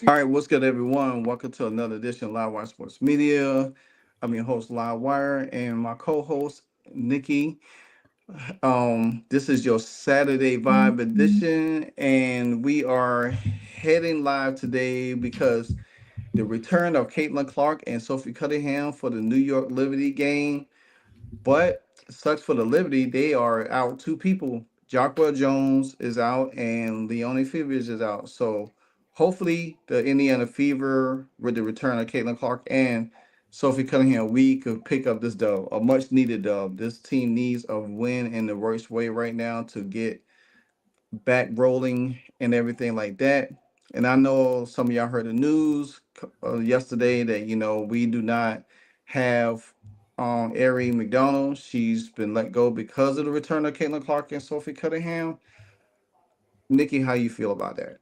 All right, what's good, everyone? Welcome to another edition of Live Wire Sports Media. I'm your host, Live Wire, and my co-host, Nikki. This is your Saturday Vibe edition, and we are heading live today because the return of Caitlin Clark and Sophie Cunningham for the New York Liberty game. But sucks for the Liberty, they are out two people. Jockwell Jones is out and Leone Fevers is out. So hopefully the Indiana Fever with the return of Caitlin Clark and Sophie Cunningham, we could pick up this dub, a much needed dub. This team needs a win in the worst way right now to get back rolling and everything like that. And I know some of y'all heard the news yesterday that we do not have Ari McDonald. She's been let go because of the return of Caitlin Clark and Sophie Cunningham. Nikki, how you feel about that?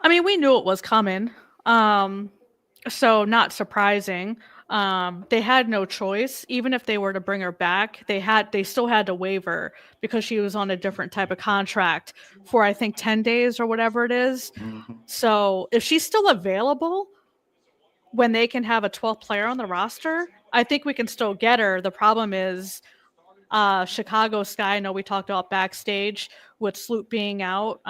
I mean, we knew it was coming. Um, so not surprising. They had no choice. Even if they were to bring her back, they still had to waive her because she was on a different type of contract for I think 10 days or whatever it is. Mhm. So if she's still available when they can have a 12th player on the roster, I think we can still get her. The problem is Chicago Sky. I know we talked about backstage with Sloop being out.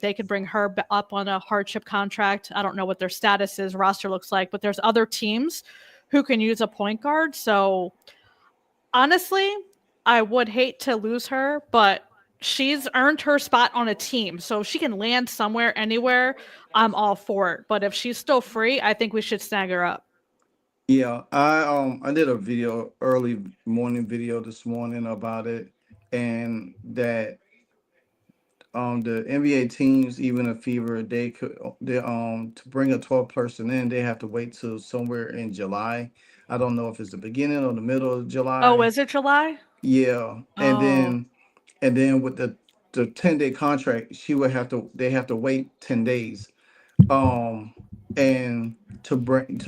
They could bring her up on a hardship contract. I don't know what their status is, roster looks like, but there's other teams who can use a point guard. So honestly, I would hate to lose her, but she's earned her spot on a team. So if she can land somewhere, anywhere, I'm all for it. But if she's still free, I think we should snag her up. Yeah, I did a video early morning video this morning about it, and that the NBA teams, even a Fever, they to bring a 12 person in, they have to wait till somewhere in July. I don't know if it's the beginning or the middle of Oh, July. is it July? Yeah, Oh, and then with the 10-day contract, she would have to they have to wait 10 days. Um and to bring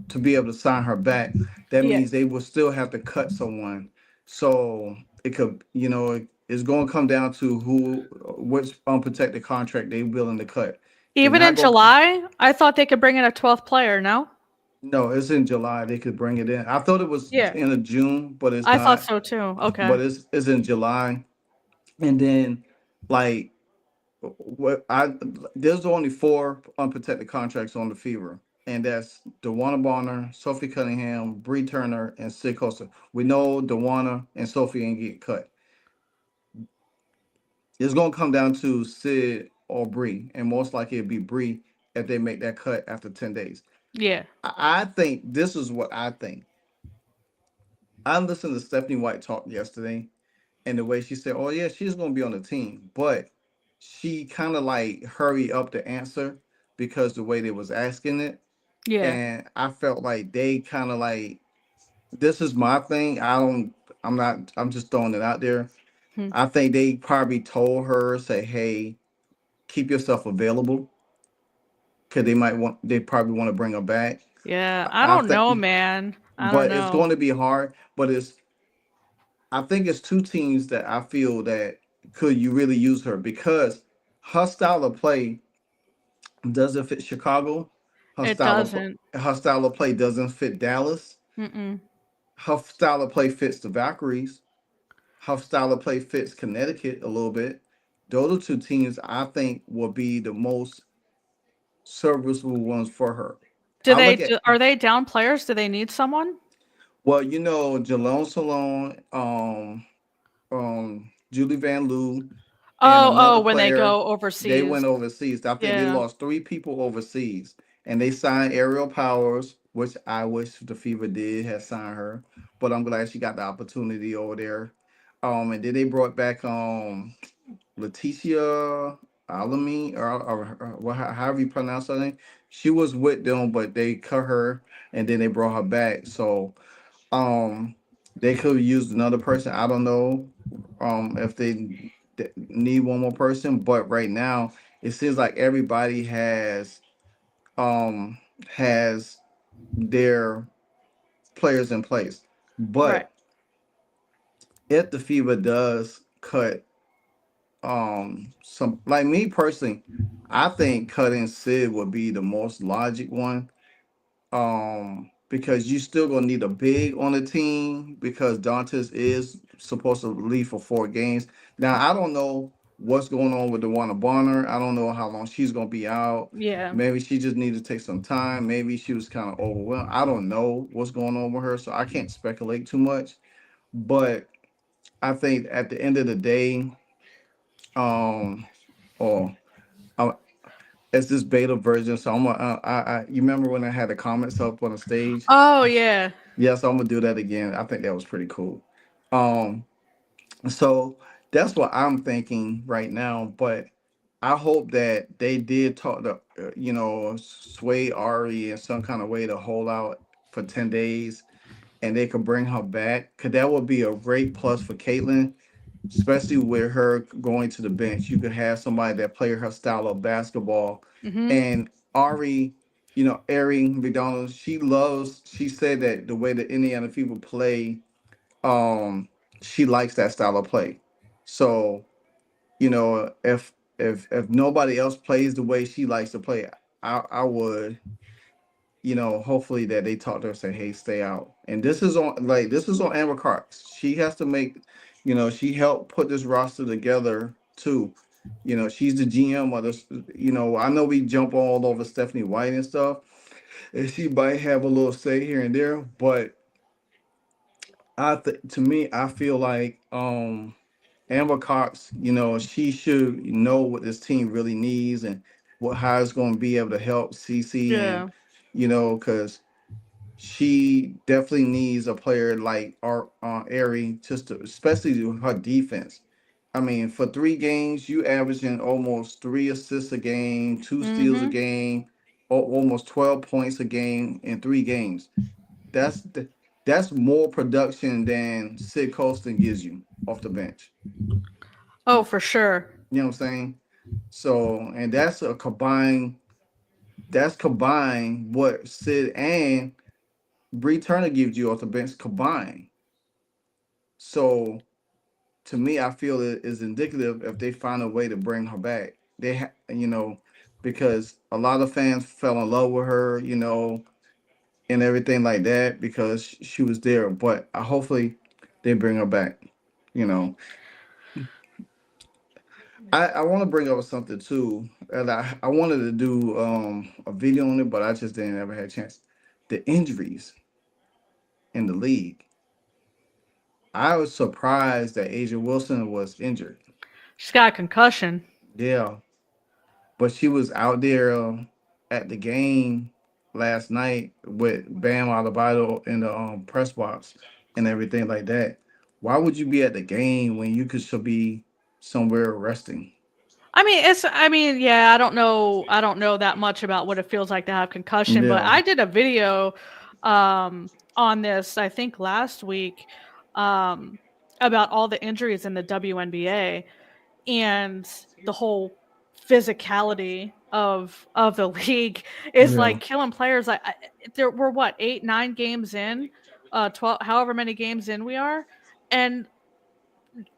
to be able to sign her back, that yeah. means they will still have to cut someone. So it could, it's going to come down to which unprotected contract they willing to cut. They're Even not in going. July, I thought they could bring in a 12th player. No. No, it's in July. They could bring it in. I thought it was Yeah, in a June, but it's I thought not. so too. Okay. But it's in July, and then like what I there's only four unprotected contracts on the Fever, and that's Dewana Bonner, Sophie Cunningham, Bree Turner, and Sid Costa. We know Dewana and Sophie ain't get cut. It's gonna come down to Sid or Bree, and most likely it'd be Bree if they make that cut after 10 days. Yeah. I think this is what I think. I listened to Stephanie White talk yesterday, and the way she said, "Oh yeah, she's gonna be on the team," but she kind of like hurry up the answer because the way they was asking it, Yeah. and I felt like they kind of like, this is my thing. I don't. I'm not. I'm just throwing it out there. Hmm. I think they probably told her, say, "Hey, keep yourself available," because they might want. They probably want to bring her back. Yeah. I I don't think, know, man. I don't but it's know. going to be hard. But it's I think it's two teams that I feel that could you really use her because her style of play doesn't fit Chicago. It doesn't. Her style of play doesn't fit Dallas. Mm-mm. Her style of play fits the Valkyries. Her style of play fits Connecticut a little bit. Those are two teams I think will be the most serviceable ones for her. I look at Are they down players? Do they need someone? well, Jalone Salone, Julie Van Loo, and Oh, another when they player. go They overseas. went overseas. I think they Yeah. lost three people overseas, and they signed Ariel Powers, which I wish the Fever did have signed her, but I'm glad she got the opportunity over there. And then they brought back Leticia Alamy or however you pronounce her name. She was with them, but they cut her, and then they brought her back. So um, they could have used another person. I don't know if they need one more person, but right now it seems like everybody um has their players in place. Right. But if the FIBA does cut some like me personally, I think cutting Sid would be the most logic one. Because you still gonna need a big on the team because Dantas is supposed to leave for 4 games. Now I don't know what's going on with DeWanna Bonner. I don't know how long she's gonna be out. Yeah. Maybe she just needed to take some time. Maybe she was kind of overwhelmed. I don't know what's going on with her, so I can't speculate too much. But I think at the end of the day, um, or it's this beta version. So I'm gonna, you remember when I had the comments up on the stage? Oh yeah. Yeah, so I'm gonna do that again. I think that was pretty cool. Um, so that's what I'm thinking right now. But I hope that they did talk to, sway Ari in some kind of way to hold out for 10 days, and they could bring her back. Cause that would be a great plus for Caitlin, especially with her going to the bench. You could have somebody that play her style of basketball. Mm-hmm. And Ari, Ari McDonald, she said that the way the Indiana people play, um, she likes that style of play. So, if nobody else plays the way she likes to play, I would, hopefully that they talk to her and say, hey, stay out. And this is on Amber Cox. She has to make, she helped put this roster together too. She's the GM of this. I know we jump all over Stephanie White and stuff, and she might have a little say here and there, but to me, I feel like Amber Cox, she should know what this team really needs and how it's going to be able to help CC and Yeah. because she definitely needs a player like our Ari, just to, especially to her defense. I mean, for 3 games, you averaging almost 3 assists a game, 2 steals a Mm-hmm. game, almost 12 points a game in 3 games. That's more production than Sid Colston gives you off the bench. Oh, for sure. You know what I'm saying? So, and that's combined what Sid and Bree Turner gives you off the bench combined. So to me, I feel it is indicative if they find a way to bring her back. Because a lot of fans fell in love with her, and everything like that because she was there. But hopefully they bring her back. You know, I want to bring up something too, and I wanted to do a video on it, but I just didn't ever had a chance. The injuries in the league. I was surprised that Asia Wilson was injured. She's got a concussion. Yeah, but she was out there at the game last night with Bam Adebayo in the press box and everything like that. Why would you be at the game when you could should be somewhere resting? Yeah, I don't know that much about what it feels like to have concussion, but Yeah, I did a video on this, I think last week, um, about all the injuries in the WNBA and the whole physicality of the league is yeah, like killing players. There were what 8, 9 games in, 12, however many games in we are, and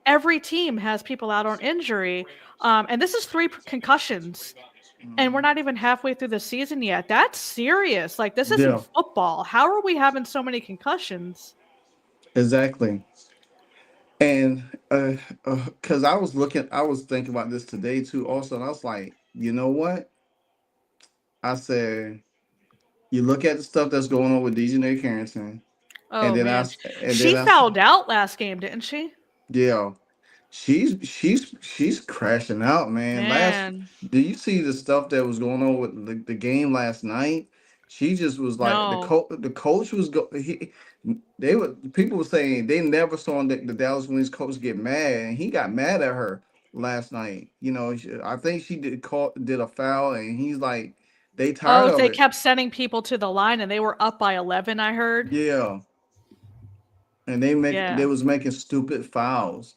every team has people out on injury. And this is 3 concussions, and we're mhm, not even halfway through the season yet. That's serious. Like, this isn't yeah, football. How are we having so many concussions? exactly. And because I was thinking about this today too. Also, and I was like, you know what? I said, you look at the stuff that's going on with Dejanay Carrington, and Oh then man, and then she fouled out last game, didn't she? yeah, she's crashing out, man. Man, Do you see the stuff that was going on with the game last night? She just was like no. the coach was they were people were saying they never saw the Dallas Wings coach get mad, and he got mad at her last night. I think she did a foul, and he's like they tired Oh, of they it. kept sending people to the line, and they were up by 11. I heard. Yeah, and they Yeah. was making stupid fouls,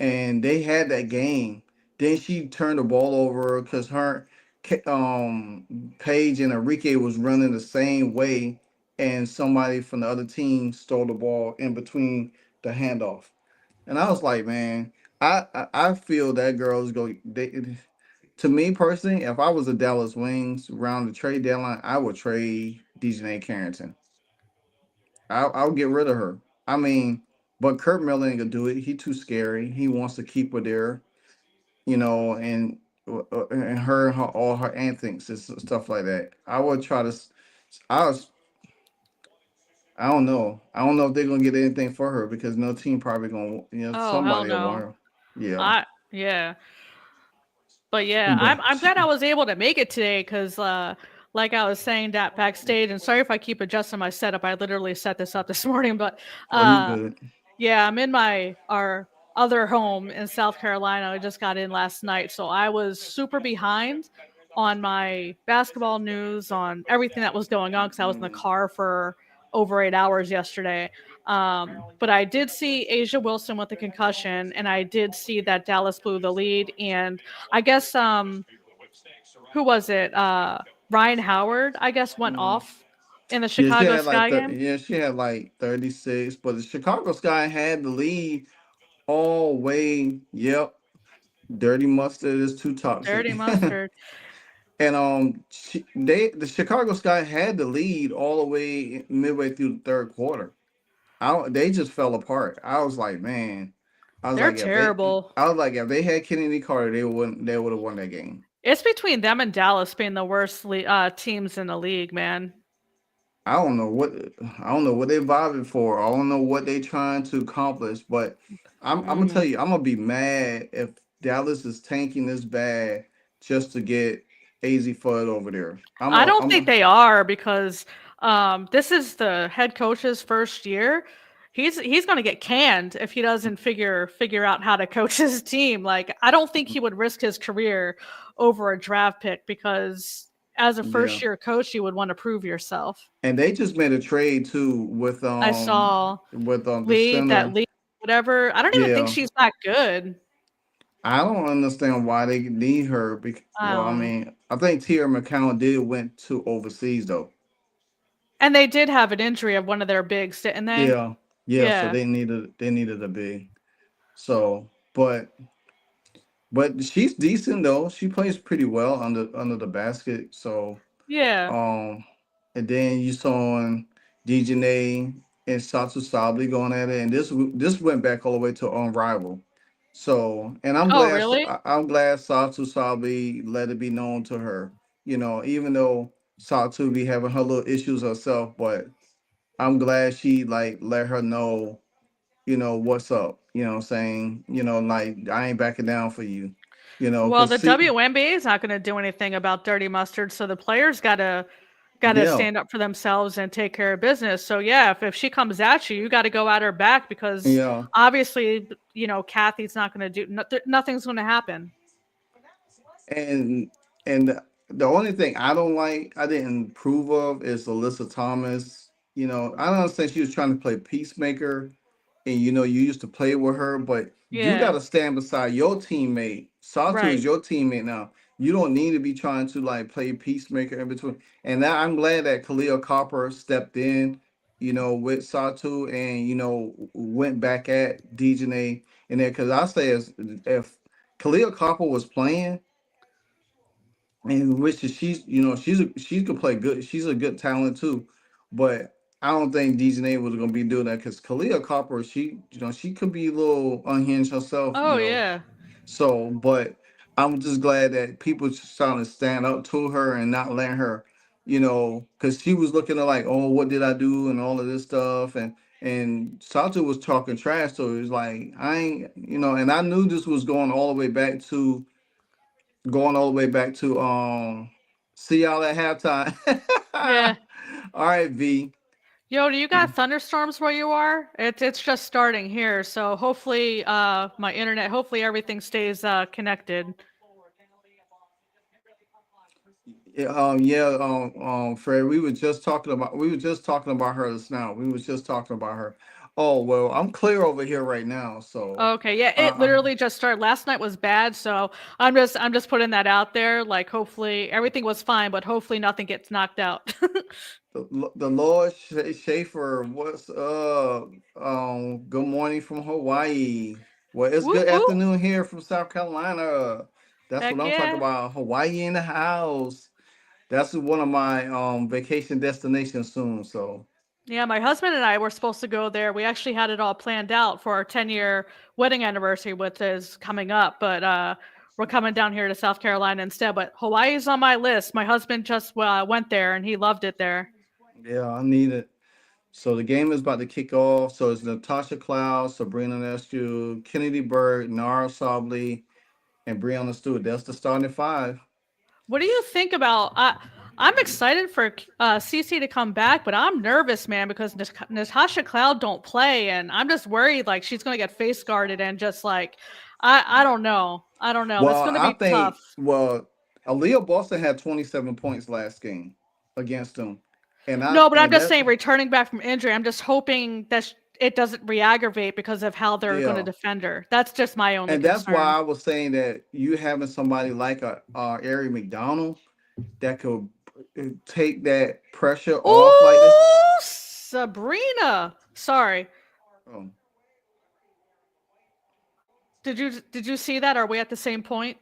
and they had that game. Then she turned the ball over because Paige and Enrique was running the same way, and somebody from the other team stole the ball in between the handoff. And I was like, man, I feel that girls go. To me personally, if I was a Dallas Wings around the trade deadline, I would trade DJ Carrington. I'll get rid of her. I mean, but Kurt Miller ain't gonna do it. He too scary. He wants to keep her there, and her all her antics and stuff like that. I would try to. I was. I don't know. I don't know if they're gonna get anything for her because no team probably gonna. Oh hell Somebody will no. want her. Yeah, Yeah. But yeah, but I'm glad I was able to make it today because, like I was saying that backstage, and sorry if I keep adjusting my setup. I literally set this up this morning, but oh, you uh, good? yeah, I'm in my our other home in South Carolina. I just got in last night, so I was super behind on my basketball news, on everything that was going on because I was in the Mm, car for over 8 hours yesterday. But I did see Asia Wilson with the concussion, and I did see that Dallas blew the lead. And I guess who was it? Ryan Howard, I guess, went mm. off in the Yeah, she Chicago had like Sky game. she had like 36, but the Chicago Sky had the lead all way. Yep, dirty mustard is too toxic. Dirty mustard. And the Chicago Sky had the lead all the way midway through the third quarter. They just fell apart. I was like, man, They're terrible. I was like, if they had Kennedy Carter, they would have won that game. It's between them and Dallas being the worst teams in the league, man. I don't know what I don't know what they vibing for. I don't know what they trying to accomplish, but I'm gonna tell Mm. you, I'm gonna be mad if Dallas is tanking this bad just to get AZ Fudd over there. I don't I'm think a, they are because this is the head coach's first year. He's going to get canned if he doesn't figure out how to coach his team. Like I don't think he would risk his career over a draft pick because as a yeah. first year coach, you would want to prove yourself. And they just made a trade too I saw with the Lee that center. Lee whatever. I don't even think Yeah. she's that good. I don't understand why they need her. Well, I Um, mean, I think Tierra McCown did went to overseas though. and they did have an injury of one of their bigs, didn't they? Yeah, yeah. So Yeah, they needed a big. So, but she's decent though. She plays pretty well under the basket. So yeah. um, and then you saw Dejanay and Satu Sabli going at it, and this went back all the way to Unrival. So, and Oh, really? I'm glad Satu Sabli let it be known to her. Even though Satu be having her little issues herself, but I'm glad she like let her know, what's up. What I'm saying, like I ain't backing down for you. Well, Cause the see, WNBA is not going to do anything about dirty mustard, so the players gotta yeah, stand up for themselves and take care of business. So yeah, if she comes at you, you got to go at her back because yeah. obviously, Kathy's not going to do nothing's going to happen. And the only thing I didn't approve of is Alyssa Thomas. I don't understand she was trying to play peacemaker, and you used to play with her, but you got Yeah, to stand beside your teammate. Satu is right. your teammate now. You don't need to be trying to like play peacemaker in between. And now I'm glad that Khalil Copper stepped in, with Satu and went back at DJ and there because I say if Khalil Copper was playing and which is she could play good. She's a good talent too, but I don't think DJ was gonna be doing that because Kalia Copper, she could be a little unhinged herself. Oh yeah. So, but I'm just glad that people just trying to stand up to her and not letting her, because she was looking at like, oh, what did I do and all of this stuff and Sato was talking trash, so it was like I ain't, and I knew this was going all the way back to see y'all at halftime. Yeah. All right, V. Yo, do you got thunderstorms where you are? It's just starting here, so hopefully my internet, hopefully everything stays connected. Yeah, Fred. We were just talking about her just now. We was just talking about her. Oh well, I'm clear over here right now. So, Okay, yeah, it uh, literally just started. Last night was bad, so I'm just putting that out there. Like, hopefully everything was fine, but hopefully nothing gets knocked out. the Lord Schaefer, what's good morning from Hawaii. Well, it's Whoop good whoop. afternoon here from South Carolina. That's what Heck I'm talking yeah. about. Hawaii in the house. That's one of my vacation destinations soon. So Yeah, my husband and I were supposed to go there. We actually had it all planned out for our 10-year wedding anniversary, which is coming up, but we're coming down here to South Carolina instead. But Hawaii's on my list. My husband just went there and he loved it there. yeah, I need it. So the game is about to kick off. So it's Natasha Cloud, Sabrina Nescu, Kennedy Bird, Nara Sobley, and Brianna Stewart. That's the starting five. What do you think about? I'm excited for CC to come back, but I'm nervous, man, because Natasha Cloud don't play, and I'm just worried like she's gonna get face guarded and just like I don't know. I don't know. It's Well, gonna I be tough. think Aaliyah Boston had 27 points last game against them, No, but I'm and just that saying, returning back from injury, I'm just hoping that it doesn't re-aggravate because of how they're going to yeah, defend her. That's just my only and that's why concern. I was saying that you having somebody like a Ari McDonald that could take that pressure off like this. Oh, Sabrina. Sorry. Um, Did you see that? Are we at the same point?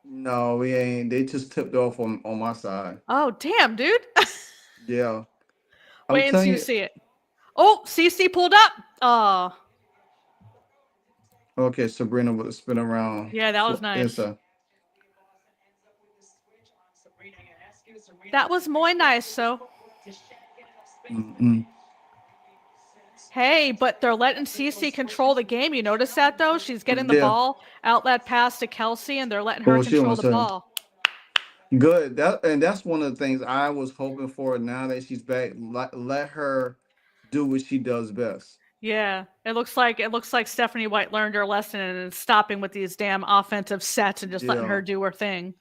no, we ain't. They just tipped off on my side. Oh, damn, dude. Yeah, I'm Wait until telling you you. see it. Oh, CC pulled up. Oh, Okay, Sabrina would spin around yeah, that was nice. inside. That was more nice. So, Mm-mm. hey, but they're letting CC control the game. You notice that though? She's getting the Yeah. ball outlet pass to Kelsey, and they're letting her Oh, she control almost the said ball. good. That's one of the things I was hoping for. Now that she's back, let her do what she does best. Yeah, it looks like Stephanie White learned her lesson and is stopping with these damn offensive sets and just letting Yeah, her do her thing.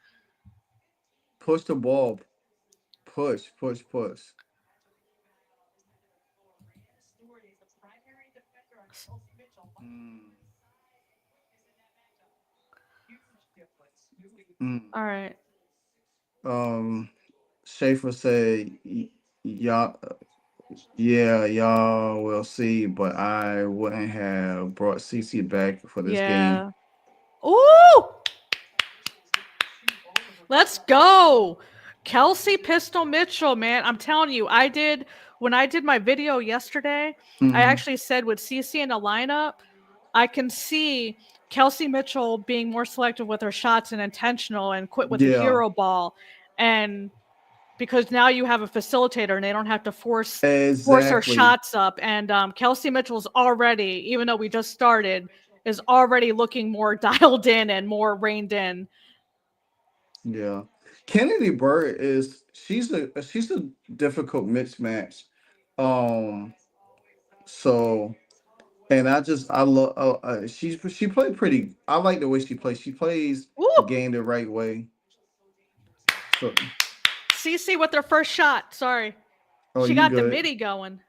push the ball, push, push, push. Mm, mm. All right. Um, Schaefer said, "Y'all, yeah, y'all will see, but I wouldn't have brought CC back for this game." Yeah. Ooh, let's go. Kelsey Pistol Mitchell, man. I'm telling you, when I did my video yesterday, I Hmm. actually said with CC in the lineup, I can see Kelsey Mitchell being more selective with her shots and intentional and quit with the Yeah, hero ball. And because now you have a facilitator and they don't have to force her exactly. shots up. And Kelsey Mitchell's already, even though we just started, is already looking more dialed in and more reined in. Yeah. Kennedy Bird is she's a difficult mismatch. Um so and I love she played pretty. I like the way she plays. She plays the Woo! game the right way. So CC with their first shot. Sorry. oh, She you got the good. midi going.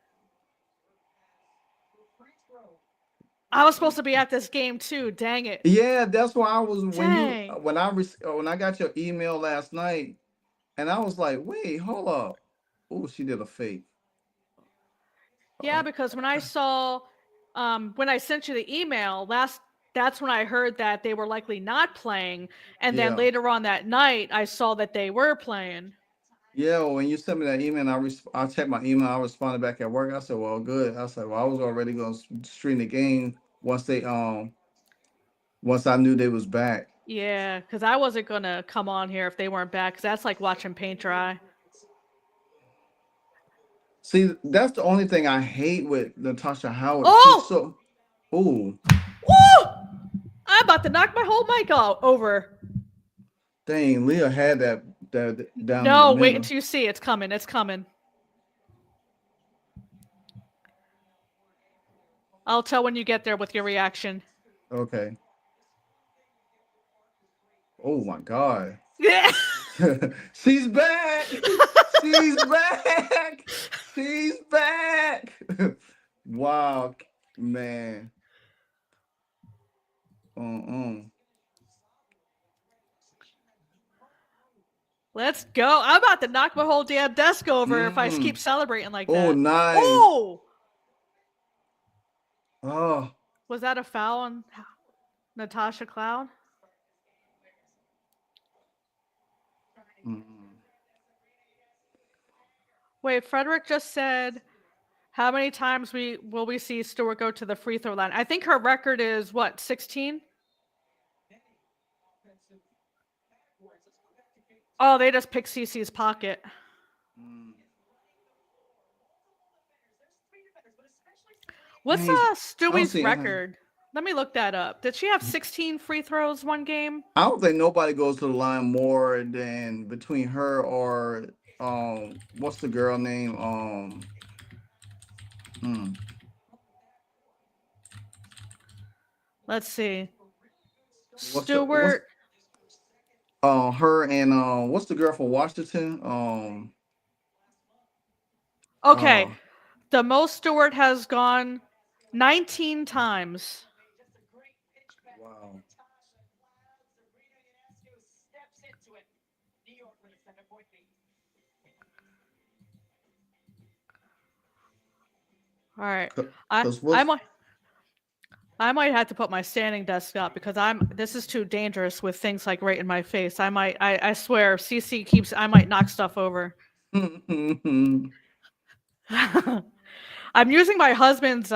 I was supposed to be at this game too. Dang it. Yeah, that's why I was Dang. when I got your email last night and I was like, "Wait, hold up." Oh, she did a fake. Yeah, Uh, because when I sent you the email that's when I heard that they were likely not playing. And then yeah. later on that night, I saw that they were playing. Yeah, well, when you sent me that email, I checked my email. I responded back at work. I said, "Well, good." I said, "Well, I was already going to stream the game once I knew they was back." Yeah, because I wasn't going to come on here if they weren't back, because that's like watching paint dry. See, that's the only thing I hate with Natasha Howard. She's Oh! so oh Woo! I'm about to knock my whole mic over. dang. Leah had that down in the No, wait middle. until you see. It's coming. It's coming. I'll tell when you get there with your reaction. Okay. Oh my God. Yeah. She's back. She's back. She's back. Wow, man. Uh-uh. Let's go. I'm about to knock my whole damn desk over if I keep Mm. celebrating like Oh, that. nice. Oh! Oh, Was that a foul? Natasha Cloud. Mm. Wait, Frederick just said how many times we will we see Stewart go to the free throw line? I think her record is what, 16? Oh, they just picked Cece's pocket. Mm. What's Dang, I don't Stewie's see. record? Let me look that up. Did she have 16 free throws one game? I don't think nobody goes to the line more than between her or what's the girl name? Hmm, Let's see. what's Stewart. her and what's the girl from Washington? Okay, Uh the most Stewart has gone 19 times. wow. All right. I Cause I what's might I might have to put my standing desk up because this is too dangerous with things like right in my face. I swear CC keeps I might knock stuff over. I'm using my husband's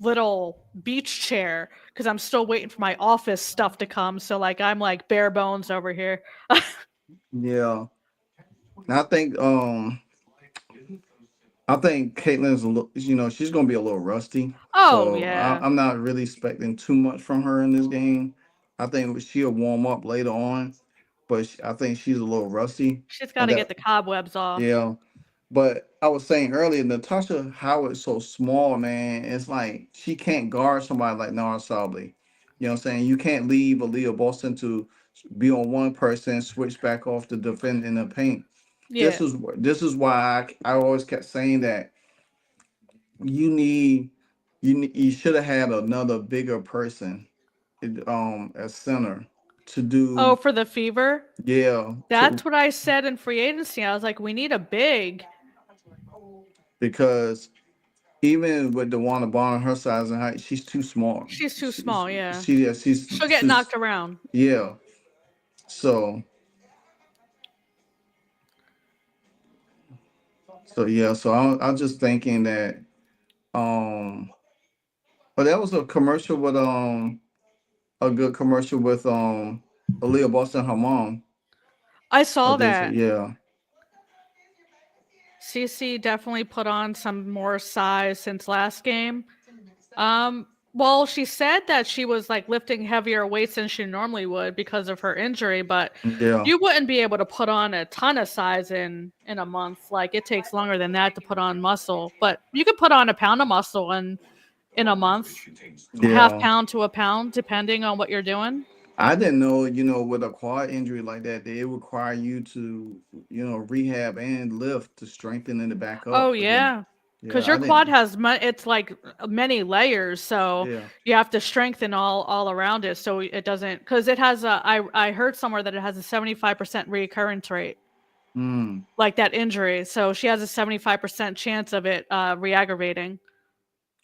little beach chair because I'm still waiting for my office stuff to come. So like I'm like bare bones over here. yeah. And I think Caitlin's a little, she's gonna be a little rusty. Oh So yeah. I'm not really expecting too much from her in this game. I think she'll warm up later on, but I think she's a little rusty. She's got And to get that, the cobwebs off. yeah. But I was saying earlier, Natasha Howard's so small, man. It's like she can't guard somebody like Nara Sabli. You know what I'm saying? You can't leave Aaliyah Boston to be on one person, switch back off to defend in the paint. Yeah. This is why I always kept saying that you need you should have had another bigger person as center to Oh, do, for the Fever? yeah, That's to what I said in free agency. I was like, we need a big. because even with the Wanda Bond her size and height, she's too small. She's too small, yeah. She's She'll get knocked around. yeah. So yeah. So I'm just thinking that um, but that was a commercial with a good commercial with Aaliyah Boston her mom. I I saw did say that. yeah. CC definitely put on some more size since last game. Well, she said that she was like lifting heavier weights than she normally would because of her injury, but Yeah. you wouldn't be able to put on a ton of size in a month. Like it takes longer than that to put on muscle, but you could put on a pound of muscle in a month, a half Yeah. pound to a pound, depending on what you're doing. I didn't know, with a quad injury like that, they require you to, rehab and lift to strengthen it back Oh up again. yeah, because Yeah, your I quad didn't. has it's like many layers, so Yeah. you have to strengthen all around it, so it doesn't. Because it has a I heard somewhere that it has a 75% recurrence rate, Mm. like that injury. So she has a 75% chance of it re-aggravating.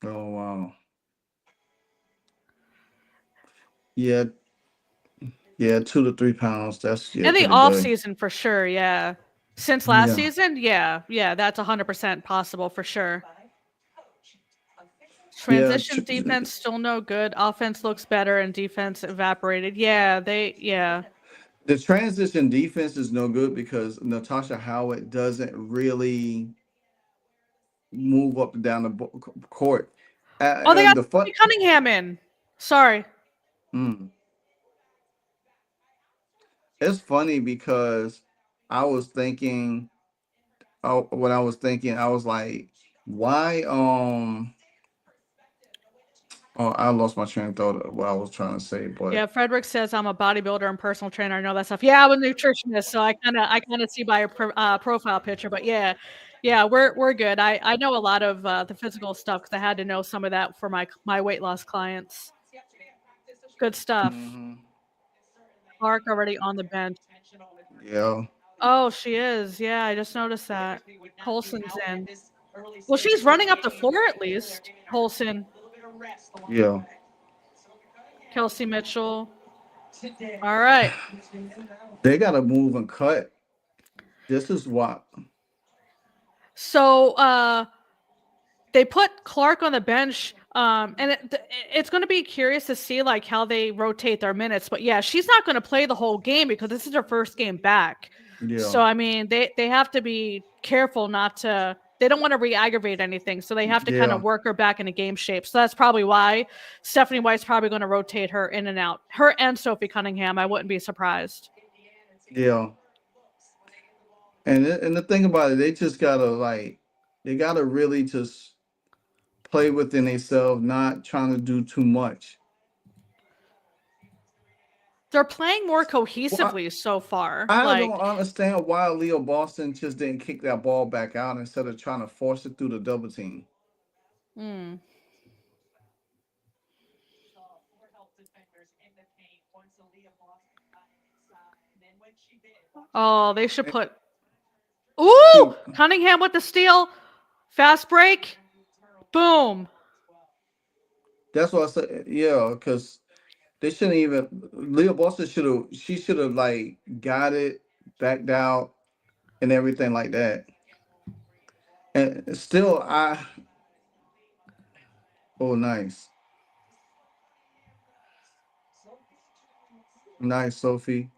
Oh wow. Yeah. Yeah. 2 to 3 pounds. That's In the pretty off big. season for sure, yeah. Since last Yeah. season, yeah, that's 100% possible for sure. Yeah. Transition defense still no good. Offense looks better and defense evaporated. Yeah. The transition defense is no good because Natasha Howard doesn't really move up and down the court. Oh, they got The fun. Sophie Cunningham in. Sorry. Mm. It's funny because I was thinking, when I was thinking, I was like, why? Oh, I lost my train of thought of what I was trying to say, but Yeah, Frederick says I'm a bodybuilder and personal trainer. I know that stuff. Yeah, I'm a nutritionist, so I kind of see by a profile picture. But yeah, we're good. I know a lot of the physical stuff because I had to know some of that for my weight loss clients. Good stuff. hmm Clark already on the bench. yeah, Oh, she is. Yeah, I just noticed that. Colson's in. Well, she's running up the floor at least. Colson. yeah. Kelsey Mitchell. All right. They got to move and cut. This is what. So they put Clark on the bench, and it's going to be curious to see like how they rotate their minutes. But yeah, she's not going to play the whole game because this is her first game back. Yeah. So I mean, they have to be careful not to. They don't want to re-aggravate anything, so they have to kind Yeah. of work her back into game shape. So that's probably why Stephanie White's probably going to rotate her in and out. Her and Sophie Cunningham. I wouldn't be surprised. Yeah. And the thing about it, they just gotta they gotta really just play within themselves, not trying to do too much. They're playing more Well, cohesively so far. I don't Like, understand why Leo Boston just didn't kick that ball back out instead of trying to force it through the double team. hmm. Oh, they should And put. Ooh, see, Cunningham with the steal. Fast break. Boom. that's what I said. Yeah, because they shouldn't even. Leo Boston should have. She should have got it, backed out, and everything like that. And still, oh, nice, nice, Sophie.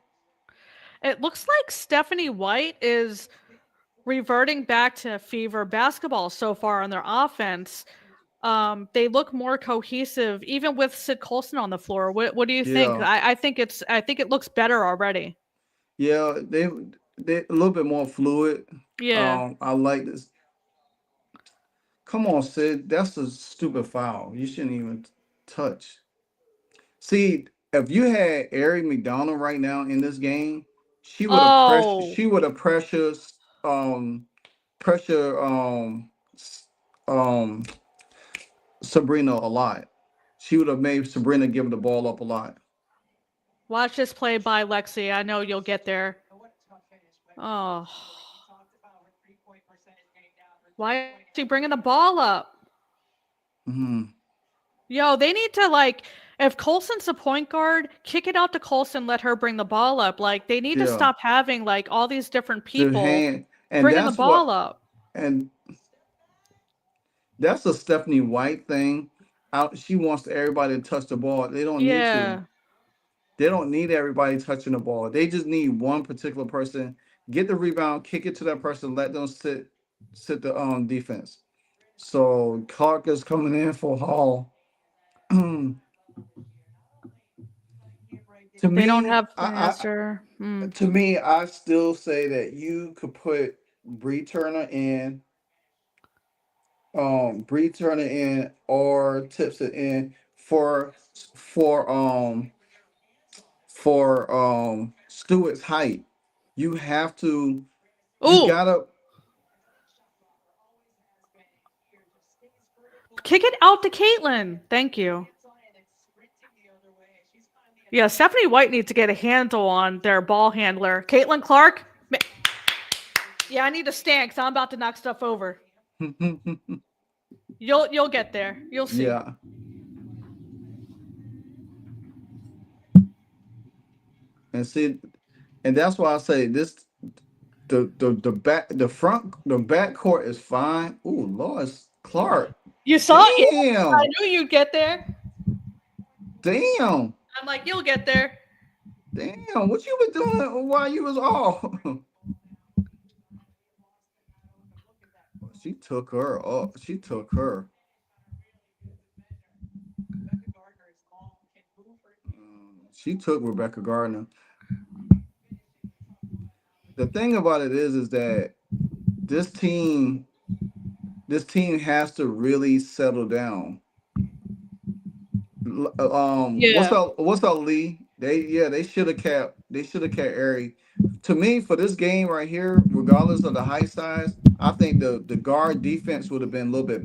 It looks like Stephanie White is reverting back to fever basketball so far on their offense. They look more cohesive, even with Sid Colson on the floor. What do you think? Yeah, I think it looks better already. yeah, they a little bit more fluid. Yeah. I like this. Come on, Sid, that's a stupid foul. You shouldn't even touch. See, if you had Ari McDonald right now in this game, she would have pressure. Oh, She would have um pressure s- um Sabrina a lot. She would have made Sabrina give the ball up a lot. watch this play by Lexi. I know you'll get there. Oh, why is she bringing the ball up? Hmm. Yo, they need to like if Colson's the point guard, kick it out to Colson, let her bring the ball up. Like they need to Yeah, stop having like all these different the people hand, and bringing the that's what, ball up. and that's a Stephanie White thing. Out, she wants everybody to touch the ball. They don't need to. Yeah. They don't need everybody touching the ball. They just need one particular person. Get the rebound, kick it to that person, let them sit the defense. So Clark is coming in for Hall. to They don't me, have faster. I still say that you could put Bree Turner in, or tips it in for Stewart's height. You have to. You Ooh, gotta. kick it out to Caitlin. Thank you. Yeah, Stephanie White needs to get a handle on their ball handler. Caitlin Clark. Yeah, I need to stand because I'm about to knock stuff over. You'll get there. You'll see. Yeah, and see, and that's why I say this. The back court is fine. Ooh, Lois Clark. You saw it? Yeah, I Damn, knew you'd get there. damn, I'm like, you'll get there. damn. What you been doing while you was off? She took her. Oh, she took her. She took Rebecca Gardner. The thing about it is that this team, this team has to really settle down. Yeah. What's up, Lee? They should have kept Ari. To me, for this game right here, regardless of the height size, I think the guard defense would have been a little bit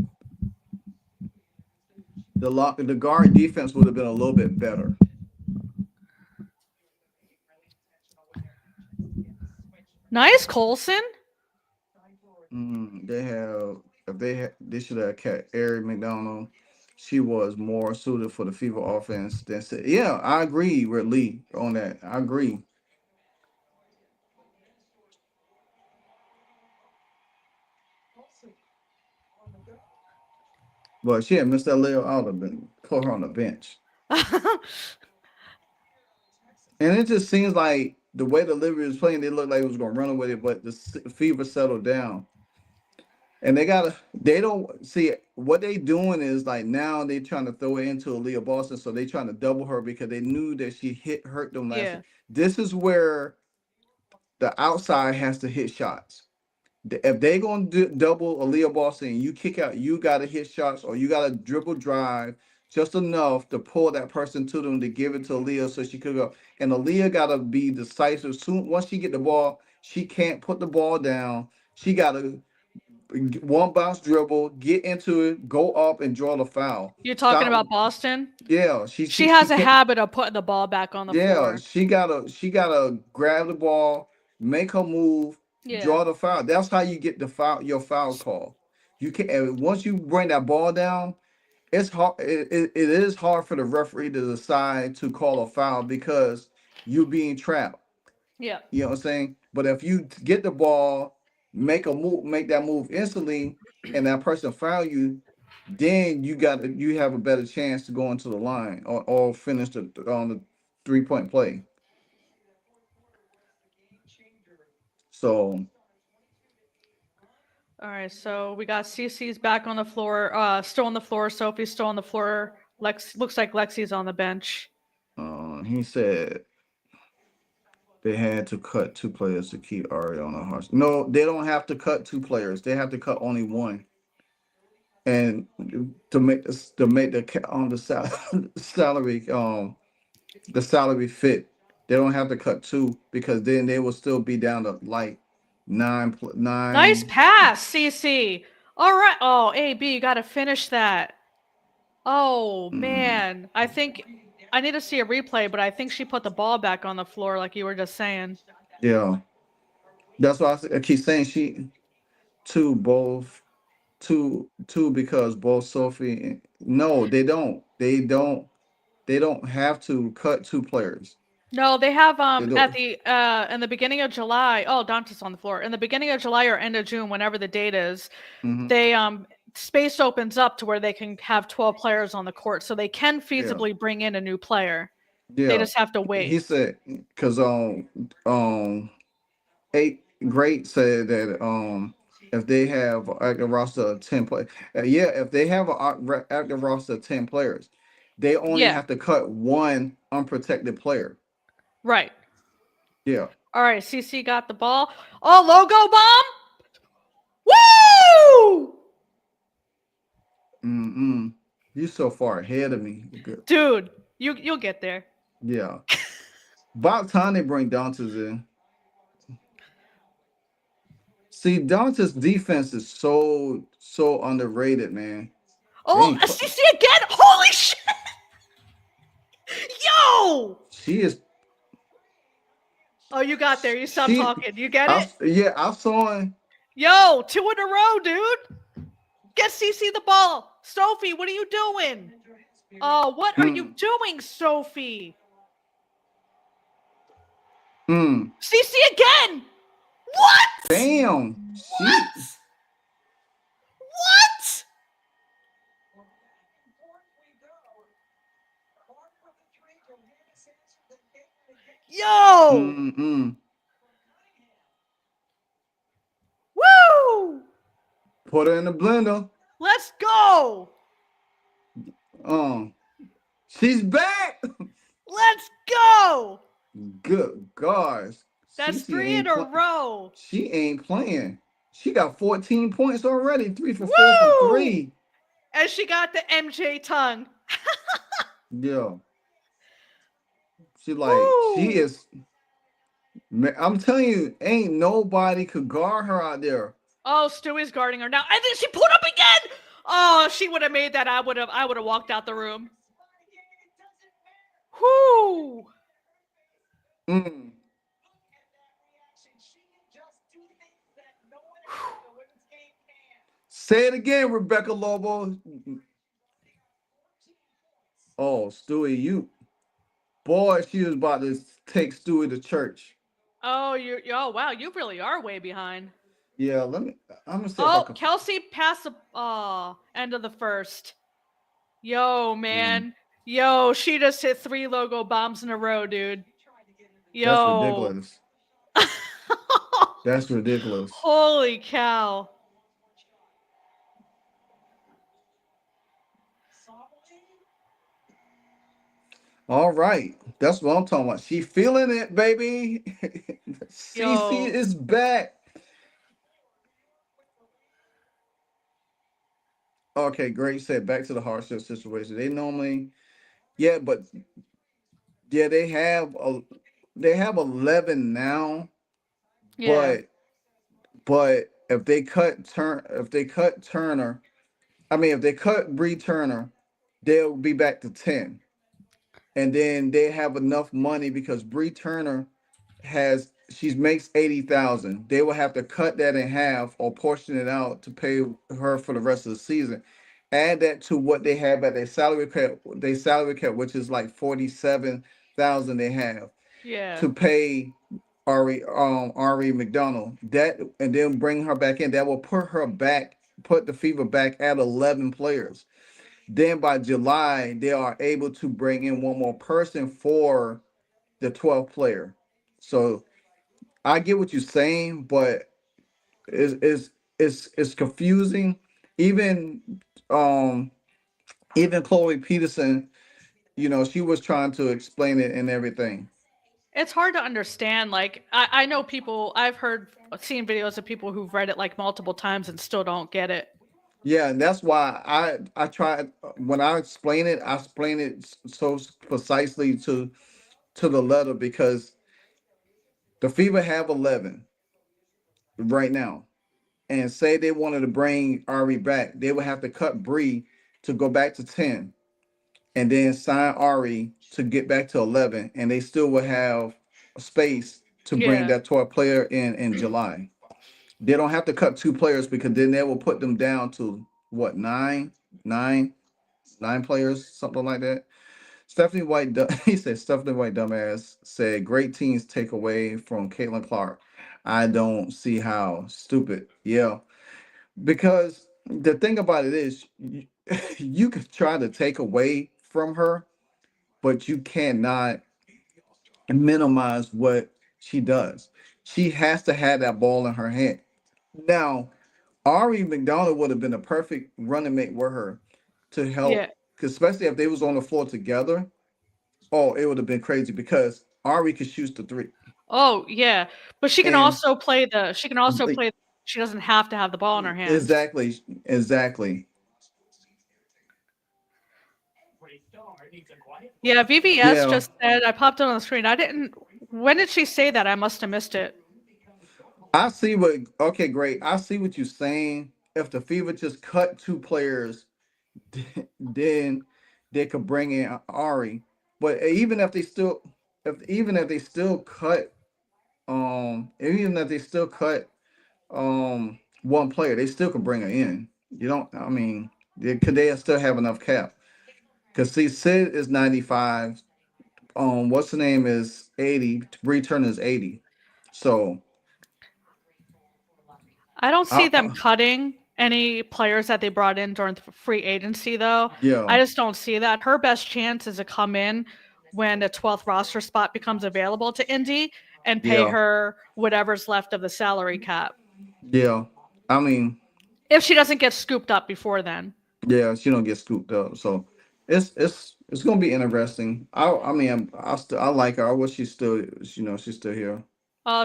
the guard defense would have been a little bit better. Nice, Colson. They have if they should have kept Ari McDonald. she was more suited for the Fever offense than said. Yeah, I agree with Lee on that. I agree. But she had missed that layup out of been put her on the bench. And it just seems like the way the Liberty was playing, they looked like it was gonna run with it, but the Fever settled down. And they don't see what they doing is like now they trying to throw it into Aaliyah Boston, so they trying to double her because they knew that she hurt them last Yeah. week. This is where the outside has to hit shots. If they gonna double Aaliyah Boston, you kick out, you gotta hit shots or you gotta dribble drive just enough to pull that person to them to give it to Aaliyah so she could go. And Aaliyah gotta be decisive. Soon once she get the ball, she can't put the ball down. She gotta one bounce dribble, get into it, go up and draw the foul. You're talking Stop. about Boston? Yeah, She she has a can't. habit of putting the ball back on the Yeah, floor. she gotta grab the ball, make her move, Yeah. draw the foul. That's how you get the foul your foul call. You can and once you bring that ball down, it's hard. It is hard for the referee to decide to call a foul because you're being trapped. Yeah. You know what I'm saying? But if you get the ball, make that move instantly, and that person foul you, then you have a better chance to go into the line or finish on the 3-point play. So All right, so we got CC's back on the floor, still on the floor. Sophie's still on the floor. Lex looks like Lexi's on the bench. he said they had to cut two players to keep Ari on the horse. No, they don't have to cut two players. They have to cut only one. And to make on the salary the salary fit. They don't have to cut two because then they will still be down to like Nice nine. pass, CC. All right. Oh, AB, you got to finish that. Oh Mm, man, I think I need to see a replay, but I think she put the ball back on the floor, like you were just saying. yeah, that's why I keep saying she two both two because both Sophie. No, they don't. They don't have to cut two players. No, they have They at don't. the in the beginning of July. Oh, Dante's on the floor. In the beginning of July or end of June, whenever the date is, Hmm. they space opens up to where they can have 12 players on the court, so they can Yeah, feasibly bring in a new player. They yeah. just have to He wait. said because um eight great said that if they have an active roster of 10 players, yeah, if they have an active roster of 10 players, they only Yeah, have to cut one unprotected player. right. Yeah. All right, CC got the ball. Oh, logo bomb! Woo! Mm-mm. You so far ahead of me. Good. Dude, you'll get there. Yeah. About time they bring Dantas in. See, Dantas defense is so underrated, man. They Oh, ain't put, CC again! Holy shit! Yo! she is Oh, you got there. You stopped she talking. You get it? yeah, I saw him. Yo, two in a row, dude. Get CC the ball. Sophie, what are you doing? Oh, what are you Mm, doing, Sophie? mm. CC again! What? Damn. What? What? Yo! Mm-mm. Woo! Put her in the blender. Let's go! Um, she's back. Let's go! Good gosh. That's Cece three in ain't a playing. row. She ain't playing. She got 14 points already. 3 for 4 from Woo! three. And she got the MJ tongue. Yeah. She Woo! is. I'm telling you, ain't nobody could guard her out there. Oh, Stewie's guarding her now. And then she put up again. Oh, she would have made that. I would have walked out the room. Whoo! Mm. Say it again, Rebecca Lobo. Oh, Stewie, boy, she was about to take Stewie to church. Oh, oh wow, you really are way behind. Yeah, I'm gonna see if I Oh, can. Kelsey passed the end of the first. Yo, Mm, man. Yo, she just hit 3 logo bombs in a row, dude. that's Yo. ridiculous. That's ridiculous. Holy cow. All right, that's what I'm talking about. She feeling it, baby. CC Yo. is back. Okay, great. Said back to the hardship situation. They normally, yeah, but yeah, they have 11 now, Yeah. but if they cut Turner, I mean if they cut Bree Turner, they'll be back to 10. And then they have enough money because Bree Turner has she makes 80,000. They will have to cut that in half or portion it out to pay her for the rest of the season. Add that to what they have at their salary cap, which is like 47,000 they have Yeah. to pay Ari McDonald. That and then bring her back in. That will put the Fever back at 11 players. Then by July, they are able to bring in one more person for the 12th player. So I get what you're saying, but it's confusing. Even um even Chloe Peterson, she was trying to explain it and everything. It's hard to understand. Like, I know people, seen videos of people who've read it like multiple times and still don't get it. Yeah, and that's why I tried when I explain it so precisely to the letter because the Fever have 11 right now, and say they wanted to bring Ari back, they would have to cut Bree to go back to 10, and then sign Ari to get back to 11, and they still would have a space to bring Yeah. that 12 player in July. They don't have to cut two players because then they will put them down to what nine, nine players, something like that. Stephanie White, he said Stephanie White dumbass said great teams take away from Caitlin Clark. I don't see how stupid. Yeah, because the thing about it is, you could try to take away from her, but you cannot minimize what she does. She has to have that ball in her hand. Now, Ari McDonald would have been a perfect running mate with her to Yeah. help, especially if they was on the floor together. Oh, it would have been crazy because Ari could shoot the three. Oh, yeah. But And she can also play, she doesn't have to have the ball in her hands. exactly, exactly. Yeah, VVS Yeah, just said, I popped it on the screen. I didn't, when did she say that? I must have missed it. I see what. Okay, great. I see what you're saying. If the Fever just cut two players, then they could bring in Ari. But even if they still cut, even if they still cut, one player, they still could bring her in. You don't. I mean, could they still have enough cap? Because see, Sid is 95. What's the name is 80. Bree Turner is 80. So, I don't see them I cutting any players that they brought in during the free agency, though. yeah, I just don't see that. Her best chance is to come in when the 12th roster spot becomes available to Indy and pay yeah, her whatever's left of the salary cap. yeah. I mean, If she doesn't get scooped up before then. yeah, she don't get scooped up. So it's gonna be interesting. I mean I like her. I wish she's still here.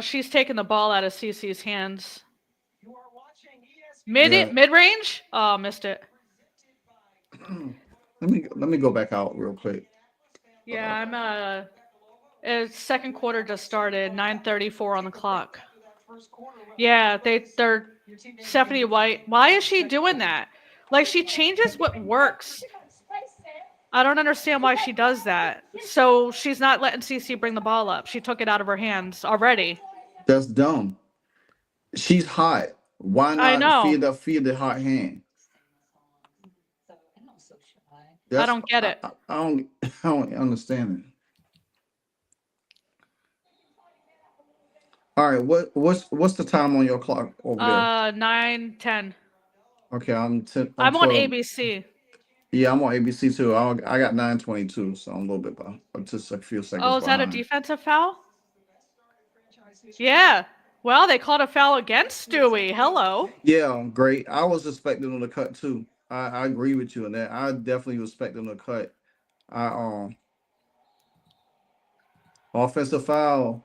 She's taking the ball out of CC's hands. Yeah. Mid range? Oh, missed it. Let me go back out real quick. Yeah, second quarter just started, 9:34 on the clock. Yeah, they're Stephanie White. Why is she doing that? Like she changes what works. I don't understand why she does that. So she's not letting CC bring the ball up. She took it out of her hands already. That's dumb. She's hot. Why I not know. feed the hot hand? I That's don't get it. I don't I don't understand it. All right, what's the time on your clock over there? 9:10. Okay, I'm I'm on 12. ABC. Yeah, I'm on ABC too. I got 9:22, so I'm a little bit behind, just a few seconds Oh, is that a behind. defensive foul? Yeah. Well, they called a foul against Stewie. Hello. Yeah, great. I was expecting them to cut too. I agree with you on that. I definitely was expecting them to cut. I offensive foul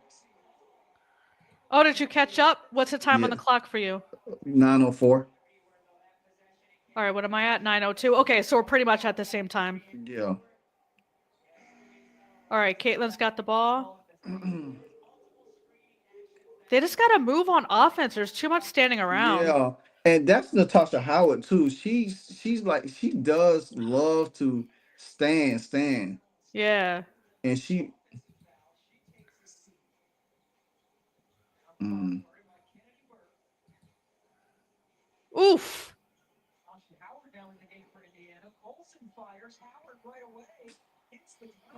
Oh, did you catch up? What's the time on yeah the clock for you? 9:04. All right, what am I at? 9:02. Okay, so we're pretty much at the same time. Yeah. All right, Caitlin's got the ball. They just got to move on offense. There's too much standing around. Yeah, and that's Natasha Howard too. She's like she does love to stand, Yeah. and she. Mm, Oof.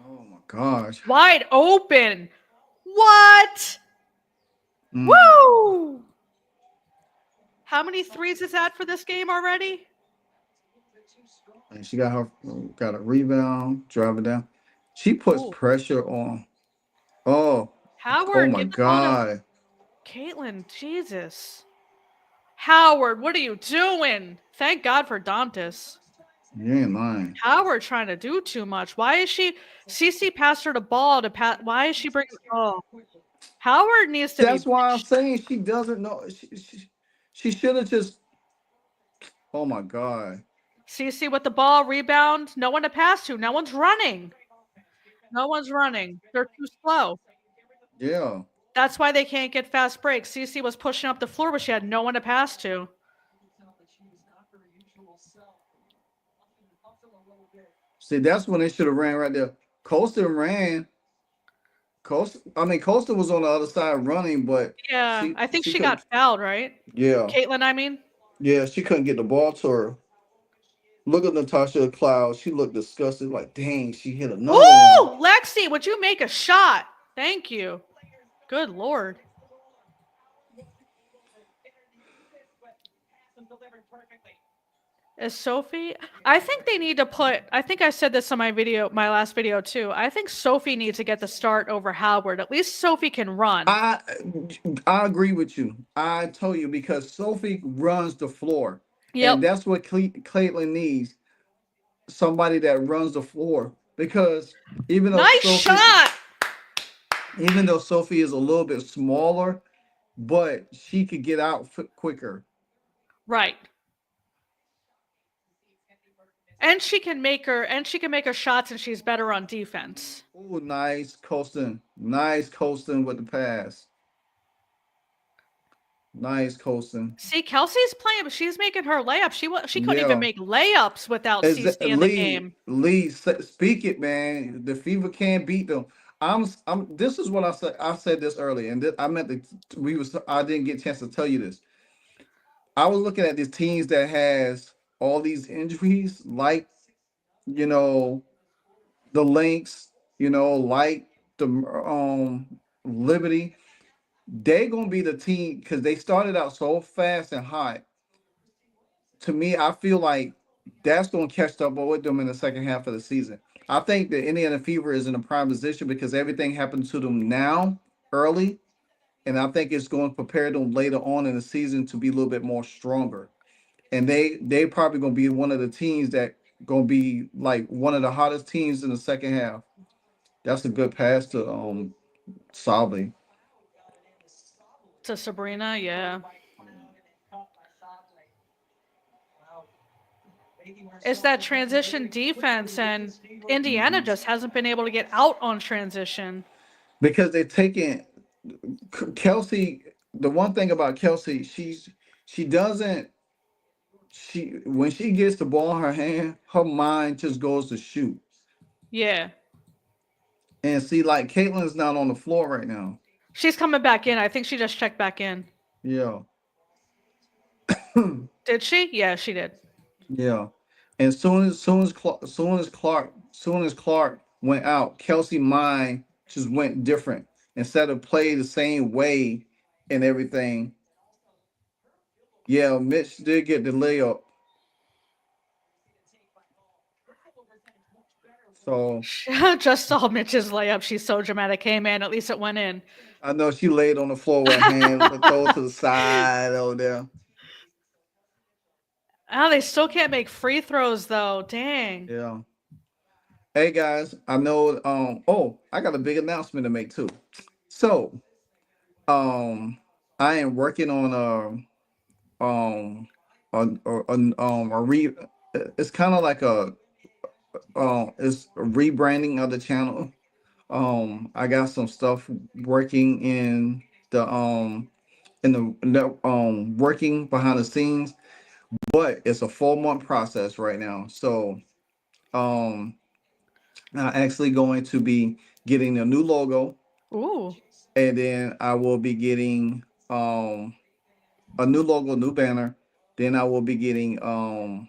oh my gosh. Wide open. What? Mm, Woo! How many threes is that for this game already? and she got a rebound, drive it down. She puts Ooh. pressure on. Oh, oh Howard, my give the ball to God. Caitlin. Jesus. Howard, what are you doing? Thank God for Dantas. You ain't lying. Howard trying to do too much. Why is she? Cece passed her the ball to pat. Why is she bringing? Oh, Howard needs to be That's why I'm benched. saying she doesn't know. She should have just. Oh my God. Cece with the ball, rebound. No one to pass to. No one's running. No one's running. They're too slow. Yeah. That's why they can't get fast breaks. Cece was pushing up the floor, but she had no one to pass to. See, that's when they should have ran right there. Colston ran. Costa was on the other side running, but Yeah, she I think she she couldn't. got fouled, right? Yeah, Caitlin, I mean. yeah, she couldn't get the ball to her. Look at Natasha Cloud. She looked disgusted. Like, dang, she hit another one. Ooh, Lexi, would you make a shot? Thank you. Good Lord. Is Sophie? I think they need to put. I think I said this on my last video too. I think Sophie needs to get the start over Howard. At least Sophie can run. I I agree with you. I told you because Sophie runs the floor, and Yep. that's what Caitlin needs. Somebody that runs the floor because even though Nice Sophie, shot. even though Sophie is a little bit smaller, but she could get out quicker. Right. And she can make her shots and she's better on defense. Oh, nice Colston. Nice Colston with the pass. Nice Colston. See, Kelsey's playing, but she's making her layups. She couldn't even Yeah. make layups without As CC in the game. Speak it, man. The Fever can't beat them. I'm. This is what I said. I said this earlier, and I meant that we was. I didn't get a chance to tell you this. I was looking at these teams that has all these injuries, like you know the Lynx, like the Liberty. They're gonna be the team because they started out so fast and hot. To me, I feel like that's gonna catch up with them in the second half of the season. I think the Indiana Fever is in a prime position because everything happened to them now, early, and I think it's going to prepare them later on in the season to be a little bit more stronger. And they probably gonna be one of the teams that gonna be like one of the hottest teams in the second half. That's a good pass to Salvi. To Sabrina, yeah. It's that transition defense, and Indiana Mhm. just hasn't been able to get out on transition. Because they're taking Kelsey. The one thing about Kelsey, she doesn't she when she gets the ball in her hand, her mind just goes to shoot. Yeah. And see, like Caitlin's not on the floor right now. She's coming back in. I think she just checked back in. Yeah. Did she? Yeah, she did. Yeah. And soon as Clark went out, Kelsey mind just went different. Instead of play the same way and everything. Yeah, Mitch did get the layup. So Just saw Mitch's layup. She's so dramatic. Hey, man, at least it went in. I know she laid on the floor with her hand throw to the side over there. Oh, they still can't make free throws though. Dang. Yeah. Hey guys, I know oh, I got a big announcement to make too. So, I am working on a re it's kind of like a it's a rebranding of the channel. I got some stuff working the working behind the scenes, but it's a 4 month process right now. So um I'm actually going to be getting a new logo, Ooh. and then I will be getting a new logo, new banner. Then I will be getting a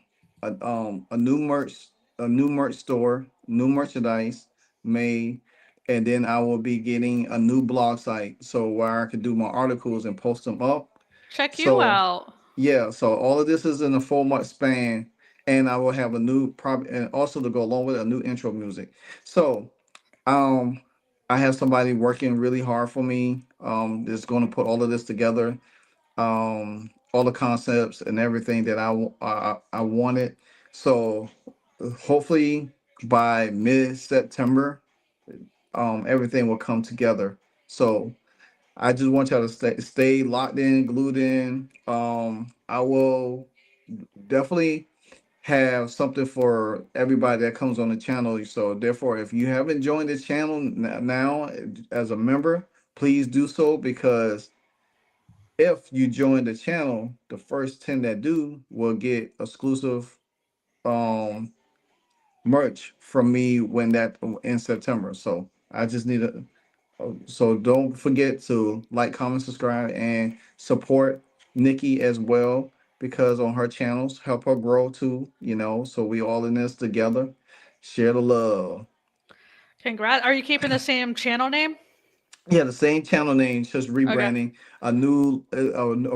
new merch store, new merchandise made, and then I will be getting a new blog site so where I can do my articles and post them up. Check you So out. yeah, so all of this is in a 4 month span, and I will have a new probably and also to go along with a new intro music. So um I have somebody working really hard for me. That's going to put all of this together, all the concepts and everything that I wanted. So hopefully by mid September, everything will come together. So I just want y'all to stay locked in, glued in. I will definitely have something for everybody that comes on the channel. So therefore, if you haven't joined this channel now as a member, please do so, because if you join the channel, the first 10 that do will get exclusive um merch from me when that in September. So I just need a so don't forget to like, comment, subscribe, and support Nikki as well, because on her channels help her grow too, so we all in this together. Share the love. Congrats. Are you keeping the same channel name? Yeah, the same channel name, just Okay. rebranding, a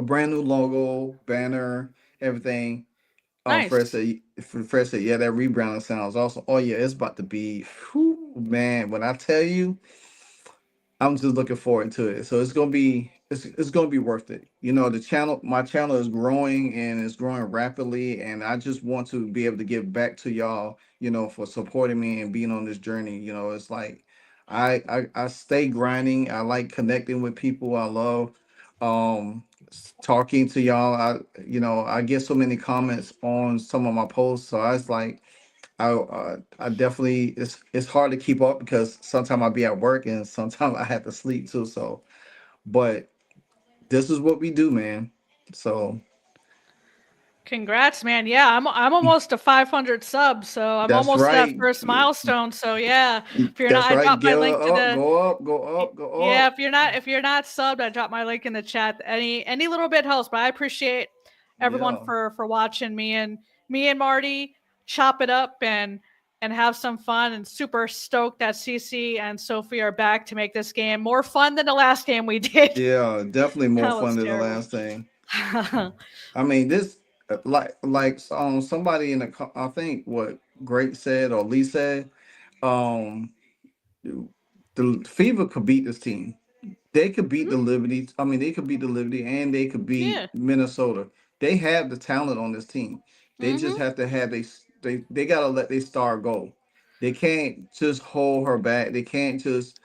brand new logo, banner, everything. Nice. Fred said, yeah, that rebranding sounds awesome. Oh yeah, it's about to be, whew, man. When I tell you, I'm just looking forward to it. So it's gonna be worth it. My channel is growing and it's growing rapidly, and I just want to be able to give back to y'all, for supporting me and being on this journey. It's like I stay grinding. I like connecting with people. I love talking to y'all. I get so many comments on some of my posts, so I was like I definitely it's hard to keep up because sometimes I'll be at work and sometimes I have to sleep too. So, but this is what we do, man. So Congrats, man. Yeah, I'm almost to 500 subs, so I'm that's almost to that right. first milestone. So yeah, if you're not, That's I right. dropped my Get link to up, the. go up, go up, go Yeah, up. if you're not subbed, I dropped my link in the chat. Any little bit helps, but I appreciate everyone Yeah, for watching me and Marty chop it up and have some fun, and super stoked that CC and Sophie are back to make this game more fun than the last game we did. yeah, definitely more That fun was than the terrible. last thing. I mean, this somebody in I think what Great said or Lee said, um, the Fever could beat this team. They could beat the Mhm. Liberty. I mean, they could beat the Liberty and they could beat Yeah. Minnesota. They have the talent on this team. They just Mhm. have to have they gotta let their star go. They can't just hold her back. They can't just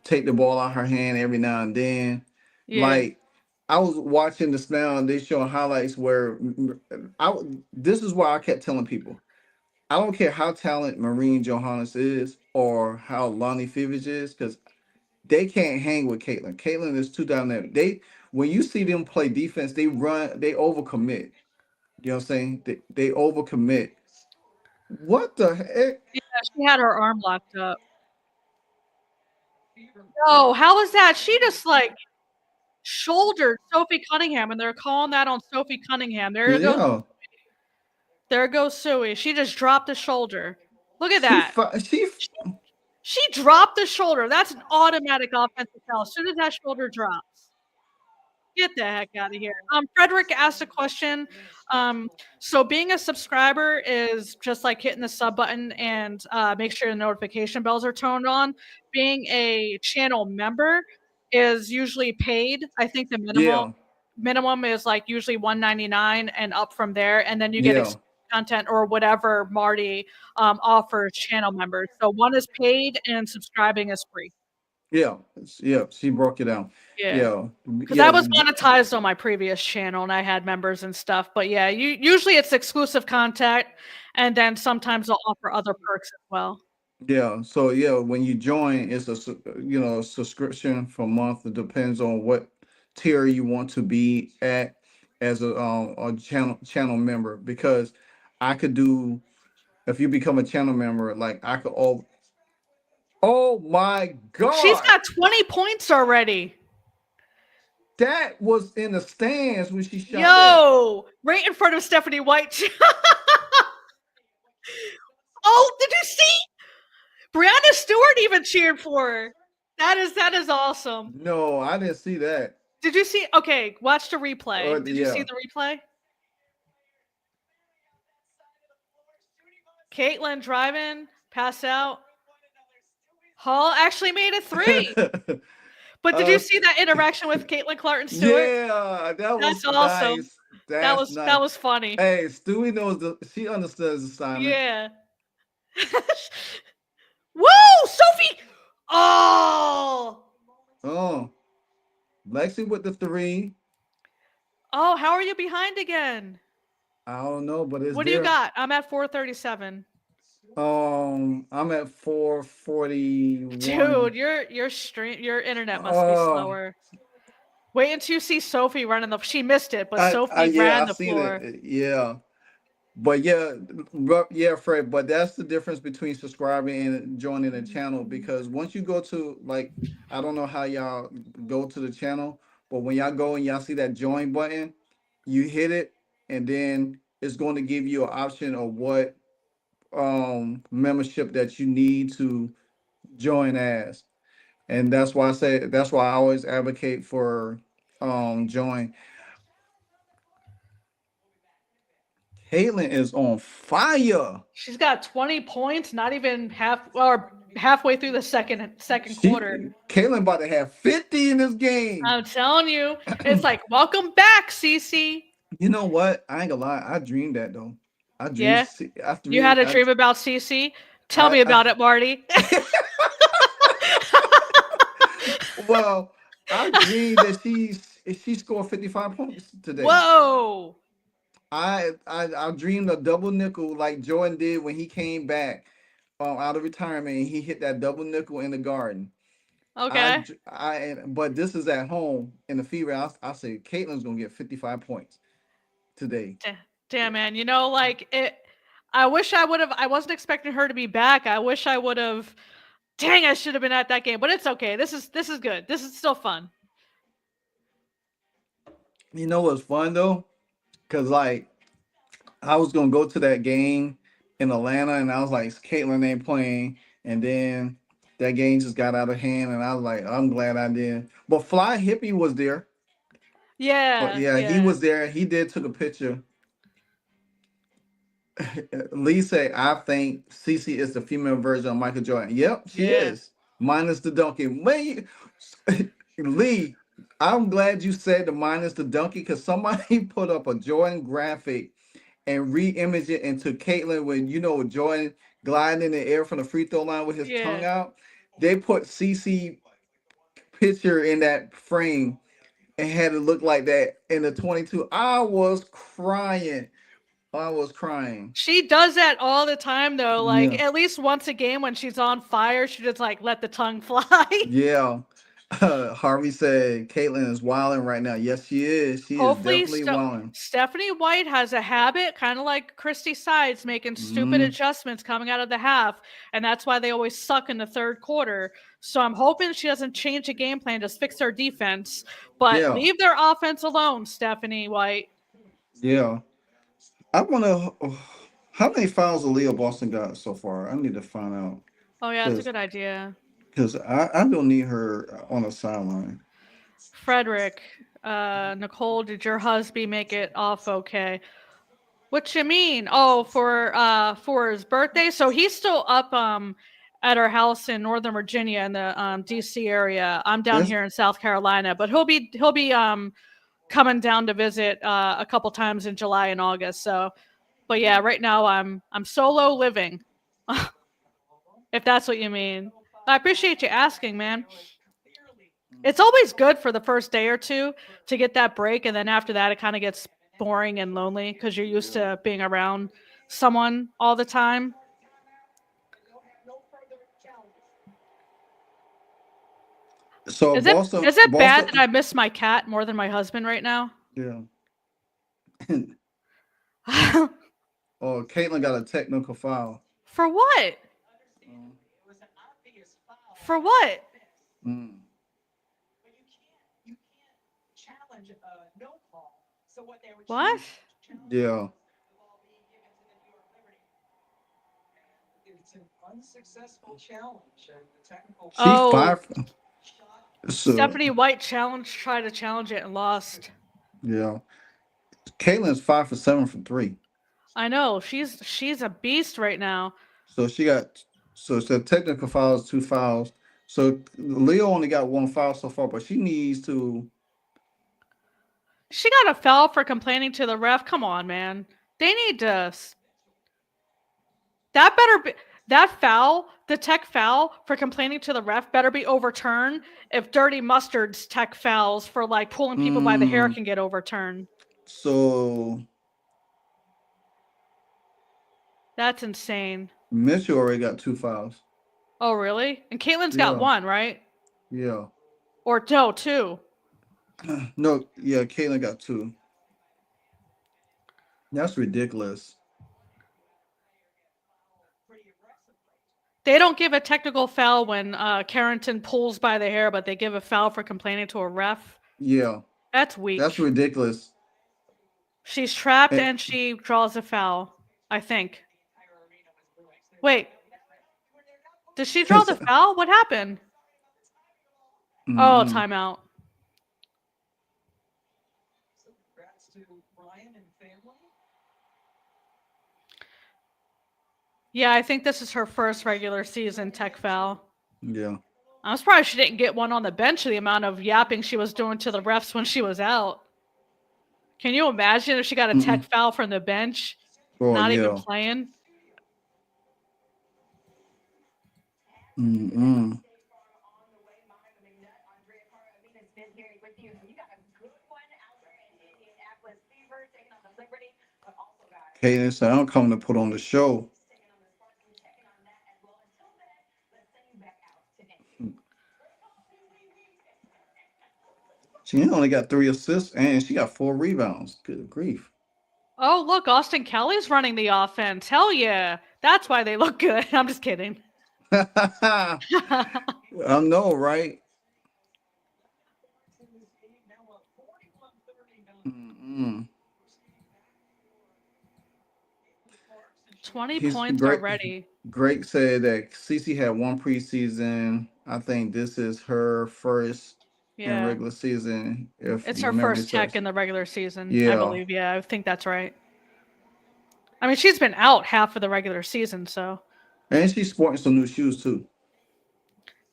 take the ball out her hand every now and then. Yeah. Like I was watching this now and they showing highlights where I this is why I kept telling people, I don't care how talented Marine Johannes is or how Lonnie Fivage is, because they can't hang with Caitlin. Caitlin is too dynamic. When you see them play defense, they overcommit. You know what I'm saying? They overcommit. What the heck? Yeah, she had her arm locked up. No, how is that? She just like shouldered Sophie Cunningham, and they're calling that on Sophie Cunningham. There goes. Yeah, There goes Suey. She just dropped the shoulder. Look at She that. fi- she f- She dropped the shoulder. That's an automatic offensive foul. As soon as that shoulder drops. Get the heck out of here. Frederick asked a question. So being a subscriber is just like hitting the sub button and make sure the notification bells are turned on. Being a channel member is usually paid. I think the yeah, minimum is like usually 199 and up from there, and then you get yeah, content or whatever Marty offers channel members. So one is paid and subscribing is free. yeah, yeah. She broke it down. Yeah. Yeah, Because I yeah, was monetized on my previous channel and I had members and stuff. But yeah, usually it's exclusive content, and then sometimes they'll offer other perks as well. yeah. So yeah, when you join, it's subscription for a month. It depends on what tier you want to be at as a channel member. Because I could do, if you become a channel member, like I could. Oh my She's God, got 20 points already. that was in the stands when she shot that. Yo, right in front of Stephanie White. Oh, did you see? Brianna Stewart even cheered for her. That is awesome. No, I didn't see that. Did you see? Okay, watch the replay. Did you see Yeah. the replay? Caitlin driving, pass out. Hall actually made it 3. But did you uh, see that interaction with Caitlin Clark and Stewart? yeah, that was That's awesome. nice. That's That nice. was funny. Hey, Stewie knows she understands the assignment. Yeah. Woo! Sophie! Oh! Oh, Lexi with the 3. Oh, how are you behind again? I don't know, but it's What do you there. got? I'm at 437. I'm at 441. Dude, your internet must be Oh, slower. Wait until you see Sophie running the she missed it, but Sophie yeah, ran I the seen floor. it. Yeah. But yeah, yeah, Fred. But that's the difference between subscribing and joining the channel. Because once you go to, like, I don't know how y'all go to the channel, but when y'all go and y'all see that join button, you hit it, and then it's going to give you an option of what membership that you need to join as. And that's why I always advocate for join. Caitlin is on fire. She's got 20 points, not even halfway through the second quarter. Caitlin about to have 50 in this game. I'm telling you, it's like welcome back, Cece. You know what? I ain't gonna lie. I dreamed that though. I dreamed. Yeah, I you had dreamed. a dream about Cece. Tell I, me I about it, Marty. well, I dreamed that she scored 55 points today. Whoa. I dreamed a double nickel like Jordan did when he came back out of retirement and he hit that double nickel in the garden. Okay. But this is at home in the fever. I say Caitlin's gonna get 55 points today. Damn, man. You know, like it. I wish I would have. I wasn't expecting her to be back. I wish I would have. Dang, I should have been at that game, but it's okay. This is good. This is still fun. You know what's fun though? Cause like I was gonna go to that game in Atlanta, and I was like, Caitlin ain't playing, and then that game just got out of hand, and I was like, I'm glad I did. But Fly Hippie was there. Yeah, Yeah, he yeah, was there. He did took a picture. Lee said, I think Cece is the female version of Michael Jordan. Yep, she yeah, is. Minus the donkey. Wait, Lee, I'm glad you said the minus the donkey because somebody put up a Jordan graphic and re-image it into Caitlin when Jordan gliding in the air from the free throw line with his tongue yeah. out. They put CC picture in that frame and had it look like that in the 22. I was crying. I was crying. She does that all the time, though. Like Yeah. at least once a game when she's on fire, she just like let the tongue fly. Yeah. Harvey said Caitlin is wilding right now. Yes, she is. She is Hopefully, definitely wilding. Stephanie White has a habit, kind of like Christy Sides, making stupid Mm, adjustments coming out of the half, and that's why they always suck in the third quarter. So I'm hoping she doesn't change the game plan, just fix their defense, but yeah. leave their offense alone, Stephanie White. Yeah. I want to. How many fouls Aaliyah Boston got so far? I need to find out Oh yeah, it's a because good idea. I don't need her on the sideline. Frederick, Nicole, did your husband make it off okay? What you mean? Oh, for his birthday. So he's still up at our house in Northern Virginia in the DC area. I'm down It's here in South Carolina, but he'll be coming down to visit a couple times in July and August. So, but yeah, right now I'm solo living, if that's what you mean. I appreciate you asking, man. It's always good for the first day or two to get that break, and then after that, it kind of gets boring and lonely because you're used to being around someone all the time. so Is it Boston, is it bad that Boston, I miss my cat more than my husband right now? yeah. Oh, Caitlin got a technical foul. For what? Mm. For what? Mm. What? Yeah, she Oh, five. So Stephanie White tried to challenge it and lost. yeah, Caitlin's 5 for 7 from three. I know she's a beast right now. So she got so it's a technical fouls, 2 fouls. So Leo only got 1 foul so far, but she needs to. She got a foul for complaining to the ref. Come on, man. They need to. That better be that foul, the tech foul for complaining to the ref better be overturned if Dirty Mustard's tech fouls for like pulling people by the hair Mm, can get overturned. so That's insane. Mitchell already got 2 fouls. Oh, really? And Caitlin's got Yeah, one, right? yeah. Or no, two. No, yeah, Caitlin got 2. That's ridiculous. They don't give a technical foul when Carrington pulls by the hair, but they give a foul for complaining to a ref. Yeah, That's that's weak. ridiculous. She's trapped And, and she draws a foul, I think. Wait, did she draw the foul? What happened? Oh, mm-mm. timeout. Yeah, I think this is her first regular season tech foul. Yeah. I'm surprised she didn't get one on the bench, the amount of yapping she was doing to the refs when she was out. Can you imagine if she got a tech Mm-mm. foul from the bench, Oh not even yeah. playing? Mm-mm. Caitlin said, "I'm coming to put on the show." She only got 3 assists and she got 4 rebounds. Good grief. Oh, look, Austin Kelly's running the offense. Hell yeah. That's why they look good. I'm just kidding. I know, right? Mm-mm. 20 He's points great. already. Greg said that Cece had 1 preseason. I think this is her first in Yeah. regular season, if It's my her memory first tech serves. in the regular season, I Yeah. believe. Yeah, I think that's right. I mean, she's been out half of the regular season, so. And she's sporting some new shoes too.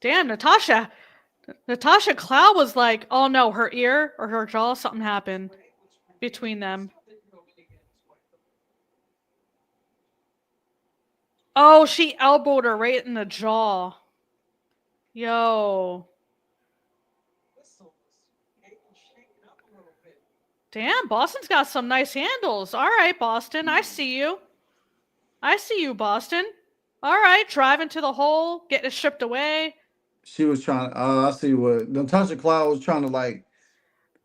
Damn, Natasha. Natasha Cloud was like, oh no, her ear or her jaw, something happened between them. Oh, she elbowed her right in the jaw. Yo. Damn, Boston's got some nice handles. All right, Boston, I see you. I see you, Boston. All right, driving to the hole, getting it stripped away. She was trying. I see what Natasha Cloud was trying to like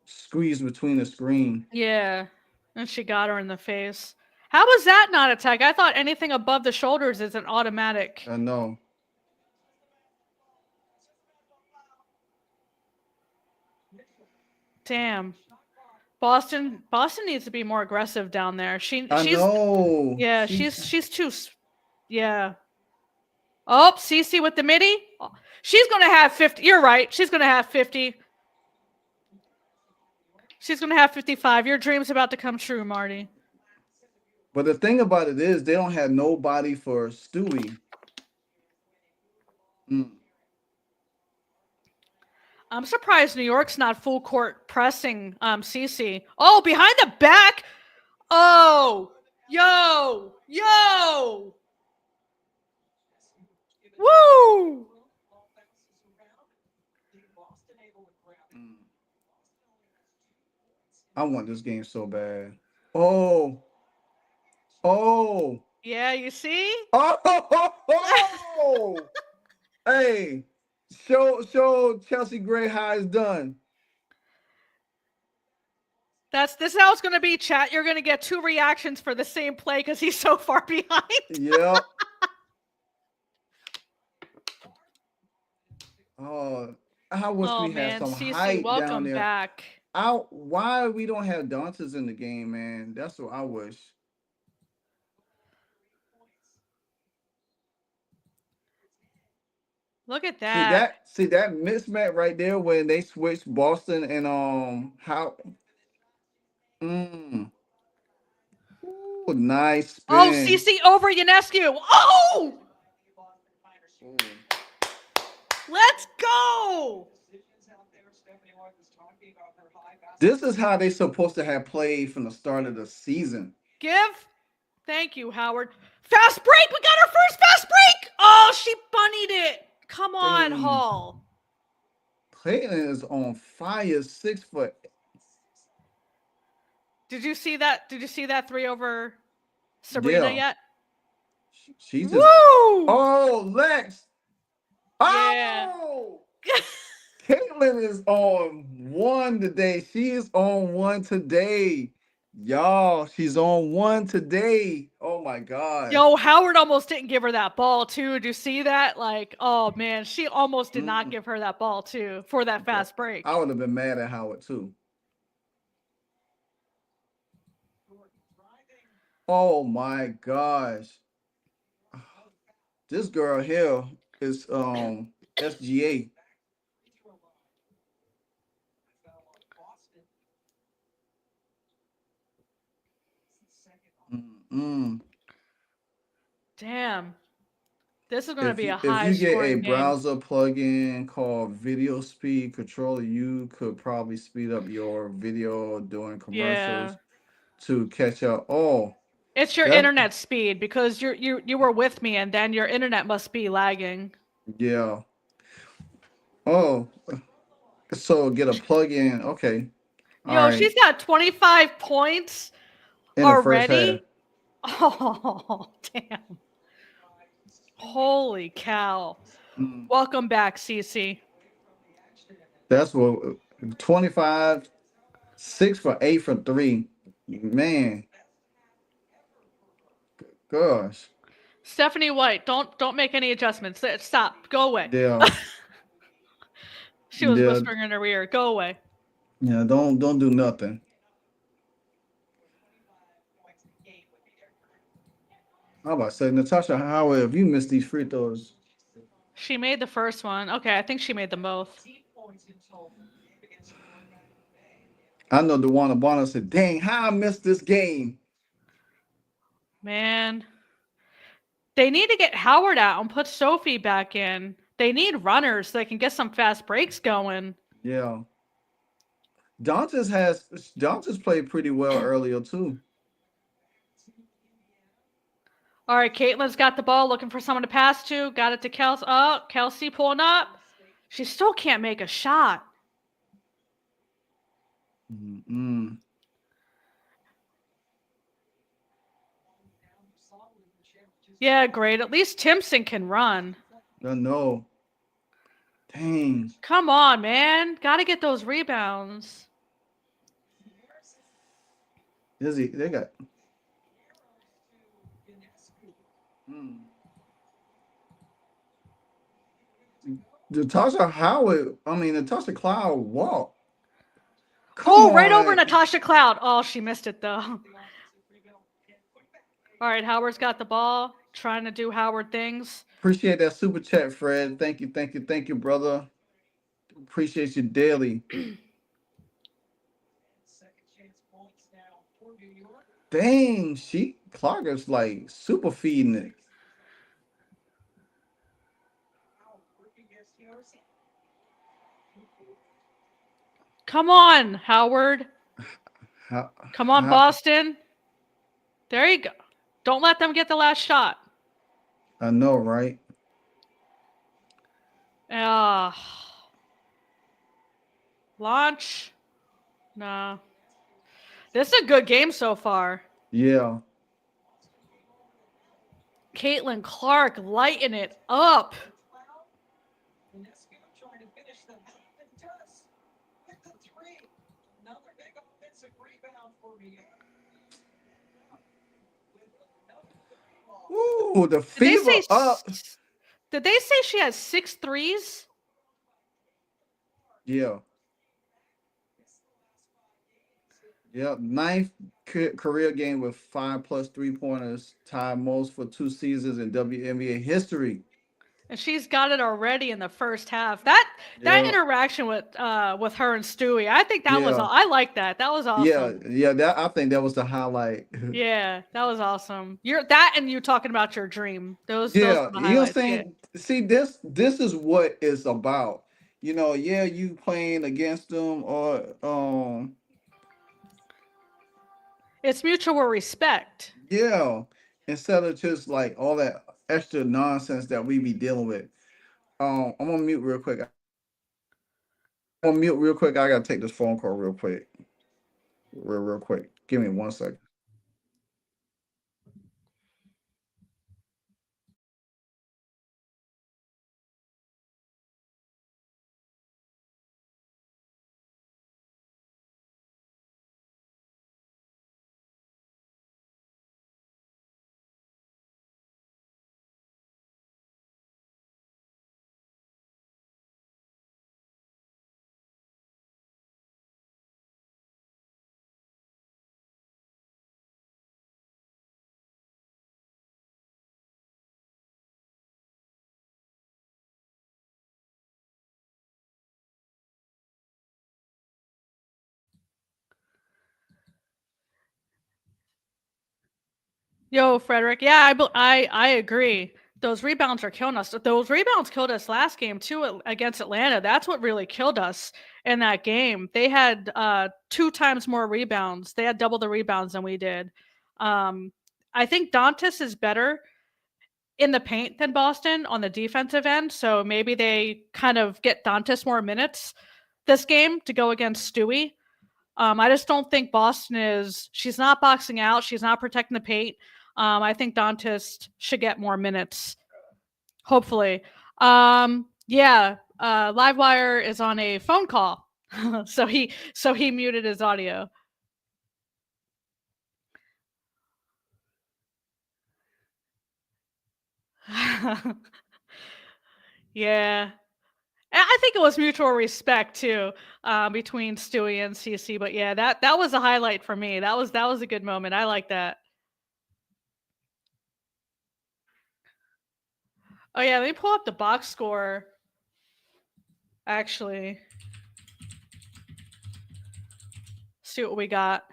squeeze between the screen. Yeah, and she got her in the face. How was that not a tech? I thought anything above the shoulders is an automatic. I know. Damn. Boston needs to be more aggressive down there. I She's know. yeah, she's too yeah. Oh, Cece with the midi. Oh, she's going to have 50. You're right. She's going to have 50. She's going to have 55. Your dream's about to come true, Marty. But the thing about it is, they don't have nobody for Stewie. Mm. I'm surprised New York's not full court pressing Cece. Oh, behind the back. Oh, yo. Woo! Mm. I want this game so bad. Oh, oh, Yeah, you see? oh! Hey, show Chelsea Gray how it's done. This is how it's going to be, chat. You're going to get 2 reactions for the same play because he's so far behind. Yep. Oh, I wish Oh we had man, some Cece, height down welcome there. back. Why we don't have Dantas in the game, man? That's what I wish. Look at that. See that mismatch right there when they switched Boston and how mm, ooh, nice Oh, spin. Cece over Ionescu. Oh, Ooh. let's go. This is how they supposed to have played from the start of the season. Thank you, Howard. Fast break. We got our first fast break. Oh, she bunnied it. Come on, Dang. Hall. Clayton is on fire, 6 foot. Did you see that? Did you see that 3 over Sabrina Yeah. yet? She just Woo! oh Lex. Yeah. Oh Caitlin is on one today. She is on one today. Y'all, she's on one today. Oh my gosh. Yo, Howard almost didn't give her that ball too. Did you see that? Like, oh man, she almost did not Mm, give her that ball too for that bro, fast I break. would have been mad at Howard too. Oh my gosh. This girl here is SGA. Mm-mm. Damn. This is going to be a If high you get a scoring game. browser plugin called Video Speed Controller, you could probably speed up your video during Yeah. commercials to catch up. Oh, It's your that internet speed because you were with me and then your internet must be lagging. yeah. Oh, so get a plug-in. Okay. All Yo, right. she's got 25 points In the first half. already. Oh, damn. Holy cow. Mm, Welcome back, Cece. that's what 25, 6 for 8 for 3. Man, gosh. Stephanie White, don't make any adjustments. Stop. Go away. Yeah. She was Yeah. whispering in her ear. Go away. Yeah. Don't do nothing. I'm about to say, Natasha Howard, if you miss these free throws, She made the first one. Okay, I think she made them both. I know DeWanna Bonner said, dang, how I missed this game. Man. They need to get Howard out and put Sophie back in. They need runners so they can get some fast breaks going. Yeah. Dantas played pretty well earlier too. All right, Caitlin's got the ball, looking for someone to pass to. Got it to Kelsey. Oh, Kelsey pulling up. She still can't make a shot. Mm-mm. Yeah, great. At least Timpson can run. I know. Dang. Come on, man. Got to get those rebounds. They got. Mm. Natasha Cloud walked. Come Oh, right over on. Natasha Cloud. Oh, she missed it though. All right, Howard's got the ball, trying to do Howard things. Appreciate that super chat, Fred. Thank you, thank you, thank you, brother. Appreciate you daily. Dang, she Clark is like super feeding it. Come on, Howard. How, Come on, how, Boston. There you go. Don't let them get the last shot. I know, right? Ah, launch. No. This is a good game so far. Yeah. Caitlin Clark lighting it up. Ooh, the Did they fever say? up. Did they say she has 6 threes? Yeah. Yeah. Ninth career game with 5+ 3-pointers, tied most for 2 seasons in WNBA history. And she's got it already in the first half. That Yeah. interaction with her and Stewie, I think that was Yeah. I like that. That was Yeah. awesome. Yeah. That I think that was the highlight. Yeah, that was awesome. You're that and you talking about your dream. Those Yeah, were the you know what I'm highlights. Yeah. saying? See, this is what it's about. Yeah, you playing against them or It's mutual respect. yeah, instead of just like all that extra nonsense that we be dealing with. I'm gonna mute real quick. I'm gonna mute real quick. I gotta take this phone call real quick. Real quick. Give me 1 second. Yo, Frederick. Yeah, I agree. Those rebounds are killing us. Those rebounds killed us last game too against Atlanta. That's what really killed us in that game. They had 2 times more rebounds. They had double the rebounds than we did. Um, I think Dantas is better in the paint than Boston on the defensive end. So maybe they kind of get Dantas more minutes this game to go against Stewie. I just don't think Boston is. She's not boxing out. She's not protecting the paint. I think Dantas should get more minutes. Hopefully. Yeah. Livewire is on a phone call, so he muted his audio. Yeah. I think it was mutual respect too, between Stewie and CC. But yeah, that was a highlight for me. That was a good moment. I like that. Oh yeah, let me pull up the box score. Actually, see what we got.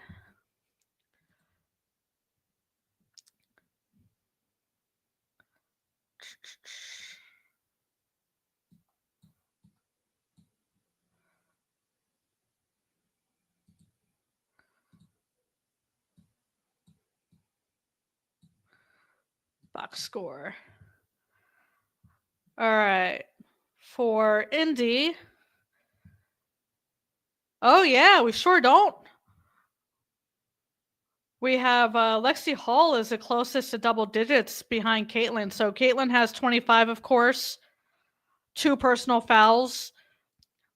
Box score. All right. For Indy. Oh yeah, we sure don't. We have Lexi Hall is the closest to double digits behind Caitlin. So Caitlin has 25, of course, 2 personal fouls.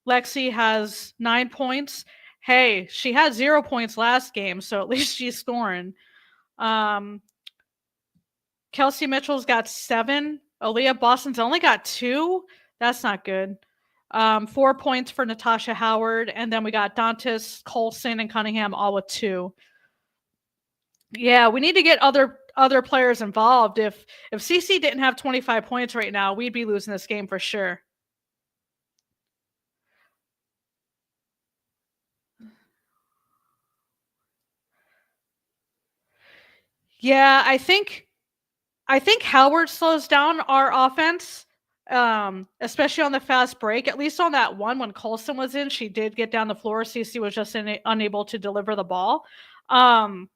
Lexi has 9 points. Hey, she had 0 points last game, so at least she's scoring. Kelsey Mitchell's got 7. Aaliyah Boston's only got 2. That's not good. 4 points for Natasha Howard, and then we got Dantas, Colson, and Cunningham all with 2. Yeah, we need to get other players involved. If CC didn't have 25 points right now, we'd be losing this game for sure. Yeah, I think Howard slows down our offense, especially on the fast break. At least on that one when Colson was in, she did get down the floor. CC was just unable to deliver the ball. I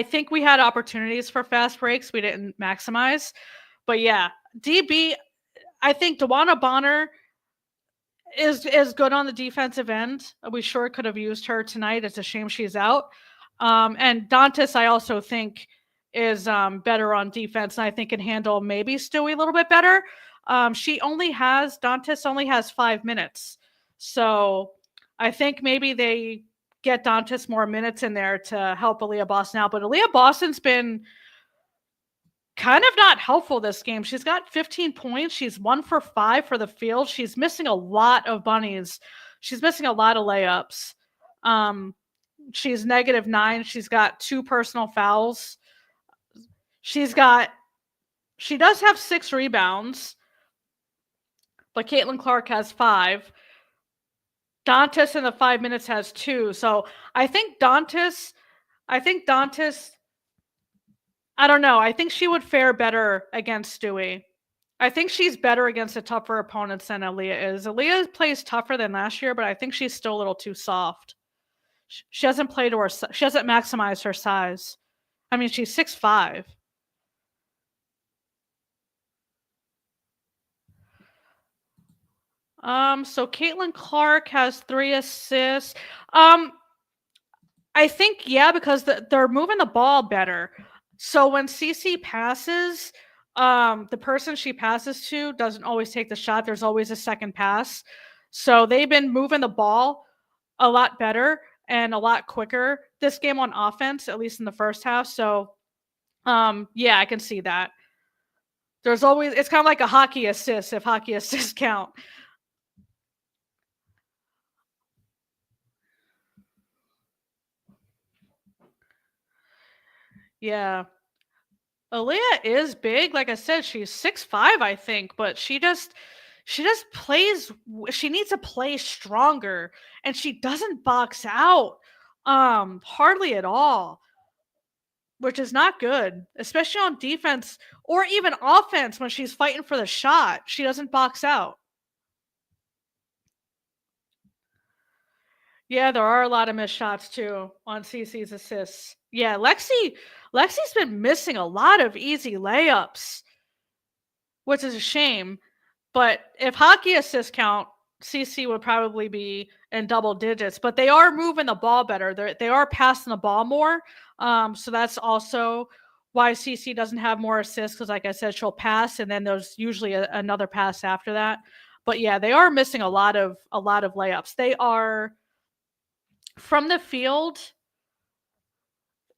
think we had opportunities for fast breaks. We didn't maximize. But yeah, DB, I think Dewana Bonner is good on the defensive end. We sure could have used her tonight. It's a shame she's out. And Dantas, I also think, is better on defense, and I think can handle maybe Stewie a little bit better. Dantas only has 5 minutes. So I think maybe they get Dantas more minutes in there to help Aaliyah Boston out. But Aaliyah Boston's been kind of not helpful this game. She's got 15 points. She's 1 for 5 for the field. She's missing a lot of bunnies. She's missing a lot of layups. She's -9. She's got 2 personal fouls. She does have 6 rebounds, but Caitlin Clark has 5. Dantas in the 5 minutes has 2. So I think Dantas, I don't know. I think she would fare better against Stewie. I think she's better against the tougher opponents than Aaliyah is. Aaliyah plays tougher than last year, but I think she's still a little too soft. She hasn't maximized her size. I mean, she's 6'5". So Caitlin Clark has 3 assists. I think, yeah, because they're moving the ball better. So when CC passes, the person she passes to doesn't always take the shot. There's always a second pass. So they've been moving the ball a lot better and a lot quicker this game on offense, at least in the first half. So, yeah, I can see that. It's kind of like a hockey assist, if hockey assists count. Yeah. Aaliyah is big. Like I said, she's 6'5", I think, but she just plays. She needs to play stronger, and she doesn't box out hardly at all, which is not good, especially on defense or even offense when she's fighting for the shot. She doesn't box out. Yeah, there are a lot of missed shots too on CC's assists. Yeah, Lexi's been missing a lot of easy layups, which is a shame. But if hockey assists count, CC would probably be in double digits. But they are moving the ball better. They are passing the ball more. So that's also why CC doesn't have more assists, because like I said, she'll pass and then there's usually another pass after that. But yeah, they are missing a lot of layups. They are from the field.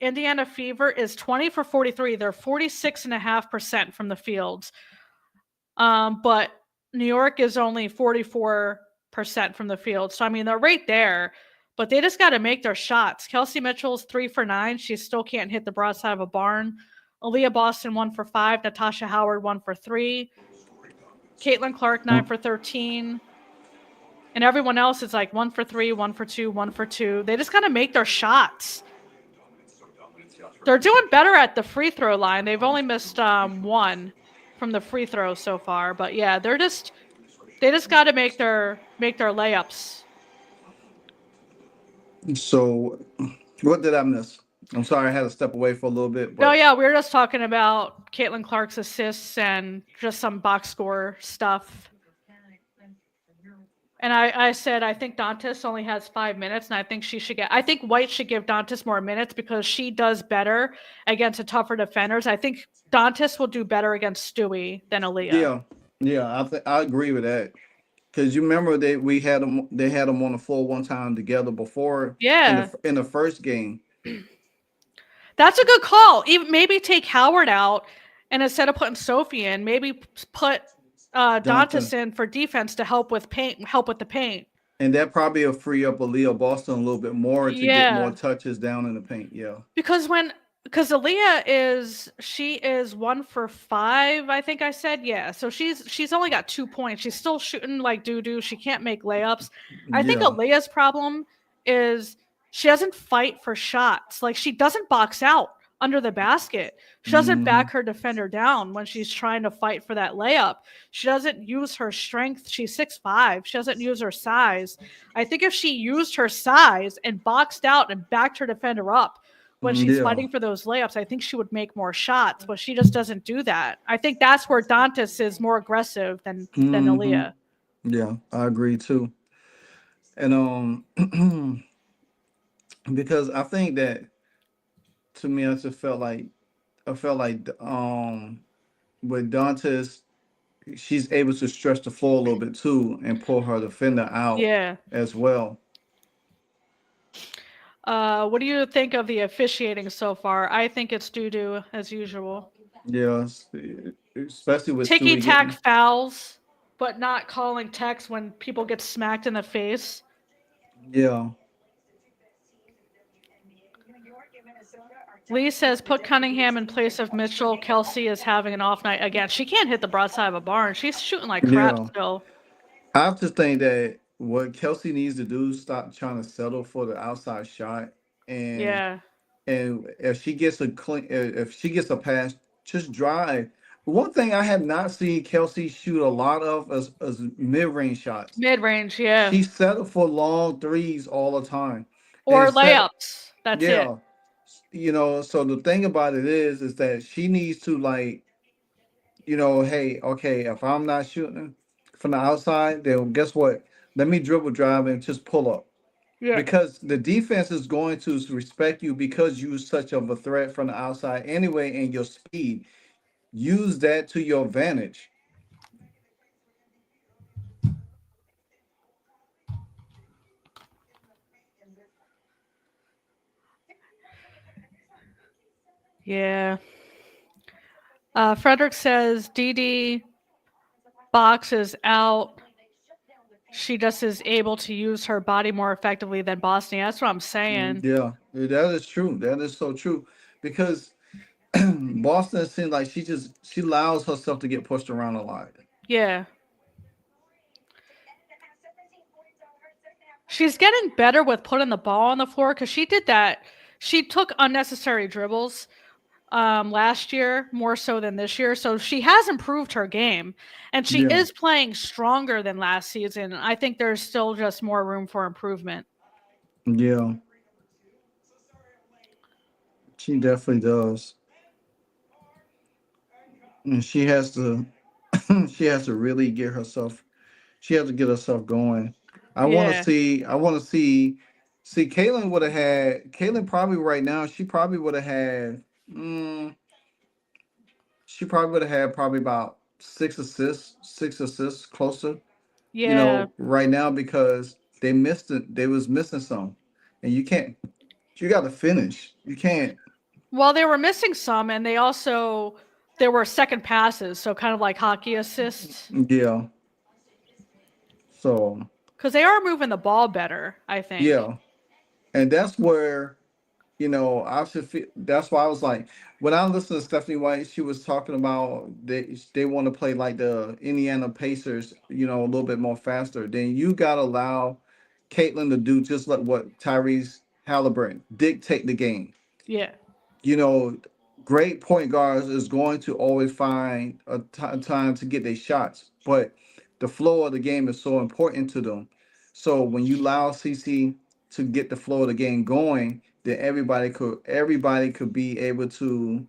Indiana Fever is 20 for 43. They're 46.5% from the field. But New York is only 44% from the field. So, I mean, they're right there, but they just got to make their shots. Kelsey Mitchell's 3 for 9. She still can't hit the broadside of a barn. Aaliyah Boston 1 for 5. Natasha Howard 1 for 3. Caitlin Clark 9 for 13. And everyone else is like 1 for 3, 1 for 2, 1 for 2. They just got to make their shots. They're doing better at the free throw line. They've only missed 1 from the free throw so far, but yeah, they just got to make their layups. So, what did I miss? I'm sorry, I had to step away for a little bit. But... No, yeah, we were just talking about Caitlin Clark's assists and just some box score stuff. And I said I think Dantas only has 5 minutes, and I think White should give Dantas more minutes because she does better against the tougher defenders. I think Dantas will do better against Stewie than Aaliyah. Yeah, I agree with that. Because you remember they had them on the floor one time together before. Yeah. In the first game. That's a good call. Even maybe take Howard out, and instead of putting Sophie in, maybe put Dante. Dantas in for defense to help with the paint. And that probably will free up Aaliyah Boston a little bit more to get more Yeah, touches down in the paint. Yeah. because Aaliyah she is 1 for 5, I think I said. Yeah, so she's only got 2 points. She's still shooting like doo doo. She can't make layups. I think Yeah. Aaliyah's problem is she doesn't fight for shots. Like she doesn't box out under the basket. She doesn't Hmm. back her defender down when she's trying to fight for that layup. She doesn't use her strength. She's 6'5". She doesn't use her size. I think if she used her size and boxed out and backed her defender up when she's Yeah. fighting for those layups, I think she would make more shots, but she just doesn't do that. I think that's where Dantas is more aggressive than Hmm. Aaliyah. Yeah, I agree too. And because I think that to me, I just felt like with Dantes, she's able to stretch the floor a little bit too and pull her defender out Yeah. as well. What do you think of the officiating so far? I think it's doo doo as usual. Yes, especially with Ticky Stewie tack getting. fouls, but not calling techs when people get smacked in the face. Yeah, Lee says put Cunningham in place of Mitchell. Kelsey is having an off night again. She can't hit the broadside of a barn. She's shooting like crap yeah. still. I just think that what Kelsey needs to do is stop trying to settle for the outside shot, and Yeah. if she gets a clean, if she gets a pass, just drive. One thing I have not seen Kelsey shoot a lot of is mid range shots. Mid range, yeah. She settled for long threes all the time, and Or instead, layups. That's it. yeah, So the thing about it is that she needs to like, hey, okay, if I'm not shooting from the outside, then guess what? Let me dribble drive and just pull up Yeah. because the defense is going to respect you because you're such of a threat from the outside anyway, and your speed. Use that to your advantage. Yeah. Frederick says DD box is out. She just is able to use her body more effectively than Boston. That's what I'm saying. Yeah, that is true. That is so true because Boston seems like she allows herself to get pushed around a lot. Yeah. She's getting better with putting the ball on the floor because she did that. She took unnecessary dribbles last year more so than this year. So she has improved her game and she Yeah, is playing stronger than last season. I think there's still just more room for improvement. yeah, she definitely does, and she has to she has to really get herself. She has to get herself going. I want to Yeah. see. I want to see. See, Caitlin would have had. Caitlin probably right now. She probably would have had. She probably would have had probably about 6 assists. 6 assists closer. Yeah. Right now because they missed it. They was missing some, and you can't. You got to finish. You can't. Well, they were missing some and there were second passes, so kind of like hockey assists Yeah. So cuz they are moving the ball better, I think. yeah, and that's where I should feel. That's why I was like, when I listened to Stephanie White, she was talking about they want to play like the Indiana Pacers, a little bit more faster. Then you gotta allow Caitlin to do just like what Tyrese Halliburton dictate the game. Yeah. you know, Great point guards is going to always find a time to get their shots, but the flow of the game is so important to them. So when you allow CC to get the flow of the game going, then everybody could be able to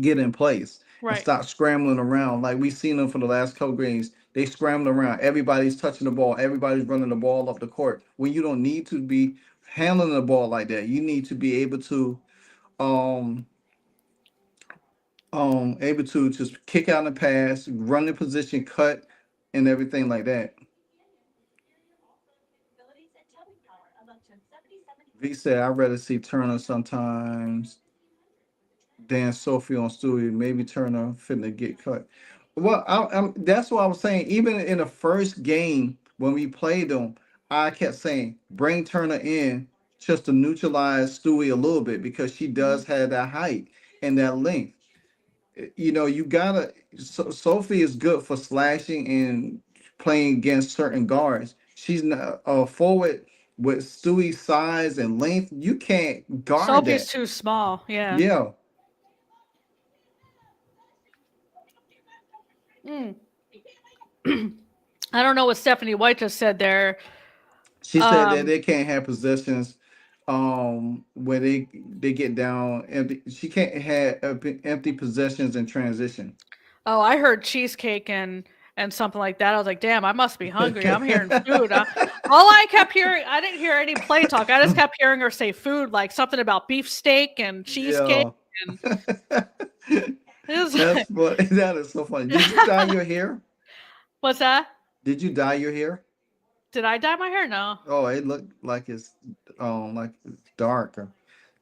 get in place and Right. stop scrambling around. Like we've seen them for the last couple games. They scrambling around. Everybody's touching the ball. Everybody's running the ball up the court. When you don't need to be handling the ball like that, you need to be um able to just kick out the pass, run the position, cut, and everything like that. V said I'd rather see Turner sometimes than Sophie on Stewie. Maybe Turner finna get cut. Well, that's what I was saying. Even in the first game when we played them, I kept saying bring Turner in just to neutralize Stewie a little bit because she Mhm. does have that height and that length. You know, you gotta. Sophie is good for slashing and playing against certain guards. She's not a forward with Stewie's size and length. You can't guard Sophie's that. too small. Yeah. Yeah, Mm. I don't know what Stephanie White just said there. she said that Um, they can't have possessions where they get down empty. She can't have empty possessions in transition. oh, I heard cheesecake and something like that. I was like, damn, I must be hungry. I'm hearing food. All I kept hearing, I didn't hear any play talk. I just kept hearing her say food, like something about beefsteak and cheesecake. Yeah. And it was That's what that is so funny. Did you dye your hair? what's that? Did you dye your hair? Did I dye my hair? No. Oh, it looked like it's darker.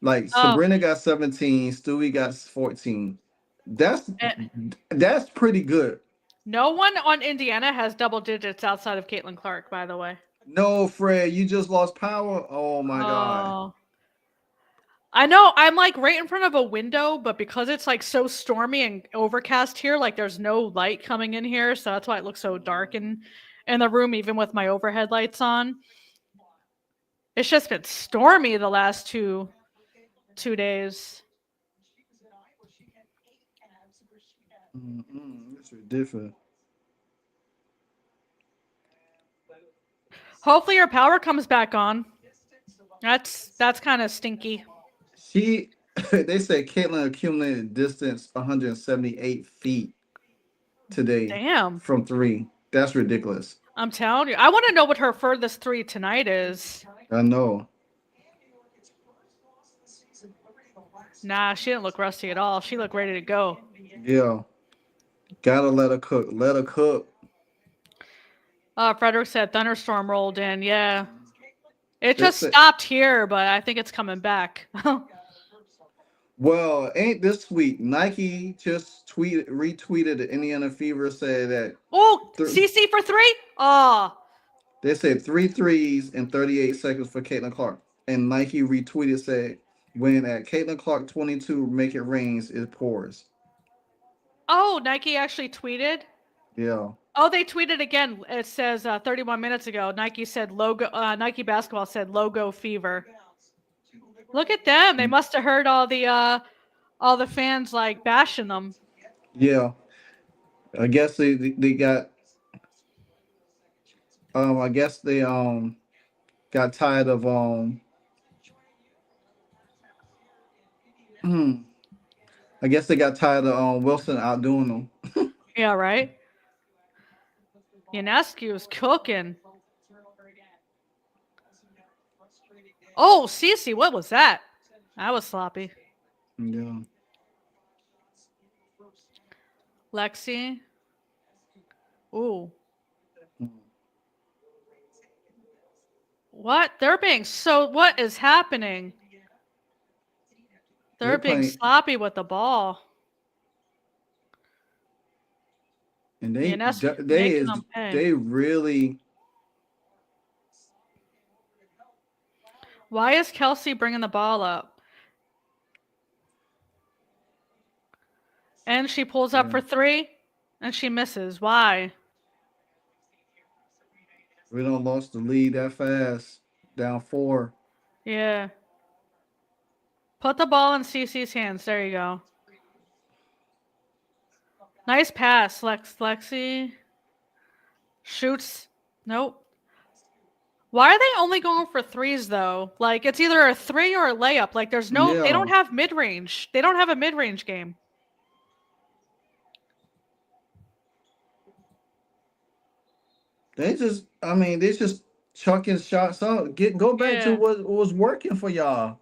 Like Oh, Sabrina got 17, Stewie got 14. That's eh, that's pretty good. no one on Indiana has double digits outside of Caitlin Clark, by the way. No, Fred, you just lost power. Oh my God. Oh, I know. I'm like right in front of a window, but because it's like so stormy and overcast here, like there's no light coming in here, so that's why it looks so dark in the room, even with my overhead lights on. It's just been stormy the last two days. It's different. Hopefully your power comes back on. That's kind of stinky. She they said Caitlin accumulated distance 178 feet today Damn. from three. That's ridiculous. I'm telling you. I want to know what her furthest three tonight is. I know. Nah, she didn't look rusty at all. She looked ready to go. Yeah. Gotta let her cook. Let her cook. Frederick said thunderstorm rolled in. Yeah. It They just said, stopped here, but I think it's coming back. well, ain't this sweet? Nike just retweeted the Indiana Fever said that Oh, th- CC for three? Oh, they said three threes in 38 seconds for Caitlin Clark. And Nike retweeted said when at Caitlin Clark 22 make it rains, it pours. oh, Nike actually tweeted. Yeah. Oh, they tweeted again. It says 31 minutes ago. Nike said logo. Nike basketball said logo fever. Look at them. They must have heard all the fans like bashing them. Yeah. I guess they got I guess they got tired of I guess they got tired of Wilson outdoing them. Yeah, right. Yanescu was cooking. Oh, Cece, what was that? That was sloppy. Yeah. Lexi. Ooh. What? They're being so. What is happening? They're They're being playing sloppy with the ball. and Yanescu they making is them pay. they really Why is Kelsey bringing the ball up? And she pulls up yeah. for three, and she misses. Why? We don't lost the lead that fast. Down four. Yeah. Put the ball in Cece's hands. There you go. Nice pass, Lexi. Shoots. Nope. Why are they only going for threes though? Like it's either a three or a layup. Like there's no. They don't Yeah. have mid range. They don't have a mid range game. They just chucking shots out. Go back to Yeah, what was working for y'all.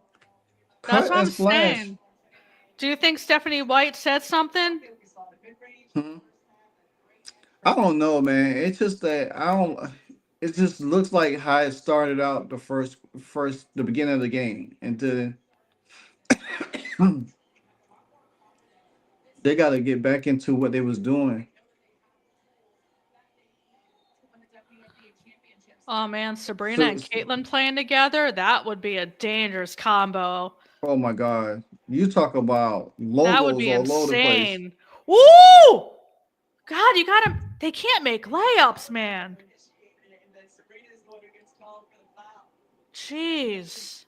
that's Cut what and I'm splash. saying. Do you think Stephanie White said something? Hmm? I don't know, man. It's just that I don't. It just looks like how it started out the beginning of the game, and then they got to get back into what they was doing. Oh man, Sabrina So, and Caitlyn playing together, that would be a dangerous combo. oh my God. You talk about That would logos be all over the place. insane. Woo! God, you gotta. They can't make layups, man. Jeez.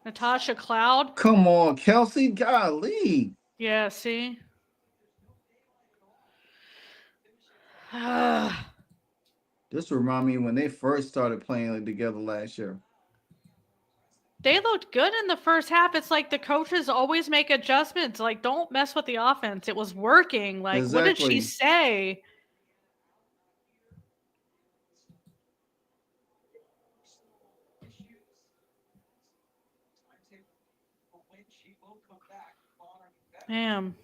Natasha Cloud. Come on, Kelsey. Golly. Yeah, see? This remind me when they first started playing together last year. They looked good in the first half. It's like the coaches always make adjustments. Like, don't mess with the offense. It was working. Like, what did she Exactly. say? Damn.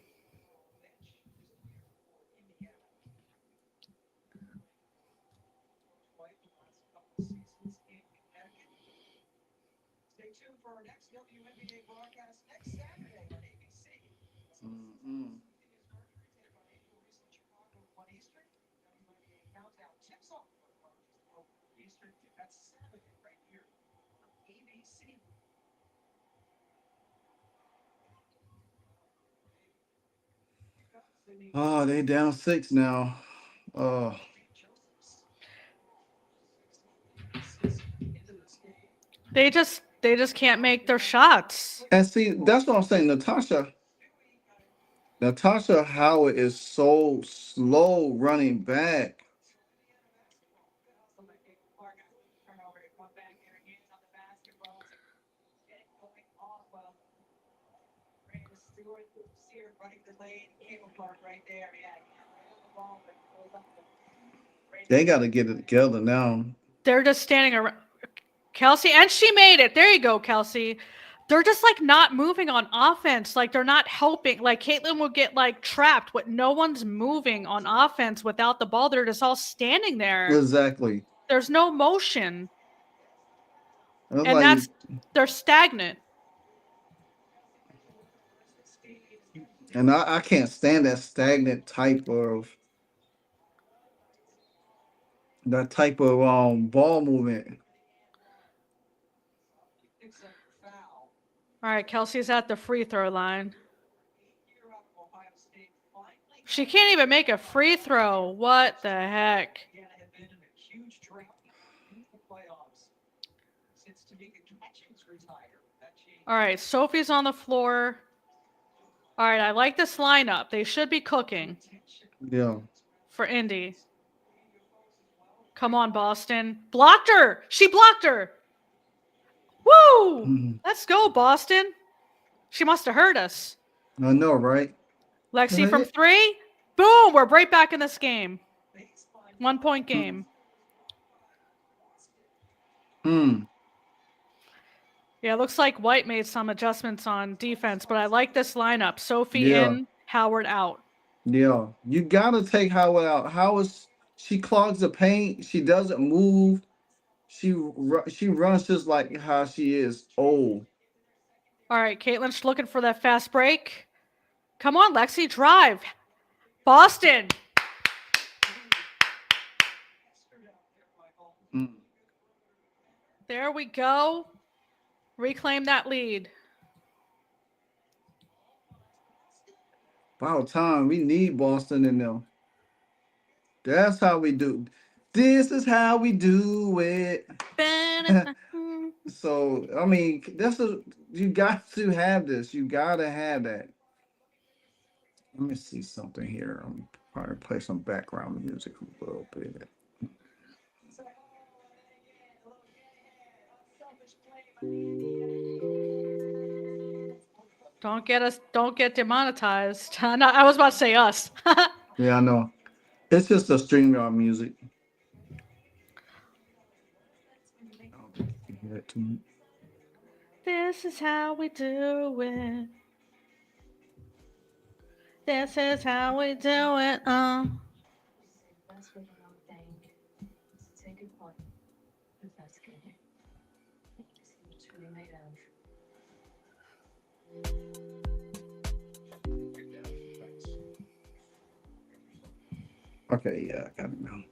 Mm-mm. Oh, they down 6 now. Oh, They just can't make their shots. and see, that's what I'm saying. Natasha Howard is so slow running back. They got to get it together now. They're just standing around. Kelsey, and she made it. There you go, Kelsey. They're just like not moving on offense. Like they're not helping. Like Caitlyn will get like trapped, but no one's moving on offense without the ball. They're just all standing there. Exactly. There's no motion. It's And like, they're stagnant. and I can't stand that type of ball movement. All right, Kelsey's at the free throw line. She can't even make a free throw. What the heck? All right, Sophie's on the floor. All right, I like this lineup. They should be cooking Yeah. for Indy. Come on, Boston. Blocked her. She blocked her. Woo! Mhm. Let's go, Boston. She must have heard us. I know, right? Lexi from 3. Boom! We're right back in this game. 1 point game. Mm. Yeah, it looks like White made some adjustments on defense, but I like this lineup. Sophie Yeah. in, Howard out. Yeah. You gotta take Howard out. She clogs the paint. She doesn't move. She runs just like how she is old. All right, Caitlin's looking for that fast break. Come on, Lexi, drive. Boston. Mm. There we go. Reclaim that lead. About time. We need Boston in them. That's how we do. This is how we do it. So I mean, you got to have this. You gotta have that. Let me see something here. I'm probably play some background music a little bit. Don't get demonetized. No, I was about to say us. Yeah, I know. It's just a StreamYard music. I don't think you can hear it too much. This is how we do it. This is how we do it. Okay, yeah, I got it now.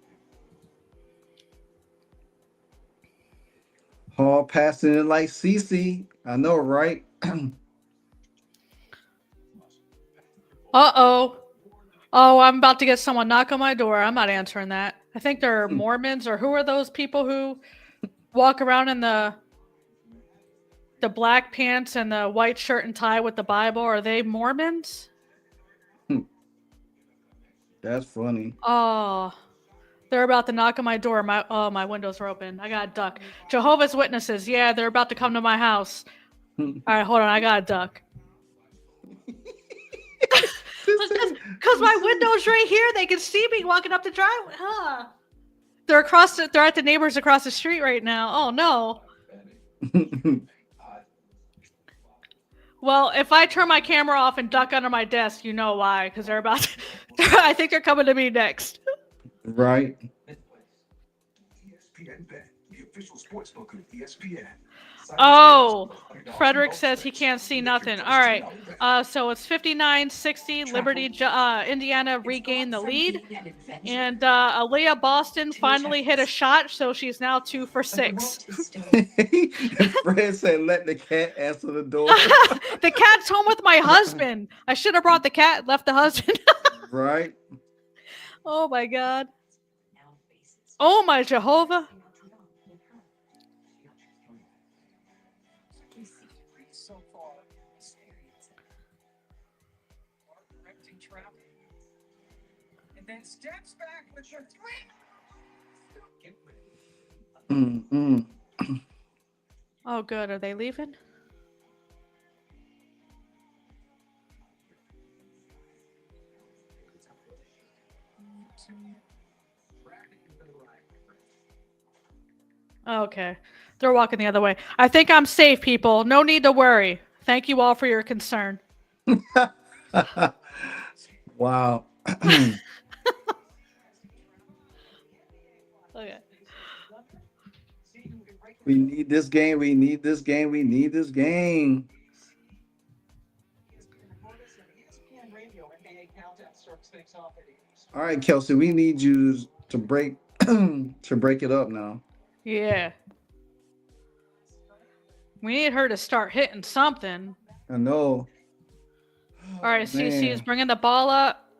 Hall passing it like CC. I know, right? Uh-oh. Oh, I'm about to get someone knock on my door. I'm not answering that. I think they're Mormons, or who are those people who walk around in the black pants and the white shirt and tie with the Bible? Are they Mormons? That's funny. Oh, they're about to knock on my door. My windows are open. I gotta duck. Jehovah's Witnesses. Yeah, they're about to come to my house. All right, hold on. I gotta duck. Because my window's right here. They can see me walking up the driveway. Huh. They're they're at the neighbors across the street right now. Oh no. Well, if I turn my camera off and duck under my desk, you know why? Because they're about to, I think they're coming to me next. Right. Oh, Frederick says he can't see nothing. All right. So it's 59-60. Liberty, Indiana regained the lead. And Aaliyah Boston finally hit a shot, so she's now 2 for 6. Fred said, let the cat answer the door. The cat's home with my husband. I should have brought the cat, left the husband. Right. Oh, my God. Oh, my Jehovah. Then steps back with your three. Oh, good. Are they leaving? Okay. They're walking the other way. I think I'm safe, people. No need to worry. Thank you all for your concern. Wow. Okay. We need this game. We need this game. We need this game. All right, Kelsey, we need you to break to break it up now. Yeah. We need her to start hitting something. I know. All right, CC is bringing the ball up.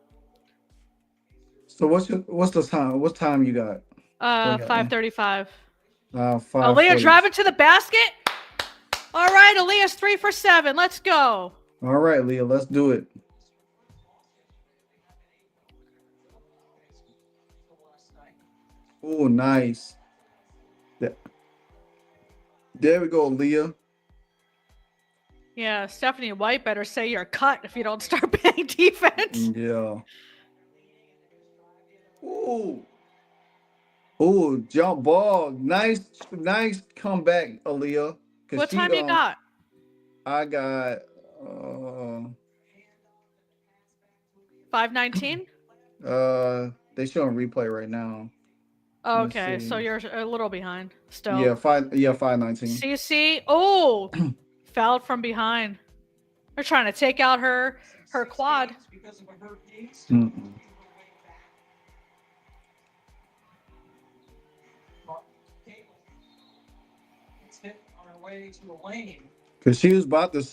So what's the time? What time you got? 5:35. 5. Aaliyah driving to the basket. All right, Aaliyah's 3 for 7. Let's go. All right, Leah, let's do it. Oh, nice. There we go, Leah. Yeah, Stephanie White better say you're cut if you don't start playing defense. Yeah. Ooh. Ooh, jump ball. Nice comeback, Aaliyah. What time you got? I got 5:19? They showing replay right now. Oh, okay, so you're a little behind still. Yeah, 5:19. CC, oh, fouled from behind. They're trying to take out her quad. Cause she was about to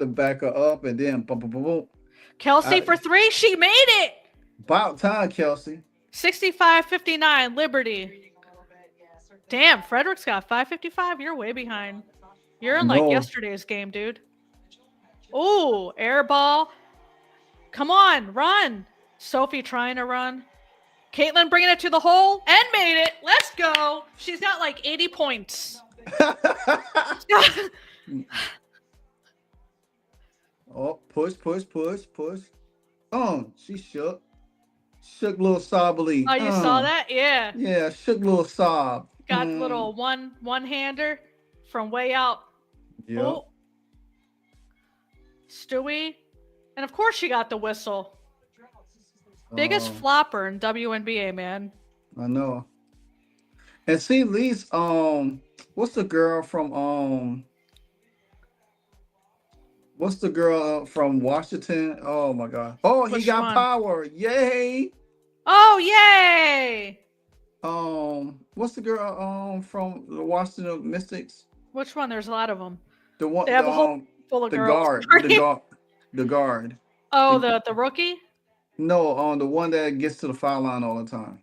back her up and then boom, boom, boom, boom. Kelsey for 3, she made it. About time, Kelsey. 65-59, Liberty. Damn, Frederick's got 5:55. You're way behind. You're in like yesterday's game, dude. Oh, air ball. Come on, run. Sophie trying to run. Caitlin bringing it to the hole and made it. Let's go. She's got like 80 points. Oh, push. She shook. Shook little sobbly. Oh, you saw that? Yeah. Yeah, shook little sob. Got little one-hander from way out. Yeah. Oh. Stewie. And of course she got the whistle. Biggest flopper in WNBA, man. I know. And see, at least what's the girl from Washington? Oh my God. Oh, he got power. Yay. Oh, yay! What's the girl from the Washington Mystics? Which one? There's a lot of them. The They one, have a whole full of the girls. guard, Sorry. the guard. Oh, The the rookie? no, the one that gets to the foul line all the time.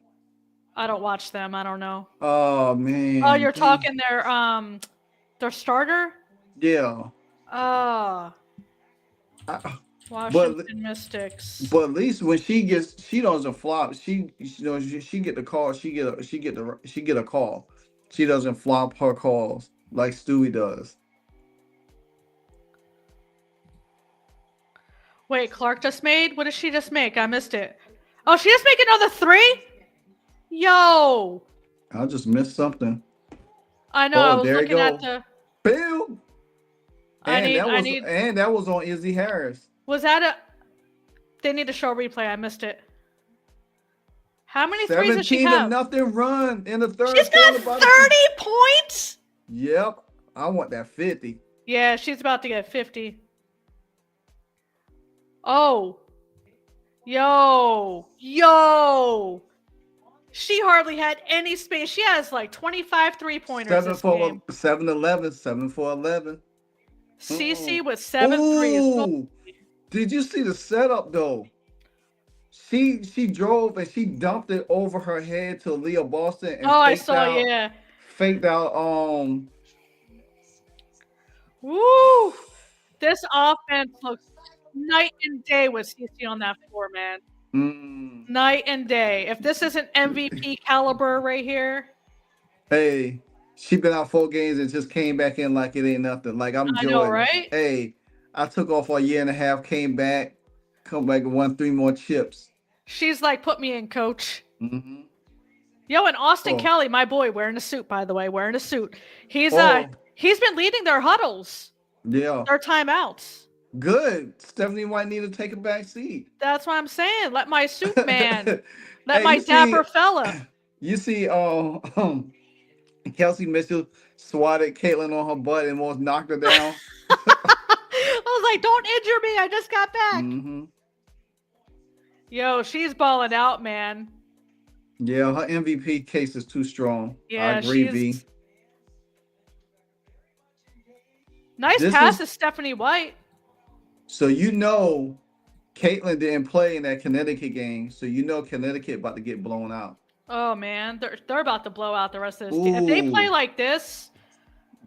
I don't watch them. I don't know. Oh Oh, man, you're talking their starter? yeah. Oh, I, but Washington Mystics. but at least when she doesn't flop. She get the call. She get a call. She doesn't flop her calls like Stewie does. Wait, Clark just made? What did she just make? I missed it. Oh, she just make another 3? Yo! I just missed something. I know. I Oh, was there you looking at go. the. Bill. I And need. that I was need. on Izzy Harris. Was that a? They need to show a replay. I missed it. How many threes does she 17 to have? nothing run in the third She's got quarter. 30 points. Yep. I want that 50. Yeah, she's about to get 50. Oh. Yo. She hardly had any space. She has like 25 3-pointers this game. 7-11. 7 for 11. CC with 7 threes. Ooh. Did you see the setup though? She drove and she dumped it over her head to Leah Boston and I saw, yeah. faked out Woo! This offense looks night and day with CC on that floor, man. Night and day. If this isn't MVP caliber right here. Hey, she been out 4 games and just came back in like it ain't nothing. Like I'm I Jordan. know, right? Hey, I took off for a year and a half, come back and won 3 more chips. She's like, put me in, coach. Mm-hmm. Yo, and Austin Kelly, my boy, wearing a suit, by the way, wearing a suit. He's been leading their huddles. Yeah. Their timeouts. Good. Stephanie White need to take a back seat. That's what I'm saying. Let my suit man. Let my dapper fella. You see Kelsey Mitchell swatted Caitlin on her butt and almost knocked her down. I was like, don't injure me. I just got back. Mm-hmm. Yo, she's balling out, man. Yeah, her MVP case is too strong. Yeah, I agree, V. Nice pass to Stephanie White. So Caitlin didn't play in that Connecticut game, so Connecticut about to get blown out. Oh man, they're about to blow out the rest of this game. If they play like this,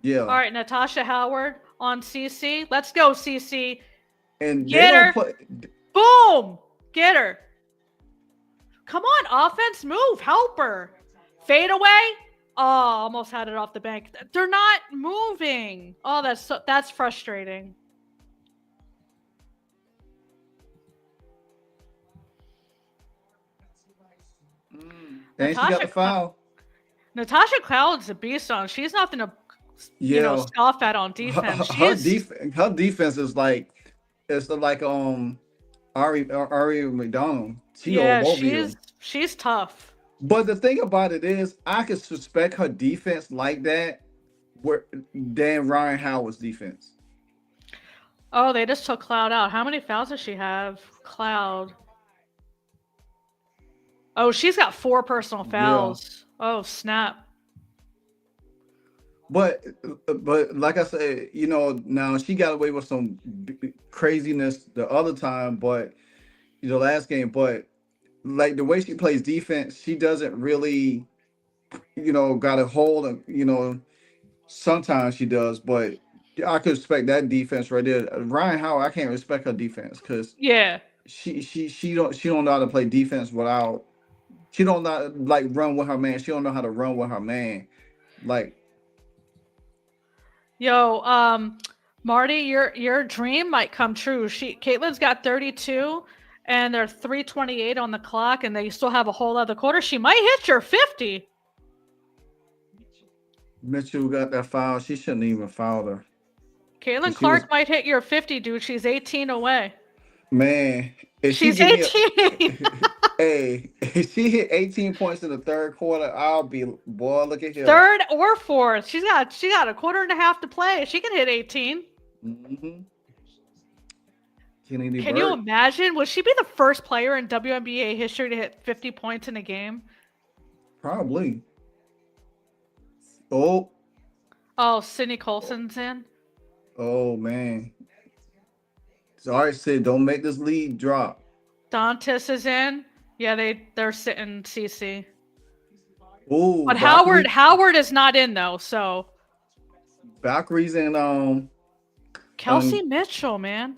yeah. All right, Natasha Howard on CC. Let's go, CC. And get her. Boom, get her. Come on, offense, move, help her. Fade away. Oh, almost had it off the bank. They're not moving. Oh, that's frustrating. And she got the foul. Natasha Cloud's a beast on. She's nothing to scoff at on defense. Her defense is like Ari McDonald. She's tough. But the thing about it is, I could suspect her defense like that than Ryan Howard's defense. Oh, they just took Cloud out. How many fouls does she have? Cloud. Oh, she's got 4 personal fouls. Yeah. Oh, snap. But like I said, now she got away with some craziness the other time, but last game, but like the way she plays defense, she doesn't really, got a hold of, sometimes she does, but I could expect that defense right there. Ryan Howard, I can't respect her defense because she don't know how to play defense without. She don't know like run with her man. She don't know how to run with her man. Like, yo, Marty, your dream might come true. Caitlin's got 32, and they're 3:28 on the clock, and they still have a whole other quarter. She might hit your 50. Mitchell got that foul. She shouldn't even foul her. Caitlin Clark might hit your 50, dude. She's 18 away. Man, she's 18. Hey, if she hit 18 points in the third quarter, I'll be, boy, look at here. Third or fourth. She got a quarter and a half to play. She can hit 18. Mm-hmm. Kennedy Can you Burke. imagine? Would she be the first player in WNBA history to hit 50 points in a game? Probably. Oh, Oh, Sydney Colson's in. oh man. Sorry, Sid. Don't make this lead drop. Dantas is in. Yeah, they're sitting CC. Oh, But Valkyrie. Howard is not in though, so Valkyrie's in Kelsey Mitchell, man.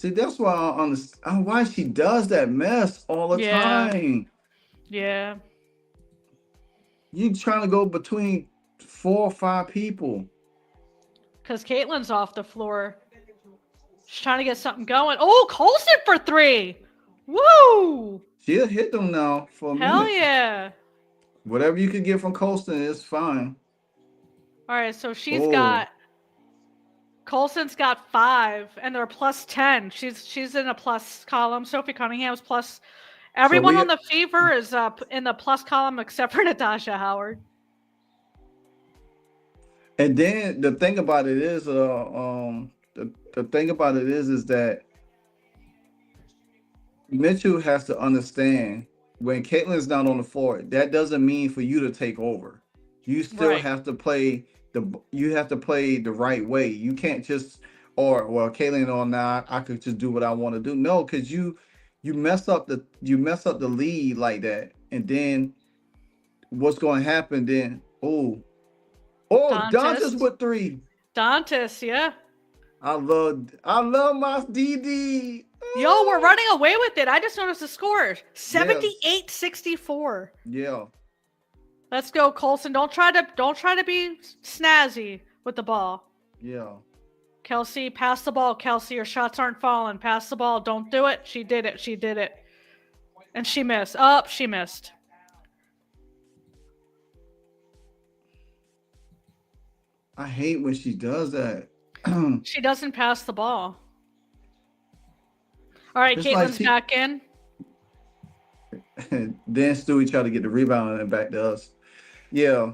see, that's why I understand why she does that mess all the Yeah. time. Yeah. You trying to go between 4 or 5 people. Because Caitlin's off the floor. She's trying to get something going. Oh, Colson for 3. Woo! She'll hit them now for a Hell minute. yeah. Whatever you could get from Colston is fine. All right, so Colson's got 5, and they're plus 10. She's in a plus column. Sophie Cunningham's plus. Everyone on the Fever is up in the plus column except for Natasha Howard. And then the thing about it is, the thing about it is that Mitchell has to understand when Caitlin's not on the floor, that doesn't mean for you to take over. You still have to play the right way. You can't just Caitlin or not, I could just do what I want to do. No, because you mess up the lead like that, and then what's going to happen then? Dantas with 3. Dantas, yeah. I love my DD. Yo, we're running away with it. I just noticed the score. 78-64. Yeah. Let's go, Colson. Don't try to be snazzy with the ball. Yeah. Kelsey, pass the ball. Kelsey, your shots aren't falling. Pass the ball. Don't do it. She did it. And she missed. She missed. I hate when she does that. She doesn't pass the ball. All right, It's Caitlin's like back in. Then Stewie tried to get the rebound and back to us. Yeah.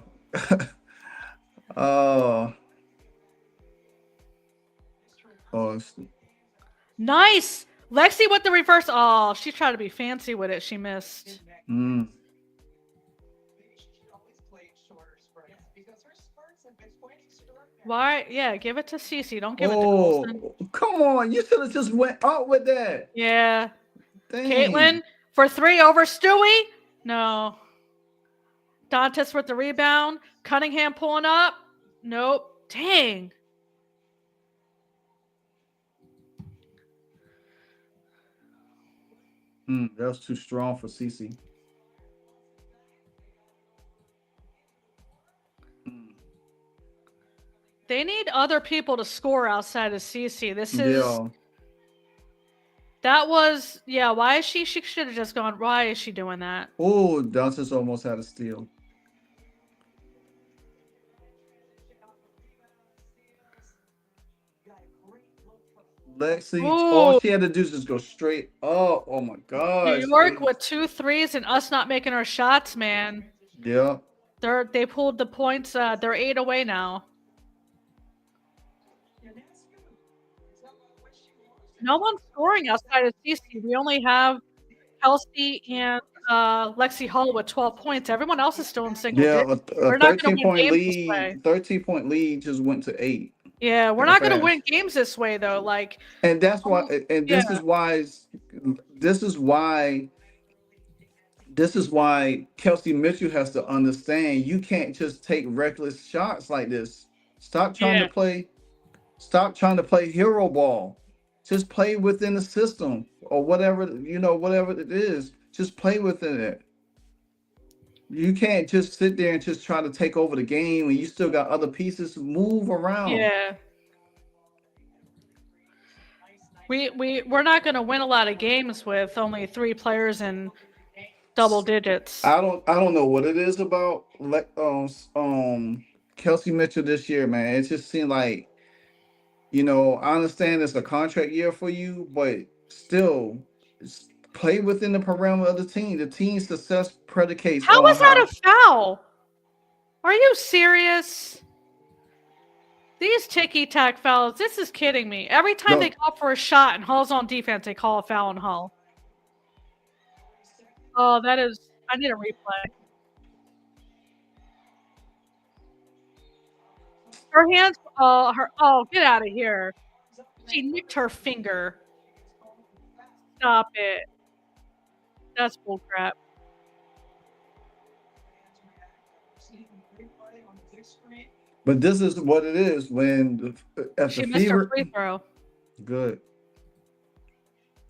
Nice. Lexi with the reverse. Oh, she tried to be fancy with it. She missed. Why? Yeah, give it to Cece. Don't give it to Colson. Come on. You should have just went out with that. Yeah. Dang. Caitlin for 3 over Stewie. No. Dantas with the rebound. Cunningham pulling up. Nope. Dang. That was too strong for Cece. They need other people to score outside of Cece. Why is she should have just gone. Why is she doing that? Oh, Dantas almost had a steal. Lexi, all she had to do is just go straight up. Oh my gosh. New York with 2 threes and us not making our shots, man. Yeah. They pulled the points. They're 8 away now. No one's scoring outside of Cece. We only have Kelsey and Lexi Hall with 12 points. Everyone else is still in single digits. We're not going to win games this way. 13-point lead just went to 8. Yeah, we're not going to win games this way though. And that's why. And this is why Kelsey Mitchell has to understand you can't just take reckless shots like this. Stop trying to play hero ball. Just play within the system or whatever it is. Just play within it. You can't just sit there and just try to take over the game when you still got other pieces to move around. Yeah. We're not going to win a lot of games with only 3 players in double digits. I don't know what it is about Kelsey Mitchell this year, man. It just seemed like, I understand it's a contract year for you, but still, Play within the parameter of the team. The team's success predicates How on was that how. a foul? Are you serious? These ticky-tack fouls, this is kidding me. Every time they No, call for a shot and Hull's on defense, they call a foul on Hull. Oh, that is, I need a replay. Her hands, get out of here. She nicked her finger. Stop it. That's bullcrap. but this is what it is when at the She missed her fever. free throw. Good.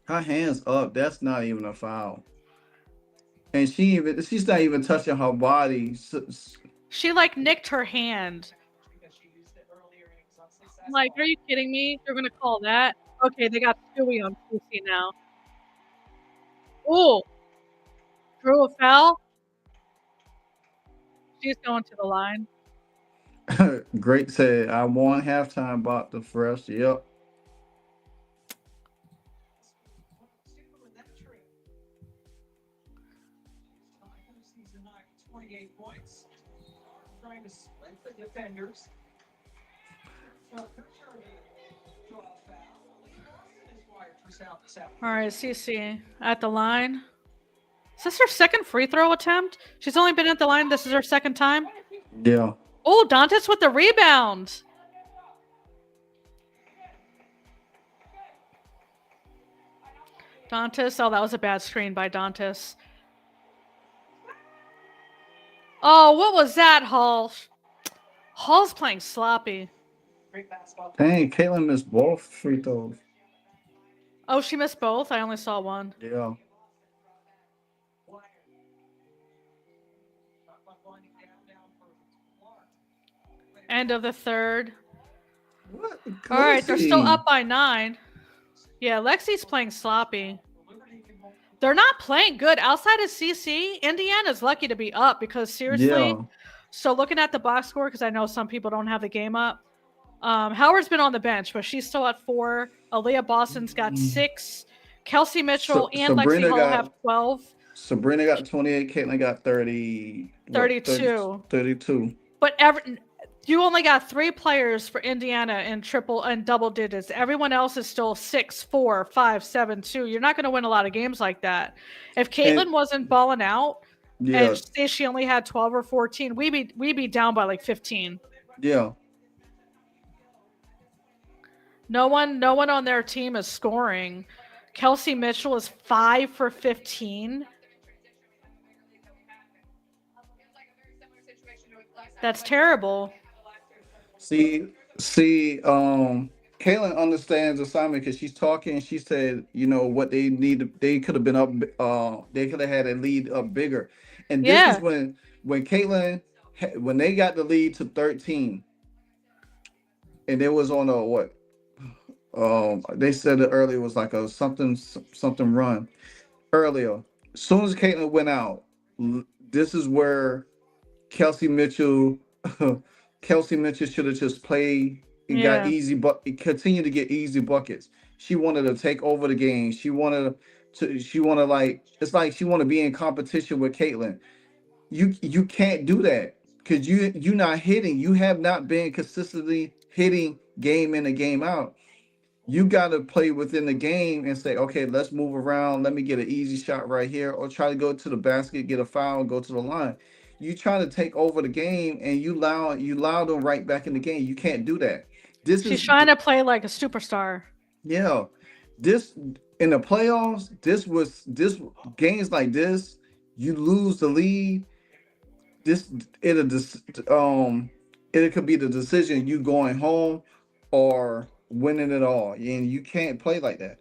Her hands up. That's not even a foul. And she's not even touching her body. She like nicked her hand. I'm like, are you kidding me? They're gonna call that? Okay, they got Stewie on PC now. Ooh, drew a foul. She's going to the line. Great said, I won halftime bought the fresh. Yep. Trying to split the defenders. All right, CC at the line. Is this her second free throw attempt? She's only been at the line. This is her second time. Yeah. Oh, Dantas with the rebound. Dantas. Oh, that was a bad screen by Dantas. Oh, what was that, Hull? Hull's playing sloppy. Dang, Caitlin missed both free throws. Oh, she missed both? I only saw one. Yeah. End of the third. What? All right, they're still up by 9. Yeah, Lexi's playing sloppy. They're not playing good. Outside of CC, Indiana's lucky to be up because seriously. Yeah. So looking at the box score, because I know some people don't have the game up. Howard's been on the bench, but she's still at 4. Aaliyah Boston's got 6. Kelsey Mitchell and Lexi Hull have 12. Sabrina got 28. Caitlin got 30. 32. 32. But you only got 3 players for Indiana in triple and double digits. Everyone else is still 6, 4, 5, 7, 2. You're not going to win a lot of games like that. If Caitlin wasn't balling out and say she only had 12 or 14, we'd be down by like 15. Yeah. No one on their team is scoring. Kelsey Mitchell is 5 for 15. That's terrible. See, Kaylin understands assignment because she's talking. She said, what they need. They could have been up. They could have had a lead up bigger. And this is when Caitlin, when they got the lead to 13, and it was on a what? They said it earlier, it was like a something run earlier. As soon as Caitlin went out, this is where Kelsey Mitchell should have just played and got easy, but continue to get easy buckets. She wanted to take over the game. She wanted like, it's like she want to be in competition with Caitlin. You can't do that because you're not hitting. You have not been consistently hitting game in and game out. You got to play within the game and say, okay, let's move around. Let me get an easy shot right here, or try to go to the basket, get a foul, and go to the line. You trying to take over the game, and you allow them right back in the game. You can't do that. She's trying to play like a superstar. Yeah, this in the playoffs. This games like this. You lose the lead. It could be the decision you going home or winning it all, and you can't play like that.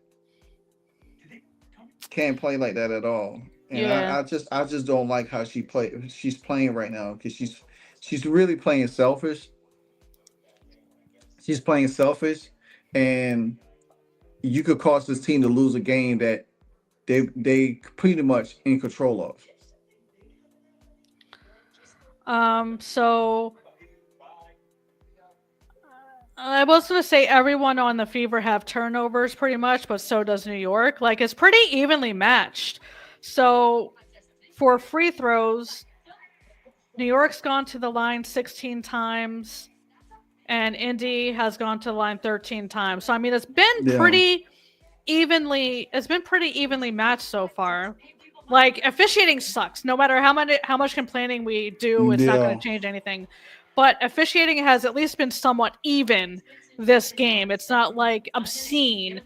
Can't play like that at all. And I just don't like how she's playing right now because she's really playing selfish. She's playing selfish, and you could cause this team to lose a game that they pretty much in control of. So I was going to say everyone on the Fever have turnovers pretty much, but so does New York. Like, it's pretty evenly matched. So for free throws, New York's gone to the line 16 times, and Indy has gone to the line 13 times. So I mean, Yeah, it's been pretty evenly matched so far. Like, officiating sucks. No matter how much complaining we do, it's not going yeah. to change anything. But officiating has at least been somewhat even this game. It's not like obscene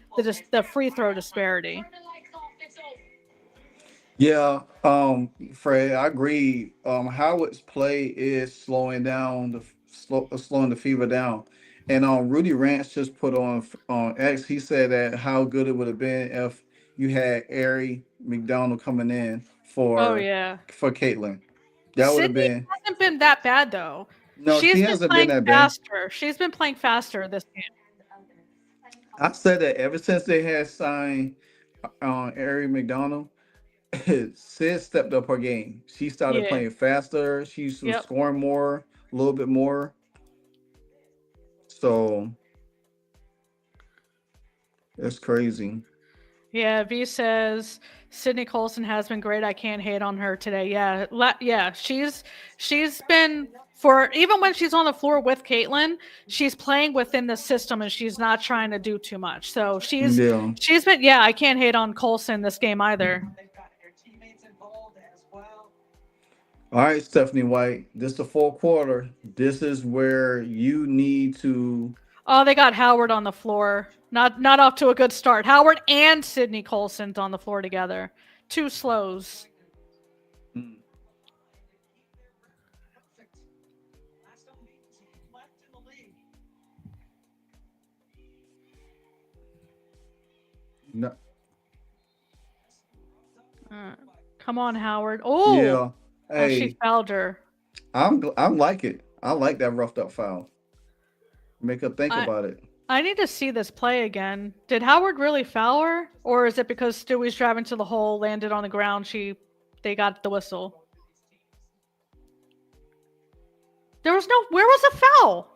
the free throw disparity. Yeah, Fred, I agree. Howard's play is slowing the Fever down, and Rudy Rance just put on X. He said that how good it would have been if you had Ari McDonald coming in Oh yeah. for Caitlin. That would have Sydney been hasn't been that bad though. no. She She's been hasn't been playing that bad. faster. She's been playing faster this game. I said that ever since they had signed Ari McDonald. Sid stepped up her game. She started Yeah. playing faster. She was Yep. scoring more, a little bit more. So it's crazy. Yeah, V says Sydney Colson has been great. I can't hate on her today. Yeah, yeah, she's been for even when she's on the floor with Caitlin, she's playing within the system and she's not trying to do too much. So Yeah. she's been yeah. I can't hate on Colson this game either. They've got their teammates involved as well. All right, Stephanie White. This the fourth quarter. This is where you need to. Oh, they got Howard on the floor. Not off to a good start. Howard and Sydney Colson's on the floor together. Two slows. Mm, Perfect. Last unbeaten team left in the league. no- Uh, Come on, Howard. Oh, yeah. oh, she Hey, fouled her. I'm like it. I like that roughed up foul. Make her think I about it. I need to see this play again. Did Howard really foul her, or is it because Stewie's driving to the hole, landed on the ground? They got the whistle. There was no. Where was the foul?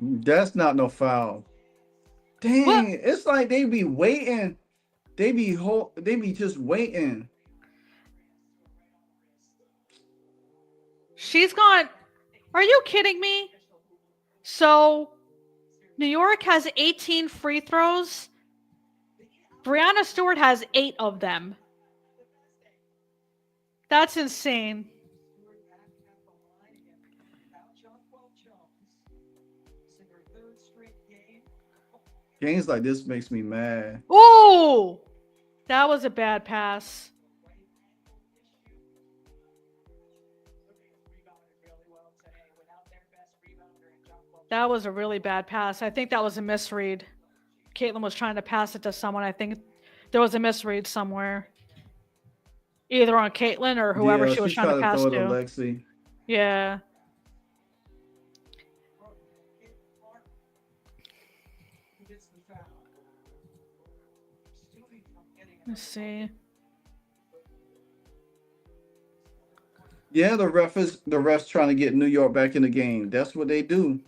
That's not no foul. What? Dang, it's like they be waiting. They be just waiting. She's gone. Are you kidding me? So New York has 18 free throws. Brianna Stewart has 8 of them. That's insane. Stewart back at the line again without Jonquel Jones. This is their third straight game. Games like this makes me mad. Oh, that was a bad pass. Right ankle issue. Rebounded really well today without their best rebounder in Jonquel. That was a really bad pass. I think that was a misread. Caitlin was trying to pass it to someone. I think there was a misread somewhere, either on Caitlin or whoever Yeah, she she was trying to tried to pass throw it to to. Lexi. Yeah. Clark who gets the foul. Stewie from getting Let's see. Yeah, the refs trying to get New York back in the game. That's what they do.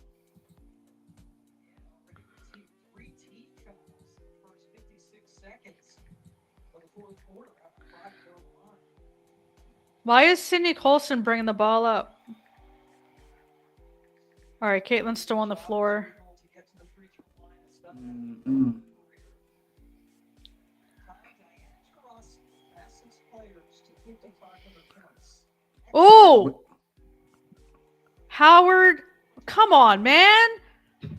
Already received 3 team fouls in the first 56 seconds of the fourth quarter after 5 to go on. Why is Sydney Colson bringing the ball up? All right, Caitlin's still on the floor. To get to the free throw line and stuff. Mm-mm. Diana Cross passes players to 5,500 points. Oh, Howard, come on, man. They're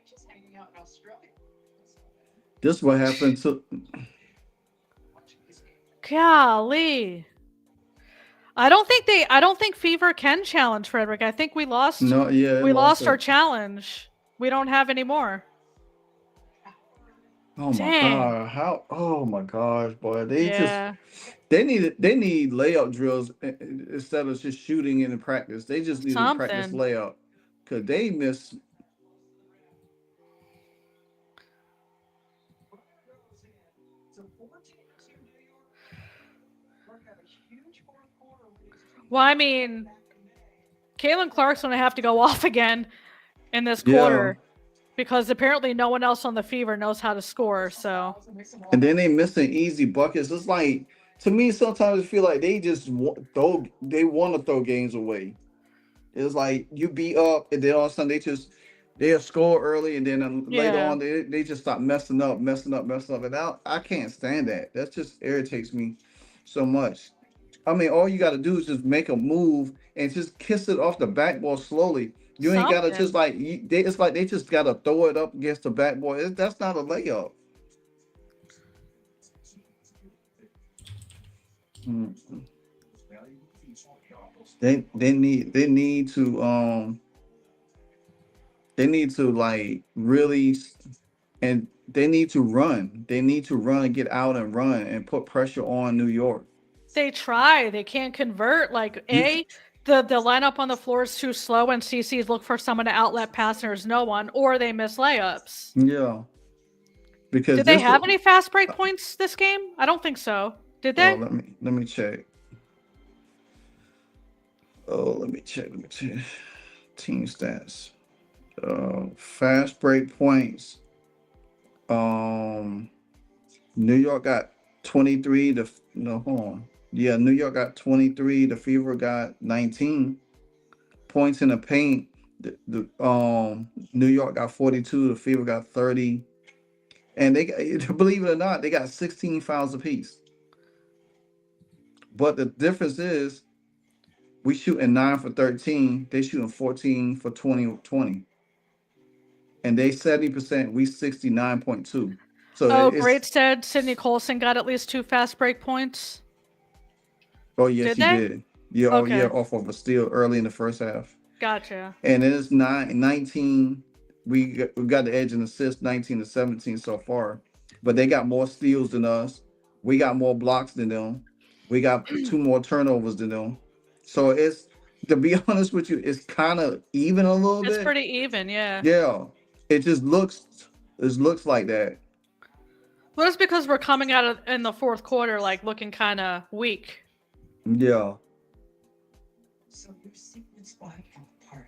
just hanging out in Australia. This is what happened to. Watching this game. Golly. I don't think Fever can challenge Frederick. I think No, yeah, they we lost lost our it. challenge. We don't have any more. Oh my Dang. god, how? Oh my gosh, boy, Yeah. they need layup drills instead of just shooting in the practice. They just need to practice Something. layup because they miss. Goes in. It's a 14-2 New York. York had a huge fourth quarter lead. Well, I mean, Caitlin Clark's going to have to go off again in this Yeah, quarter. because apparently no one else on the Fever knows how to score. So And then they missing easy buckets. It's like, to me, sometimes I feel like they just they want to throw games away. It's like you beat up, and then all of a sudden they'll score early, and then later yeah, on they just stop messing up. And I can't stand that. That just irritates me so much. I mean, all you got to do is just make a move and just kiss it off the backboard slowly. You ain't gotta just something. like it's like they just gotta throw it up against the backboard. That's not a layup. Mm. They need to like really and they need to run. They need to run and get out and run and put pressure on New York. They try. They can't convert. Like You the lineup on the floor is too slow, and CC's look for someone to outlet pass, and there's no one, or they miss layups. yeah, because Did they this have any fast break points this game? I don't think so. Did oh, they? let me check. Oh, let me check. Team stats. Fast break points. Um New York got 23. No, hold on. Yeah, New York got 23. The Fever got 19 points in the paint. The New York got 42. The Fever got 30. And they got, believe it or not, they got 16 fouls apiece. But the difference is we shooting 9 for 13. They shooting 14 for 20. And they 70%, we 69.2. So Oh, it's Braid said Sydney Colson got at least 2 fast break points. oh yes, Did he they? did. Yeah, oh yeah, Okay, off of a steal early in the first half. gotcha. And it's 19. We got the edge in assists 19 to 17 so far. But they got more steals than us. We got more blocks than them. We got two more turnovers than them. So it's, to be honest with you, it's kind of even a little It's bit. pretty even, yeah. Yeah. It just looks like that. Well, it's because we're coming out of in the fourth quarter, like looking kind of weak. Yeah.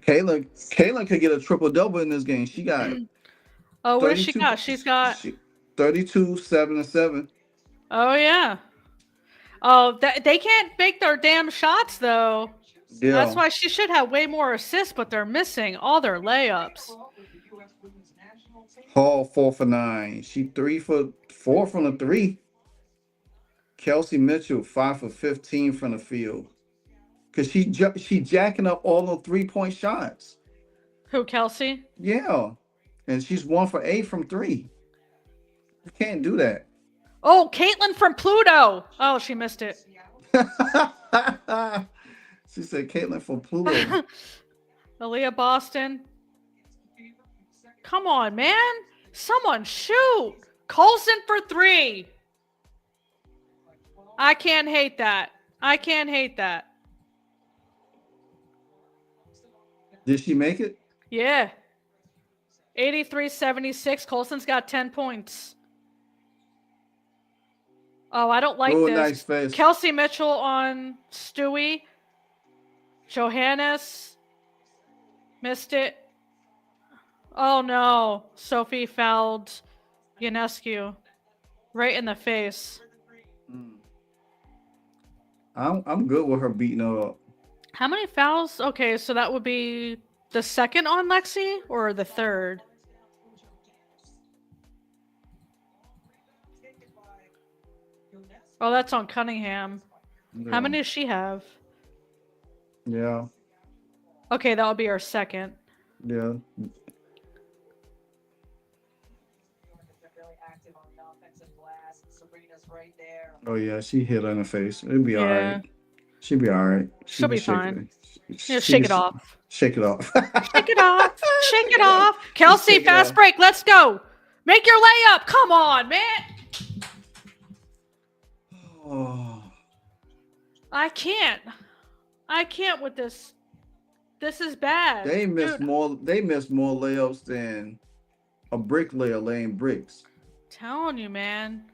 Caitlin could get a triple double in this game. She got Oh, what does she 32, got? She's got. 32, 7 and 7. Oh yeah. Oh, they can't make their damn shots though. That's Yeah. why she should have way more assists, but they're missing all their layups. Hall 4 for 9. She 3 for 4 from the three. Kelsey Mitchell 5 for 15 from the field. Cause she jacking up all the 3-point shots. Who, Kelsey? Yeah. And she's 1 for 8 from 3. You can't do that. Oh, Caitlin from Pluto. Oh, she missed it. She said Caitlin from Pluto. Aaliyah Boston. Come on, man. Someone shoot. Colson for 3. I can't hate that. I can't hate that. Did she make it? Yeah. 83-76. Colson's got 10 points. Oh, I don't like Oh, this. nice face. Kelsey Mitchell on Stewie. Johannes. Missed it. Oh, no. Sophie fouled Ionescu right in the face. I'm good with her beating her up. How many fouls? Okay, so that would be the second on Lexi or the third? Oh, that's on Cunningham. Yeah. How many does she have? Yeah. Okay, that would be our second. Yeah. Oh yeah, she hit her in the face. It'll be all Yeah. right. She'll be all right. She'll be shaking fine. it. Yeah, shake it off. Shake it off. Shake it off. Shake it off. Kelsey, Shake it fast off. break. Let's go. Make your layup. Come on, man. Oh, I can't. I can't with this. This is bad. they missed Dude, more. They missed more layups than a bricklayer laying bricks. telling you, man.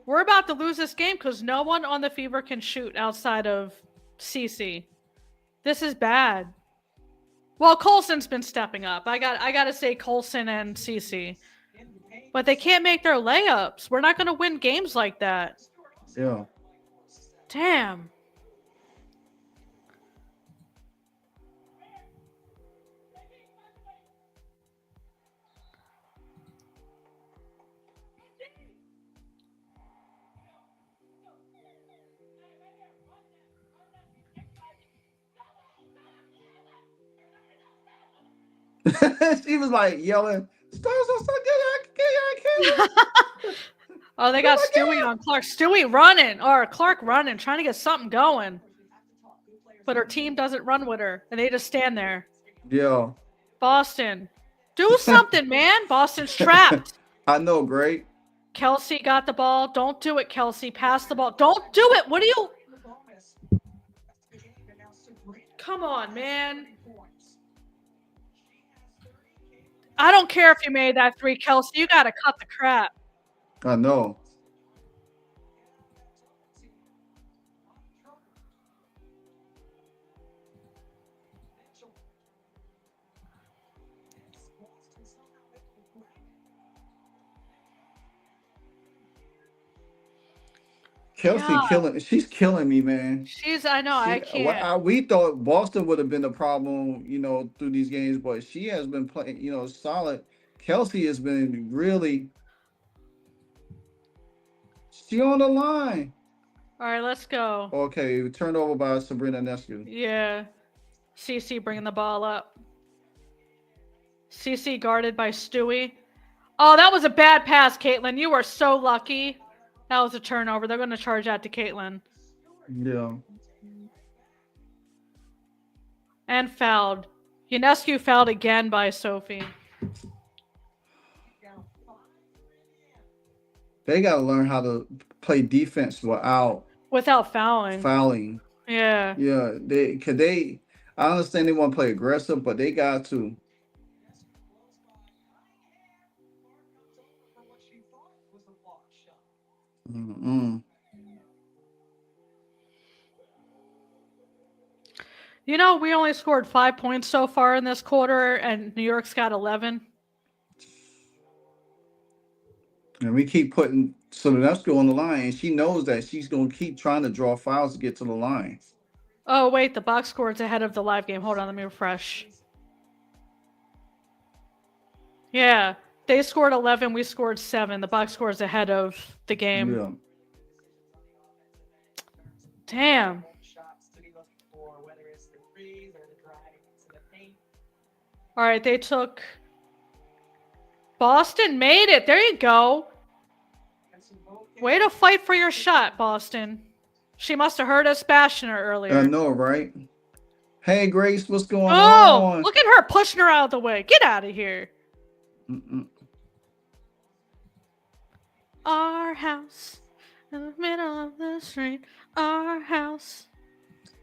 We're about to lose this game because no one on the Fever can shoot outside of CC. This is bad. Well, Colson's been stepping up. I got to say Colson and Cece. But they can't make their layups. We're not going to win games like that. Yeah. Damn. She was like yelling, "Stars are so good, Oh, they got Stewie on Clark. Stewie running, or Clark running, trying to get something going. But her team doesn't run with her, and they just stand there. Yeah. Boston, do something, man. Boston's trapped. I know, great. Kelsey got the ball. Don't do it, Kelsey. Pass the ball. Don't do it. What are you? Come on, man. I don't care if you made that 3, Kelsey. You got to cut the crap. I know. Kelsey God. killing. She's killing me, man. I know. I can't. We thought Boston would have been the problem, through these games, but she has been playing, solid. Kelsey has been really. She on the line. All right, let's go. Okay, turned over by Sabrina Nescu. Yeah. CC bringing the ball up. CC guarded by Stewie. Oh, that was a bad pass, Caitlin. You were so lucky. That was a turnover. They're going to charge that to Caitlin. Yeah. And fouled. Ionescu fouled again by Sophie. They got to learn how to play defense without fouling. Yeah. Yeah, I understand they want to play aggressive, but they got to. Mm-mm. We only scored 5 points so far in this quarter, and New York's got 11. And we keep putting Sonescu on the line, and she knows that she's going to keep trying to draw fouls to get to the line. Oh, wait, the box score's ahead of the live game. Hold on, let me refresh. Yeah, they scored 11, we scored 7. The box score's ahead of the game. Yeah. Damn. All right, they took... Boston made it. There you go. Way to fight for your shot, Boston. She must have heard us bashing her earlier. I know, right? Hey, Grace, what's going on? Oh, look at her pushing her out of the way. Get out of here. Mm-mm. Our house in the middle of the street. Our house.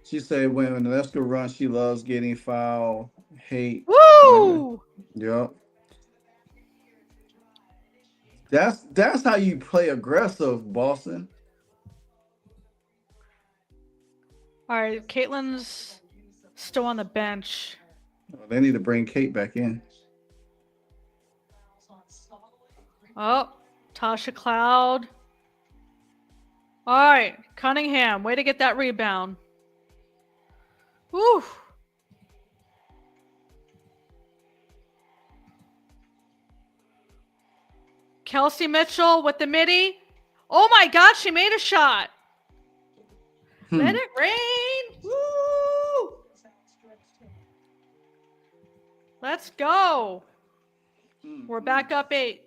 She said when Nescu runs, she loves getting foul. Hate. Woo! Yep. That's how you play aggressive, Boston. All right, Caitlin's still on the bench. They need to bring Kate back in. Oh, Tasha Cloud. All right, Cunningham, way to get that rebound. Woo! Kelsey Mitchell with the midi. Oh my God, she made a shot. Let it rain. Woo! Let's go. We're back up 8.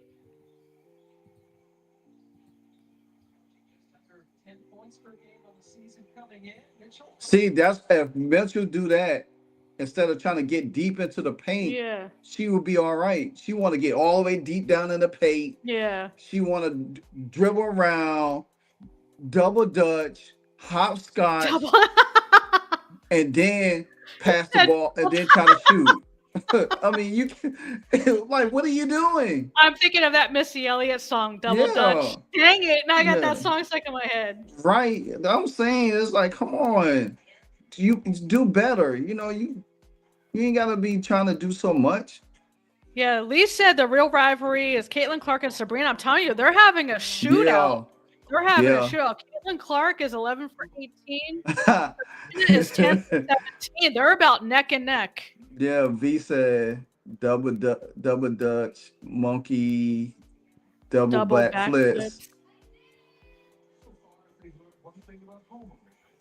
See, that's if Mitchell do that instead of trying to get deep into the paint. Yeah. She would be all right. She want to get all the way deep down in the paint. Yeah. She want to dribble around, double dutch, hopscotch, and then pass the ball and then try to shoot. I mean, you like, what are you doing? I'm thinking of that Missy Elliott song, Double Dutch. Dang it. Now I got that song stuck in my head. Right. I'm saying, it's like, come on. You do better. You ain't gotta be trying to do so much. Yeah, Lee said the real rivalry is Caitlin Clark and Sabrina. I'm telling you, they're having a shootout. Yeah, They're having a yeah. shootout. Caitlin Clark is 11 for 18. Sabrina is 10 for 17. They're about neck and neck. Yeah, V said double Dutch, monkey, double Double back flips. backflips.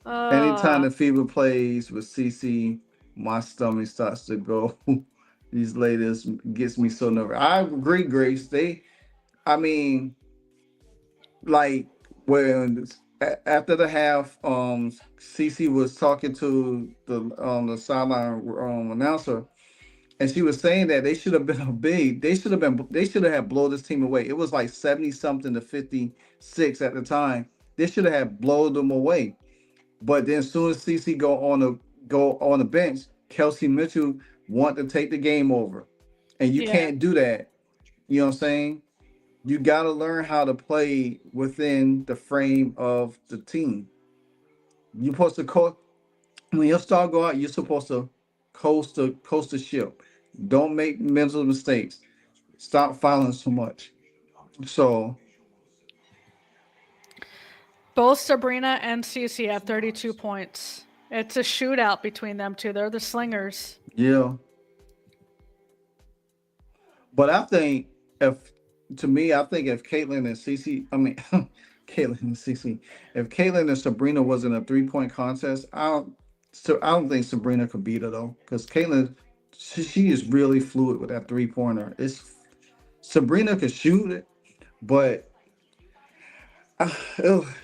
Anytime Uh, the Fever plays with CC, my stomach starts to go. These ladies gets me so nervous. I agree, Grace. I mean, like when after the half, CC was talking to the sideline announcer, and she was saying that they should have been a big. They should have had blown this team away. It was like 70 something to 56 at the time. They should have had blown them away. But then as soon as CC go on the bench, Kelsey Mitchell want to take the game over. And you yeah, can't do that. You know what I'm saying? You got to learn how to play within the frame of the team. You're supposed to when your star go out, you're supposed to coast the ship. Don't make mental mistakes. Stop fouling so much. So both Sabrina and Cece have 32 points. It's a shootout between them two. They're the slingers. yeah. But I think if to me, I think if Caitlyn and Cece, I mean Caitlyn and Cece, if Caitlyn and Sabrina was in a 3-point contest, I don't think Sabrina could beat her though, because Caitlyn, she is really fluid with that 3-pointer. It's Sabrina could shoot it, but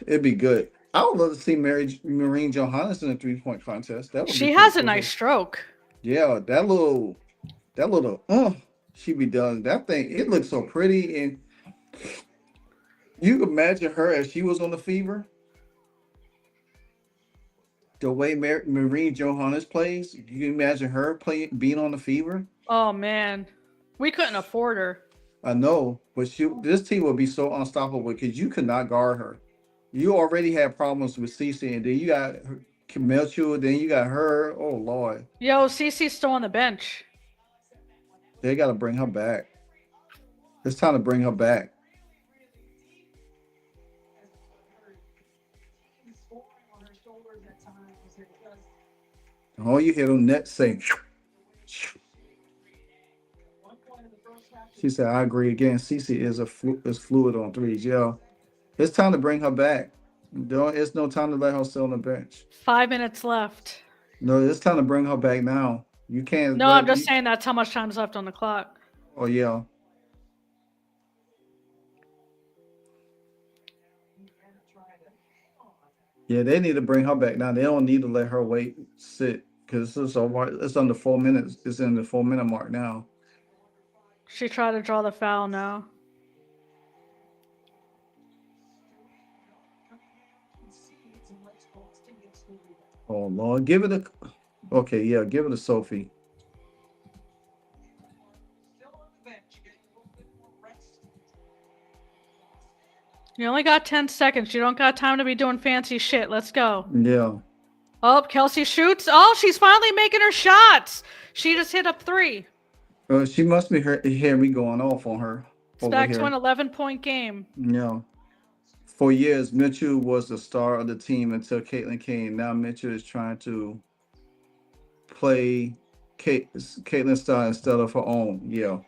it'd be good. I would love to see Marine Johannes in a 3-point contest. That would be She pretty has a cool. nice stroke. Yeah, that little she be done. That thing, it looks so pretty, and you imagine her as she was on the Fever, the way Marine Johannes plays. You imagine her playing being on the Fever. Oh man, we couldn't afford her. I know, but this team will be so unstoppable because you could not guard her. You already had problems with Cece, and then you got Melchior, then you got her. Oh Lord, Yo, Cece's still on the bench. they got to bring her back. It's time to bring her back. Oh, you hear them nets say. She said, "I agree again. Cece is fluid on threes. Yeah, it's time to bring her back. Don't. It's no time to let her sit on the bench. 5 minutes left. No, it's time to bring her back now. You can't No, I'm let just you. saying that's how much time's left on the clock. Oh yeah, yeah. They need to bring her back now. They don't need to let her sit because it's under 4 minutes. It's in the 4 minute mark now. She tried to draw the foul now. Oh Lord, give it a. Okay, yeah, give it to Sophie. You only got 10 seconds. You don't got time to be doing fancy shit. Let's go. Yeah. Oh, Kelsey shoots. Oh, she's finally making her shots. She just hit up 3. She must be hear me going off on her It's over back to an here. 11-point game. Yeah. For years, Mitchell was the star of the team until Caitlin came. Now Mitchell is trying to play Caitlin's style instead of her own. Yeah.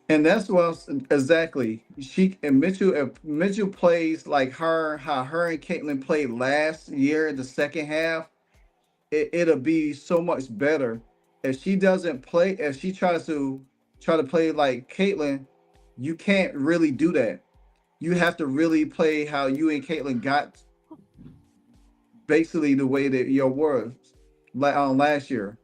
And that's what exactly she and Mitchell. If Mitchell plays like how her and Caitlin played last year in the second half, it'll be so much better. If she doesn't play, if she try to play like Caitlin, you can't really do that. You have to really play how you and Caitlin got basically the way that your was like on last year.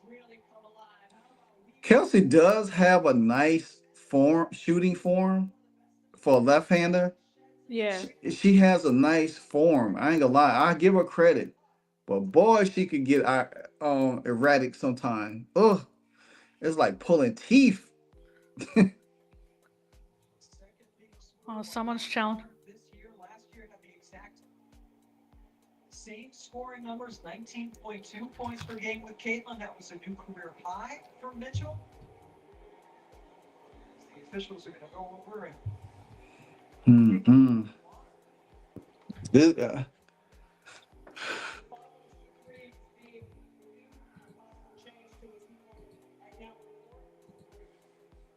really come alive. How about Kelsey does have a nice shooting form for a left-hander. Yeah. She has a nice form. I ain't gonna lie. I give her credit, but boy, she could get erratic sometimes. Ugh, it's like pulling teeth. second biggest Oh, scorer someone's challenged. this year? Last year had the exact same scoring numbers, 19.2 points per game with Caitlin. That was a new career high for Mitchell. The officials are going to go over and Mm-mm. This,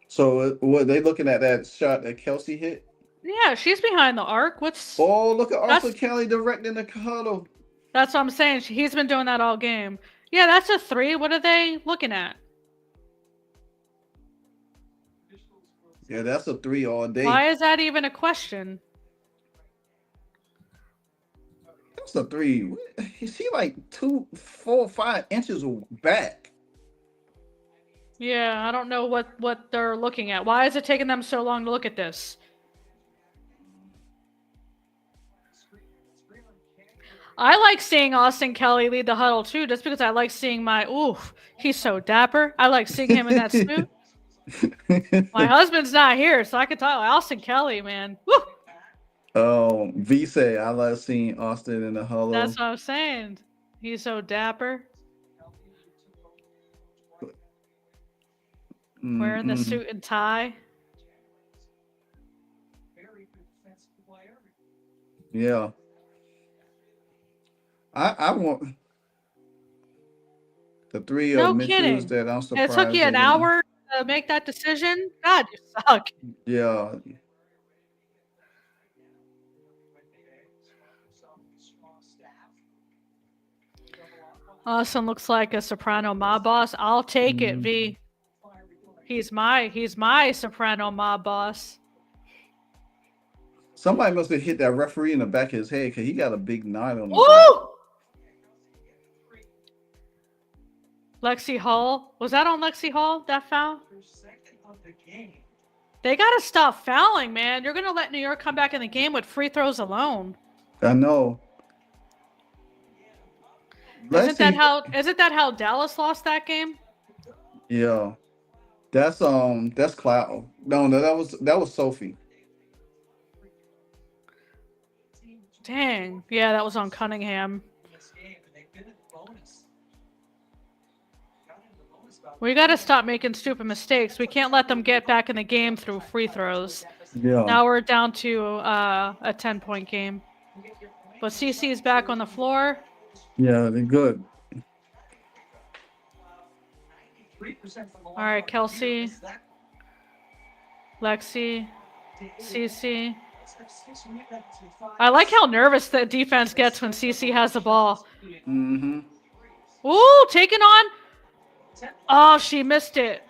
so what they looking at that shot that Kelsey hit? Yeah, she's behind the arc. Oh, look at Arthur That's Kelly directing the huddle. that's what I'm saying. He's been doing that all game. Yeah, that's a 3. What are they looking at? Yeah, that's a 3 all Why day. is that even a question? That's a 3. Is he like 2, 4, 5 inches back? Yeah, I don't know what they're looking at. Why is it taking them so long to look at this? I like seeing Austin Kelly lead the huddle too, just because I like seeing he's so dapper. I like seeing him in that suit. My husband's not here, so I can talk Austin Kelly, man. Woo! V say I love seeing Austin in the That's huddle. what I'm saying. He's so dapper. Wearing the Mm-mm. suit and tie. very good defensive player. Yeah. I want the 3 of No Mitchell's kidding. that I'm It took surprised you they an didn't. hour to make that decision? God, you suck. Yeah. Austin looks like a soprano mob boss. I'll take it, Mm. V. He's my soprano mob boss. Somebody must have hit that referee in the back of his head because he got a big knot on his back. Ooh! Lexi Hall. Was that on Lexi Hall, that foul? Second of the game. They gotta stop fouling, man. You're gonna let New York come back in the game with free throws alone. I know. Isn't that Lexi, how Dallas lost that game? yeah. That's Cloud. No, that was Sophie. Dang. Yeah, that was on Cunningham. This game, and they've been in the bonus. Got into the bonus about We gotta stop making stupid mistakes. We can't let them get back in the game through free throws. Yeah. Now we're down to a 10-point game. But CC's back on the floor. Yeah, they're good. 3% from the line. All right, Kelsey, Missed that. Lexi, CC. Let's have 6 rebounds with 5 I like how nervous the defense gets when CC has the ball. Mm-hmm. Ooh, taking on. Oh, she missed it.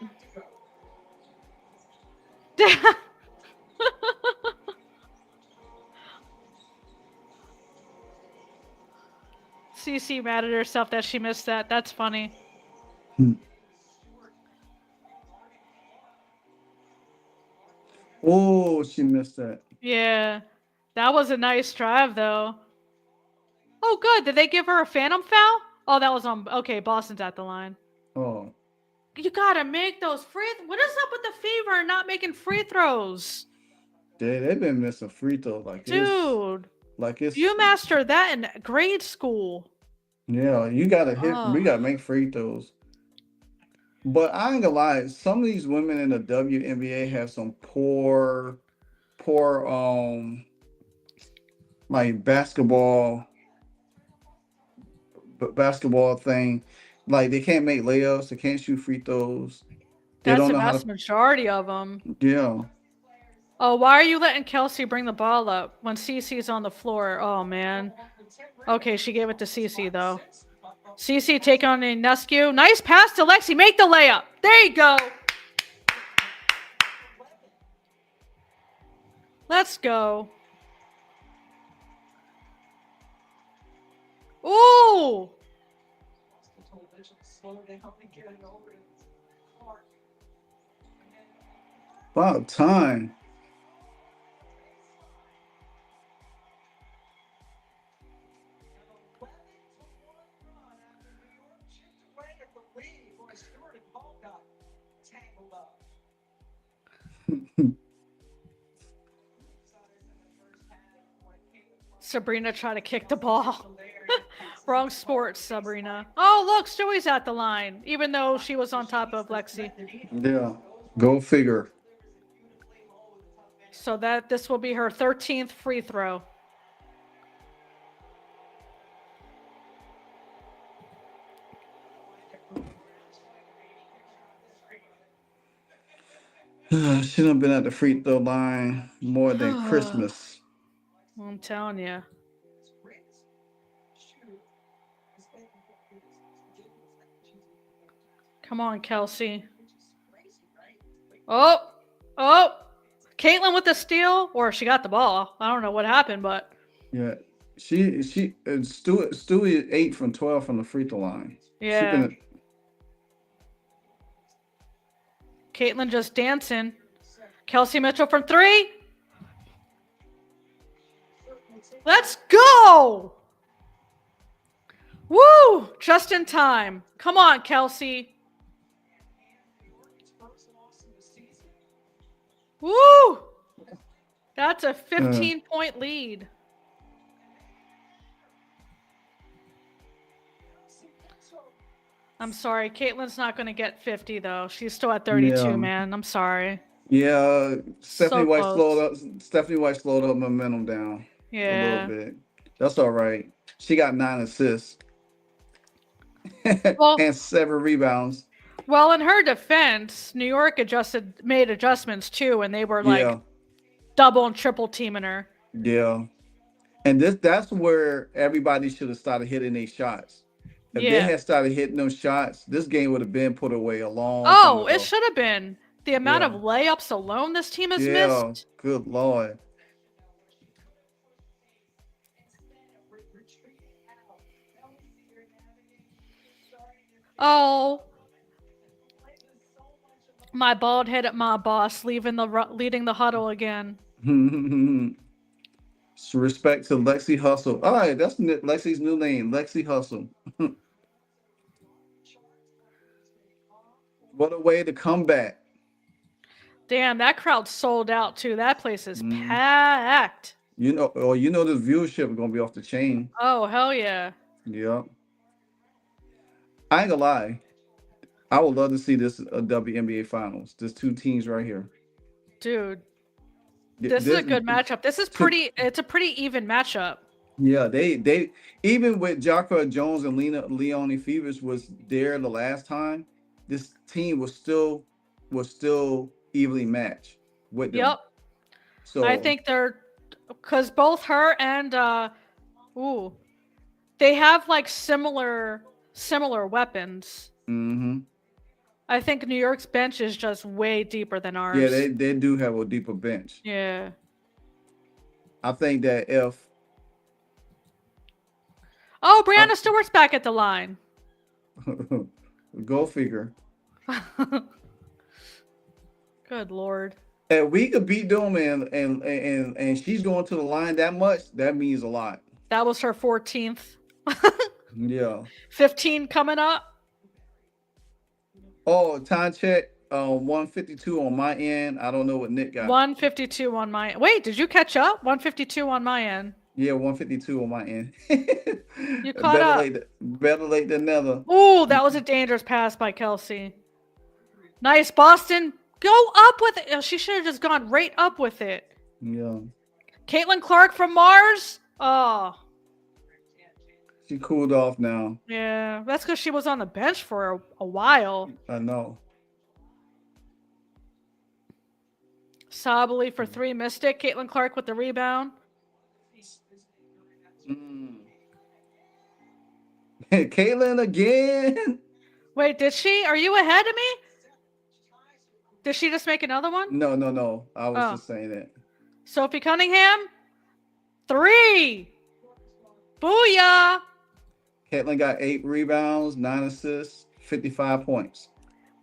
CC mad at herself that she missed that. That's funny. Oh, she missed that. Yeah. That was a nice drive, though. Oh, good. Did they give her a phantom foul? Oh, that was on. Okay, Boston's at the line. Oh. You gotta make those free. What is up with the fever and not making free throws? They've been missing free throws Dude, it's you mastered that in grade school. yeah, you gotta hit Oh. we gotta make free throws. But I ain't gonna lie, some of these women in the WNBA have some poor like basketball thing. Like they can't make layups, they can't shoot free throws. They That's don't the know how vast to majority of them. yeah. Oh, why are you letting Kelsey bring the ball up when CC's on the floor? Oh, man. Okay, she gave it to CC, though. CC taking on Inescu. Nice pass to Lexi. Make the layup. There you go. Let's go. Ooh. slow down and get it over to Clark. About time. Sabrina tried to kick the ball. Wrong sport, Sabrina. Oh, look, Stewie's at the line, even though she was on top of Lexi. Yeah. Go figure. So that this will be her 13th free throw. She done been at the free throw line more than Christmas. I'm telling you. Come on, Kelsey. Oh, Caitlin with the steal, or she got the ball. I don't know what happened, but Yeah. Stewie 8 from 12 from the free throw line. yeah. Caitlin just dancing. Kelsey Mitchell from 3. Let's go! Woo! Just in time. Come on, Kelsey. Woo! That's a 15-point lead. I'm sorry. Caitlin's not going to get 50, though. She's still at 32, man. I'm sorry. Yeah. Stephanie White close. slowed her momentum down a Yeah. little bit. That's all right. She got 9 assists Well, and 7 rebounds. Well, in her defense, New York made adjustments too, and they were like double and triple teaming her. Yeah. And that's where everybody should have started hitting their shots. If they had started hitting those shots, this game would have been put away a long time ago. It should have been. The amount of layups alone this team has missed. Good Lord. Oh. My bald-headed boss leading the huddle again. So respect to Lexi Hustle. All right, that's Lexi's new name, Lexi Hustle. What a way to come back. Damn, that crowd sold out too. That place is packed. You know the viewership is gonna be off the chain. Oh, hell yeah. Yep. I ain't gonna lie. I would love to see this WNBA finals. There's 2 teams right here. Dude. This is a good matchup. It's a pretty even matchup. Yeah, they even with Jacka Jones and Leonie Fevers was there the last time, this team was still evenly matched with them. Yep. So I think they're because both her and they have like similar weapons. Mm-hmm. I think New York's bench is just way deeper than ours. Yeah, they do have a deeper bench. Yeah. I think that if Brianna Stewart's back at the line. Go figure. Good Lord. If we could beat them and she's going to the line that much, that means a lot. That was her 14th. Yeah. 15 coming up. Oh, time check. 152 on my end. I don't know what Nick got. 152 on my end. Wait, did you catch up? 152 on my end. Yeah, 152 on my end. You caught up. Better late than never. Ooh, that was a dangerous pass by Kelsey. Nice, Boston. Go up with it. She should have just gone right up with it. Yeah. Caitlin Clark from Mars. Oh. She cooled off now. Yeah, that's because she was on the bench for a while. I know. Sabally for 3 missed it. Caitlin Clark with the rebound. Caitlin again. Wait, did she? Are you ahead of me? Did she just make another one? No. I was just saying that. Sophie Cunningham. 3. Booyah. Caitlin got 8 rebounds, 9 assists, 55 points.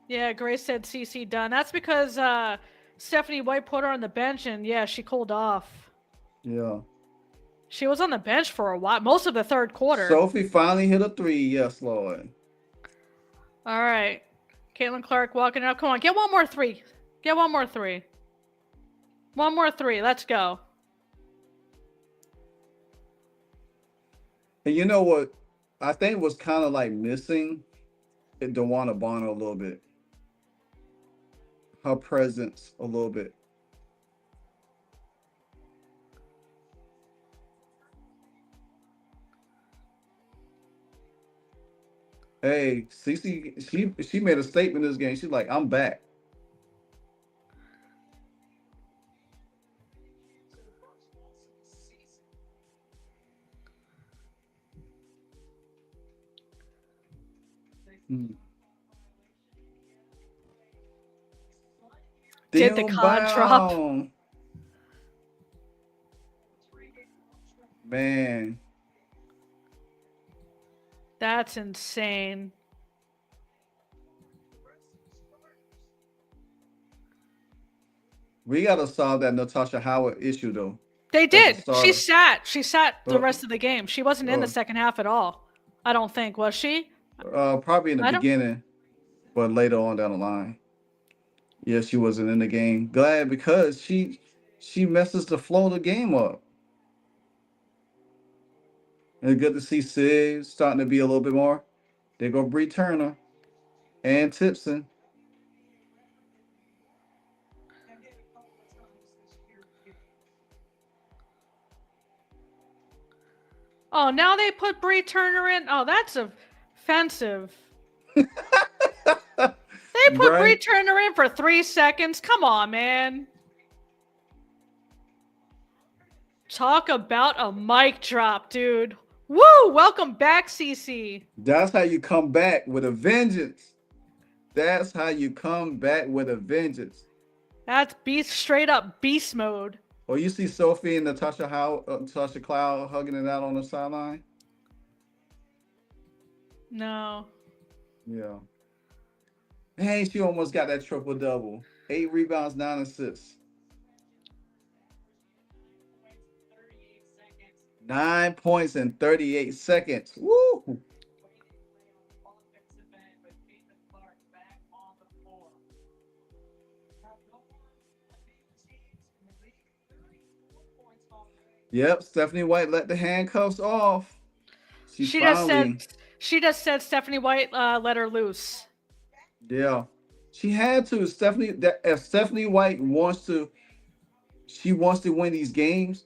Yeah, Grace said CC done. That's because Stephanie White put her on the bench, and yeah, she cooled off. Yeah. She was on the bench for a while, most of the third quarter. Sophie finally hit a 3. Yes, Lord. All right. Caitlin Clark walking up. Come on, get one more 3. Get one more 3. One more 3. Let's go. And you know what? I think was kind of like missing DeWanna Bonner a little bit. Her presence a little bit. Hey, Cece, she made a statement this game. She's like, I'm back. Hmm. Did the cod drop? Man. That's insane. We gotta solve that Natasha Howard issue though. They did. She starter. sat the rest of the game. She wasn't in the second half at all. I don't think, was she? Probably in the beginning, but later on down the line. Yeah, she wasn't in the game. Glad because she messes the flow of the game up. And good to see Sid starting to be a little bit more. There go Bree Turner and Tipson. Oh, now they put Bree Turner in. Oh, that's offensive. They put Bree Turner in for 3 seconds. Come on, man. Talk about a mic drop, dude. Woo! Welcome back, CC. That's how you come back with a vengeance. That's how you come back with a vengeance. That's straight up beast mode. Or you see Sophie and Natasha Cloud hugging it out on the sideline? No. Yeah. Hey, she almost got that triple double. 8 rebounds, 9 assists. 9 points in 38 seconds. Woo! Yep, Stephanie White let the handcuffs off. She just said Stephanie White let her loose. Yeah, she had to. If Stephanie White wants to win these games.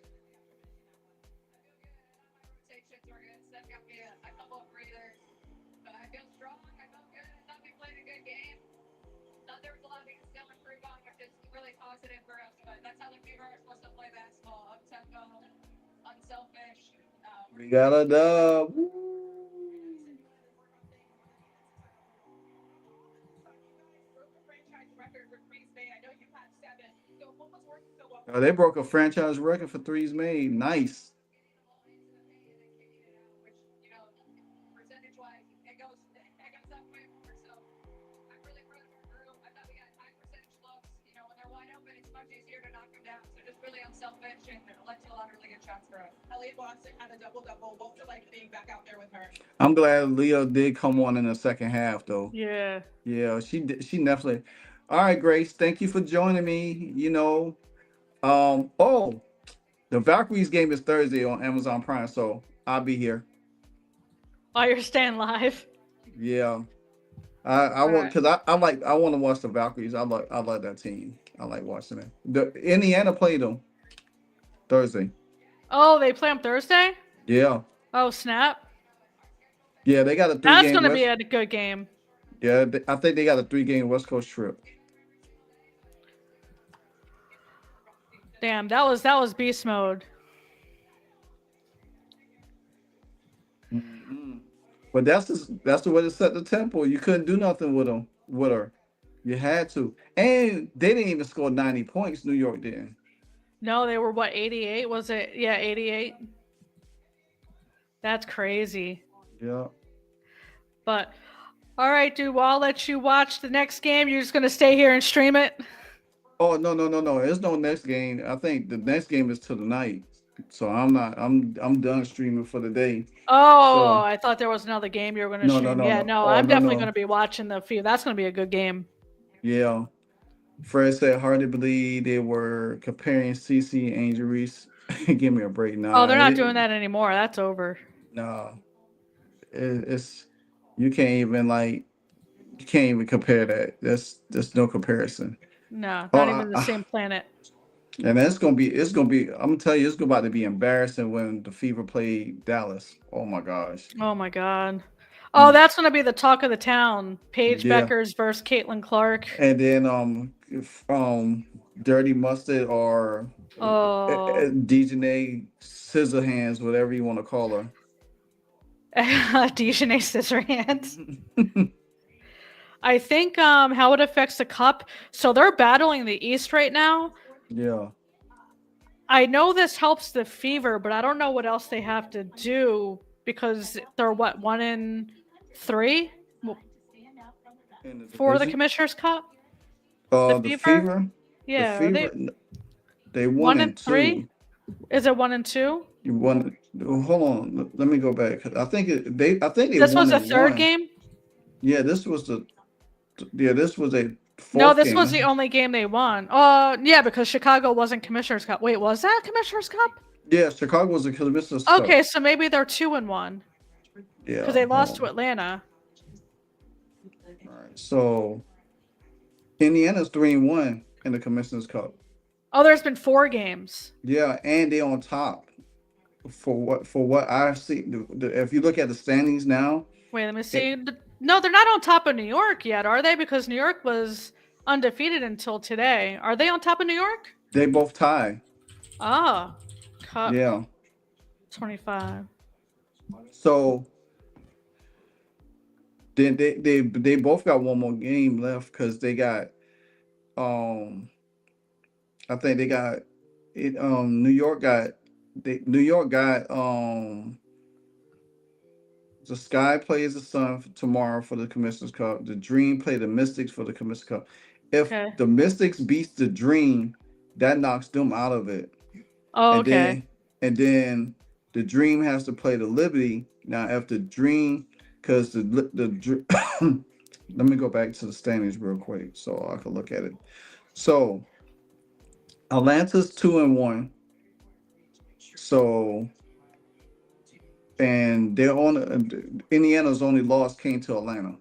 We got a dub. Oh, they broke a franchise record for threes made. Nice. I'm glad Leah did come on in the second half, though. Yeah. Yeah, she definitely. All right, Grace. Thank you for joining me. The Valkyries game is Thursday on Amazon Prime, so I'll be here. Oh, you're staying live? Yeah. I want because I want to watch the Valkyries. I like that team. I like watching it. The Indiana played them Thursday. Oh, they play them Thursday? Yeah. Oh, snap. Yeah, they got a 3-game. That's going to be a good game. Yeah, I think they got a 3-game West Coast trip. Damn, that was beast mode. Mm-hmm. But that's the way to set the tempo. You couldn't do nothing with her. You had to. And they didn't even score 90 points, New York didn't. No, they were what, 88? Was it? Yeah, 88. That's crazy. Yeah. But All right, dude. Well, I'll let you watch the next game. You're just gonna stay here and stream it. Oh no. There's no next game. I think the next game is tonight. So I'm not. I'm done streaming for the day. Oh, So I thought there was another game you were gonna no no stream. no Yeah, no. no, Oh I'm no definitely no. gonna be watching the feed. That's gonna be a good game. Yeah. Fred said hard to believe they were comparing CC and Angel Reese. Give me a break. Oh, they're not doing that anymore. That's over. No. It's you can't even like you can't even compare that. There's no comparison. No, Oh, not even the same planet. and it's gonna be. I'm gonna tell you, it's about to be embarrassing when the Fever played Dallas. Oh my gosh. Oh my god. Oh, that's gonna be the talk of the town. Paige Yeah, Beckers versus Caitlin Clark. and then Dirty Mustard or Oh, Dejanay Scissorhands, whatever you want to call her. Dejanay Scissorhands. I think how it affects the cup. So they're battling the East right now. Yeah. I know this helps the Fever, but I don't know what else they have to do because they're what 1-3 In the for the division. Commissioner's Cup. The The Fever. Fever. The Yeah, are Fever. they They won one in and three? two. Is it 1-2? You won. Hold on. Let me go back. I think they. I think they This won was the in third one. game. Yeah. This was the. Yeah. This was a No, fourth this was the game. only game they won. Yeah, because Chicago wasn't Commissioner's Cup. Wait, was that Commissioner's Cup? Yeah. Chicago was the Commissioner's Cup. Okay, so maybe they're 2-1 Yeah. because they Hold lost to on. Atlanta. All right. So Indiana's 3-1 in the Commissioner's Cup. Oh, there's been 4 games. Yeah, and they on top for what I see. If you look at the standings now, Wait, let me it, see. No, they're not on top of New York yet, are they? Because New York was undefeated until today. Are they on top of New York? they both tie. Ah, Cup Yeah. 25. So then they both got one more game left because they got um I think they got it New York got the Sky plays the Sun tomorrow for the Commissioner's Cup. The Dream play the Mystics for the Commissioner's Cup. If Okay. the Mystics beats the Dream, that knocks them out of it. Oh, And okay. then the Dream has to play the Liberty. Now if the Dream, because let me go back to the standings real quick so I can look at it. So Atlanta's 2-1. So and they're on Indiana's only loss came to Atlanta.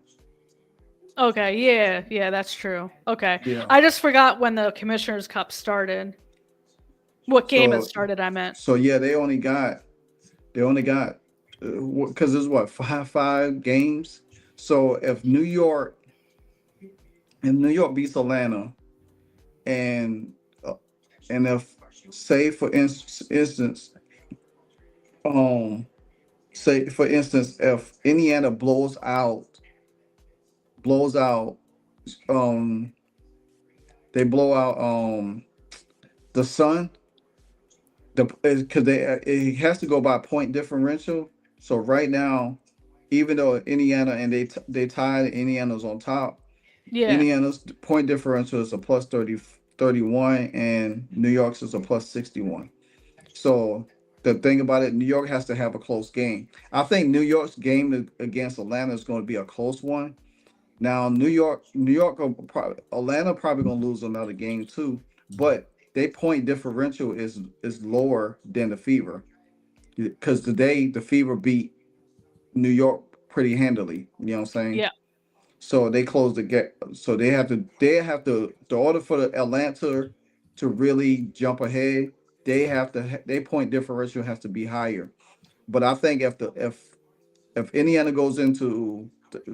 Okay, yeah, that's true. Okay. Yeah. I just forgot when the Commissioner's Cup started. What game it So started, I meant. so yeah, they only got because there's what five games. So if New York beats Atlanta and uh, and if say for instance um say for instance if Indiana blows out um they blow out the Sun because it has to go by point differential. So right now, even though Indiana and they tied, Indiana's on top. Yeah. Indiana's point differential is a plus 31, and New York's is a plus 61. So the thing about it, New York has to have a close game. I think New York's game against Atlanta is going to be a close one. Now New York, Atlanta probably going to lose another game too, but their point differential is lower than the Fever because today the Fever beat New York pretty handily. You know what I'm saying? Yeah. So they close the gap. So they have to in order for the Atlanta to really jump ahead, their point differential has to be higher. But I think if Indiana goes into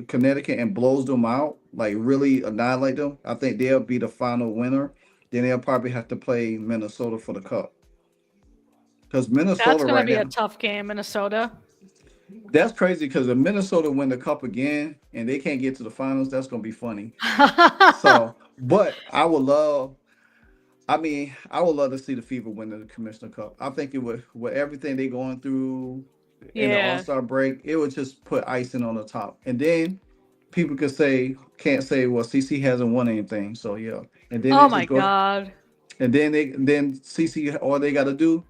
Connecticut and blows them out, like really annihilate them, I think they'll be the final winner. Then they'll probably have to play Minnesota for the cup. Because That's Minnesota going to right be a now, tough game, Minnesota. that's crazy because if Minnesota win the cup again and they can't get to the finals, that's gonna be funny. So, but I would love to see the Fever win the Commissioner Cup. I think it would, with everything they going through in the All Yeah. Star break, it would just put icing on the top. And then people can't say, well, CC hasn't won anything. So yeah, and then Oh they my just go, God. and then CC, all they got to do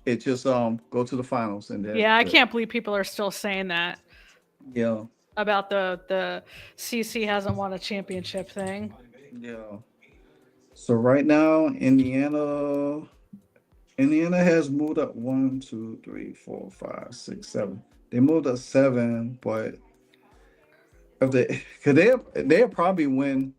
is just go to the finals, and Yeah, I that can't believe people are still saying that yeah, about the CC hasn't won a championship thing. yeah. So right now, Indiana has moved up 1, 2, 3, 4, 5, 6, 7. They moved up 7, but if cause they'll probably win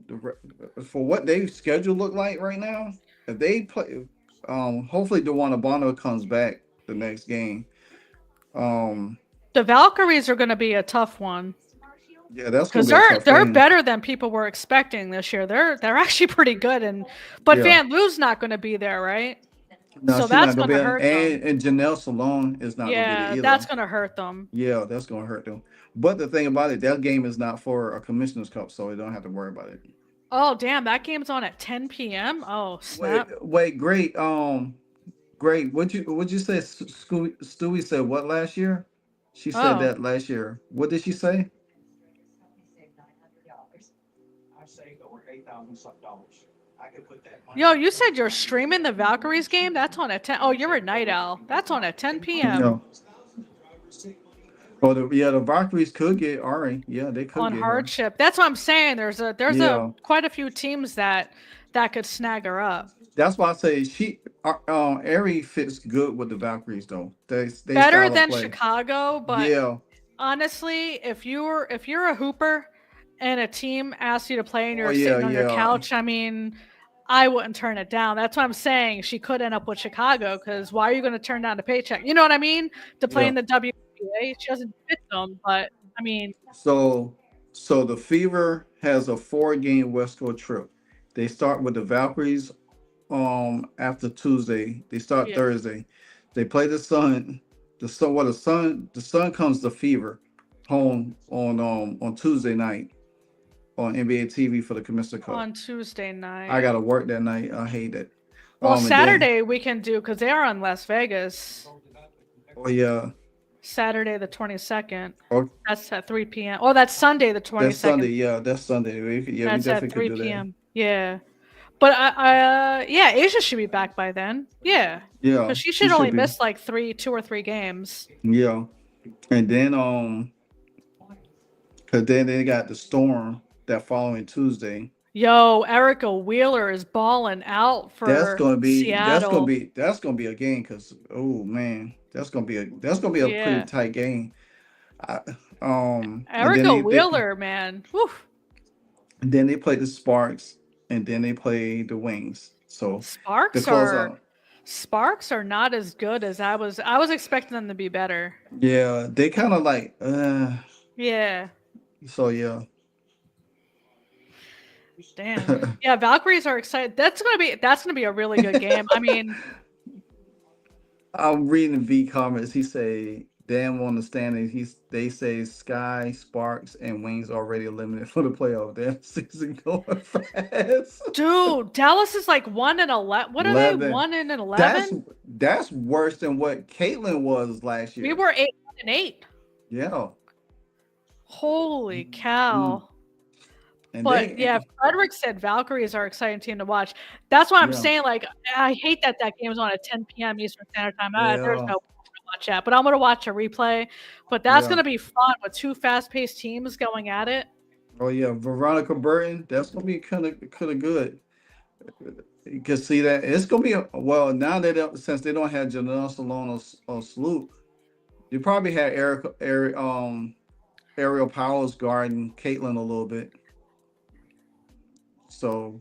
for what they schedule look like right now. If they play, hopefully DeWanna Bonner comes back the next game. Um, The Valkyries are going to be a tough one yeah, that's gonna because be a tough they're game. better than people were expecting this year. They're actually pretty good, but Yeah, Van Loo's not going to be there, right? no, So she's not that's gonna going be, to hurt them. and Janelle Salone is not gonna be there Yeah, that's either. going to hurt them. Yeah, that's gonna hurt them. But the thing about it, that game is not for a Commissioner's Cup, so we don't have to worry about it. Oh, damn, that game's on at 10 p.m. Oh, Wait, snap. wait, great. Great. What you say? Stewie said what last year? She said Oh, that last year. What did she say? I say over 8,000 some dollars. I could put that money. yo, you said you're streaming the Valkyries game? That's on at 10. Oh, you're a night owl. That's on at 10 p.m. No. Oh, the Valkyries could get Ari. Yeah, they could on get her. hardship. That's what I'm saying. There's a Yeah, quite a few teams that could snag her up. that's why I say Ari fits good with the Valkyries though. They Better style of than play. Chicago, but Yeah. honestly, if you're a hooper and a team asks you to play and Oh you're yeah, sitting on your yeah, couch, I mean, I wouldn't turn it down. That's what I'm saying. She could end up with Chicago because why are you going to turn down a paycheck? You know what I mean? To play yeah. in the WNBA, she doesn't fit them, but I mean, So, so the Fever has a 4-game West Coast trip. They start with the Valkyries after Tuesday. They start yeah, Thursday. They play the Sun. The Sun comes to Fever home on Tuesday night on NBA TV for the Commissioner Cup. on Tuesday I night. gotta work that night. I hate it. Well, And then Saturday we can do because they are in Las Vegas. oh yeah, Saturday the 22nd. oh That's at 3 p.m. Oh, that's Sunday the 22nd. that's Sunday. Yeah, that's Sunday. We That's definitely at could 3 do that. p.m. Yeah. But yeah, Asia should be back by then. Yeah. Yeah, Because she she should only should be. miss like 2 or 3 games. Yeah, and then cause then they got the Storm that following Tuesday. Yo, Erica Wheeler is balling out That's for gonna be Seattle. that's gonna be a game because oh man, that's gonna be a pretty Yeah. tight game. I, and then Erica Wheeler, man. Whew. then they play the Sparks and then they play the Wings. So to Sparks close are out, Sparks are not as good as I was expecting them to be better. yeah, they kind of like Yeah. so yeah. Damn. Yeah, Valkyries are excited. That's gonna be a really good game. I mean, I'm reading V comments. He say, "Damn, on the standings, they say Sky, Sparks, and Wings already eliminated for the playoff. Damn season going fast. dude, Dallas is like 1-11. What are they? 11. 1-11? That's worse than what Caitlyn was last We year. were 8-8. Yeah, Holy mm, cow. and But yeah, they Frederick said Valkyries are exciting team to watch. That's why I'm yeah saying, like, I hate that game's on at 10 p.m. Eastern Standard Time. There's yeah no point to watch that, but I'm gonna watch a replay. But that's yeah. gonna be fun with 2 fast-paced teams going at it. Oh yeah, Veronica Burton. That's gonna be kind of good. You can see that it's gonna be well now since they don't have Janelle Salone or Sloop. You probably had Ariel Powers guarding Caitlyn a little bit. So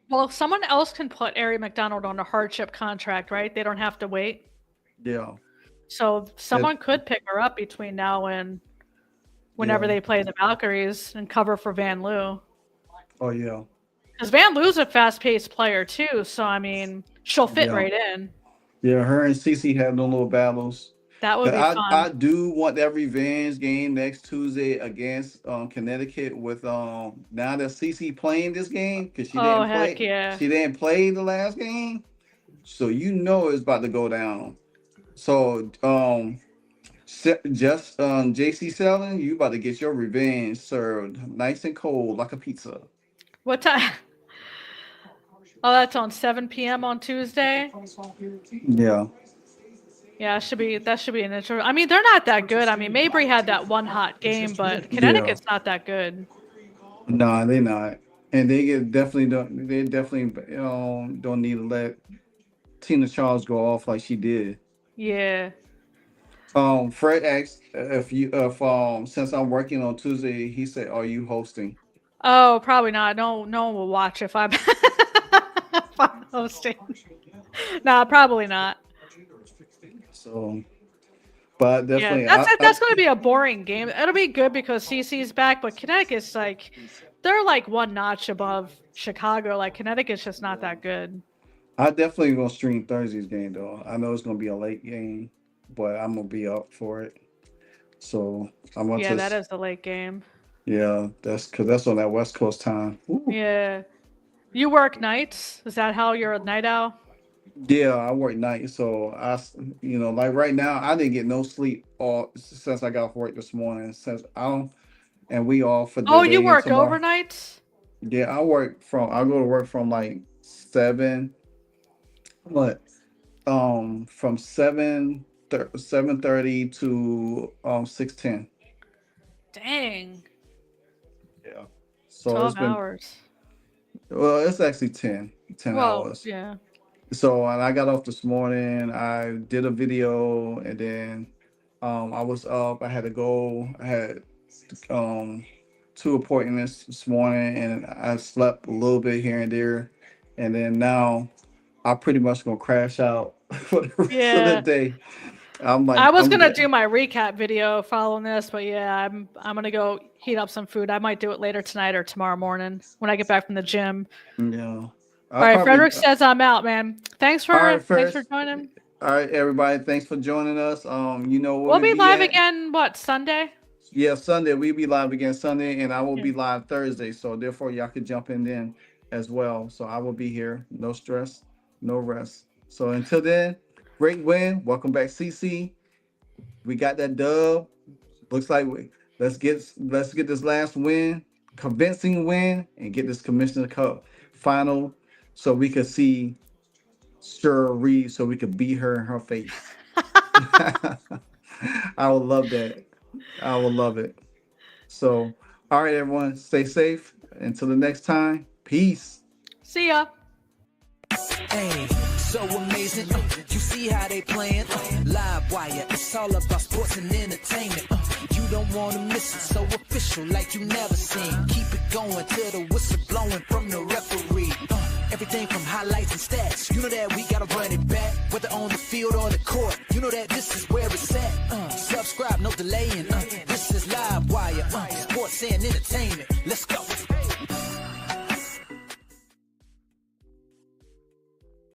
Well, someone else can put Ari McDonald on a hardship contract, right? They don't have to wait. yeah, So someone could pick her up between now and whenever yeah. they play the Valkyries and cover for Van Loo. Oh yeah, Because Van Loo's a fast-paced player too, so I mean, she'll fit yeah, right in. yeah. Her and Cece had no little battles. That would But be I fun. do want that revenge game next Tuesday against Connecticut with now that Cece playing this game because Oh, heck yeah. she didn't play the last game, so you know it's about to go down. So Just JC Selling, you about to get your revenge served nice and cold like a pizza. What time? Oh, that's on 7 p.m. on Tuesday. Yeah. Yeah, that should be an intro. I mean, they're not that good. I mean, Mabry had that one hot game, but Yeah. Connecticut's not that good. Nah, they not. And they definitely don't need to let Tina Charles go off like she did. Yeah. Fred asked if since I'm working on Tuesday, he said, "Are you hosting?" Oh, probably not. No one will watch if I'm, if I'm hosting. Nah, probably not. So, but Yeah, definitely, that's going to be a boring game. It'll be good because CC's back, but Connecticut's like they're like one notch above Chicago. Like Connecticut's just not that good. I definitely gonna stream Thursday's game though. I know it's gonna be a late game, but I'm gonna be up for it. So I'm gonna Yeah, that just is the late game. yeah, that's because that's on that West Coast time. Ooh. Yeah. You work nights? Is that how you're a night owl? Yeah, I work night, so like right now, I didn't get no sleep all since I got off work this morning. Since I don't, and we off for Oh, the you day and work tomorrow. overnights? Yeah, I go to work from like what, from 7:30 to 6:10. Dang. Yeah, so it's 12 been hours. well, it's actually 10 Well, hours. yeah. So and I got off this morning. I did a video, and then I was up. I had to go. I had um, two appointments this morning, and I slept a little bit here and there, and then now I pretty much gonna crash out for the rest of the Yeah. day. I'm I like, was I'm gonna good. do my recap video following this, but yeah, I'm gonna go heat up some food. I might do it later tonight or tomorrow morning when I get back from the gym. Yeah, All I'll right, probably. Frederick says I'm out, man. All right, Thanks for first. joining. All right, everybody. Thanks for joining us. You know where We'll we be be live at. again. What Sunday? Yeah, Sunday we'll be live again Sunday, and I will Yeah. be live Thursday. So therefore, y'all could jump in then as well. So I will be here. No stress, no rest. So until then, great win. Welcome back, CC. We got that dub. Looks like let's get this last win, convincing win, and get this Commissioner Cup final, so we could see Sure Reed, so we could beat her in her face. I would love that. I would love it. So, all right, everyone, stay safe. Until the next time, peace. See ya. Hey, so amazing. You see how they playing? Live wire. It's all about sports and entertainment. You don't want to miss it. So official, like you never seen. Keep it going till the whistle blowing from the referee. Everything from highlights and stats. You know that we gotta run it back. Whether on the field or the court. You know that this is where it's at. Subscribe, no delaying.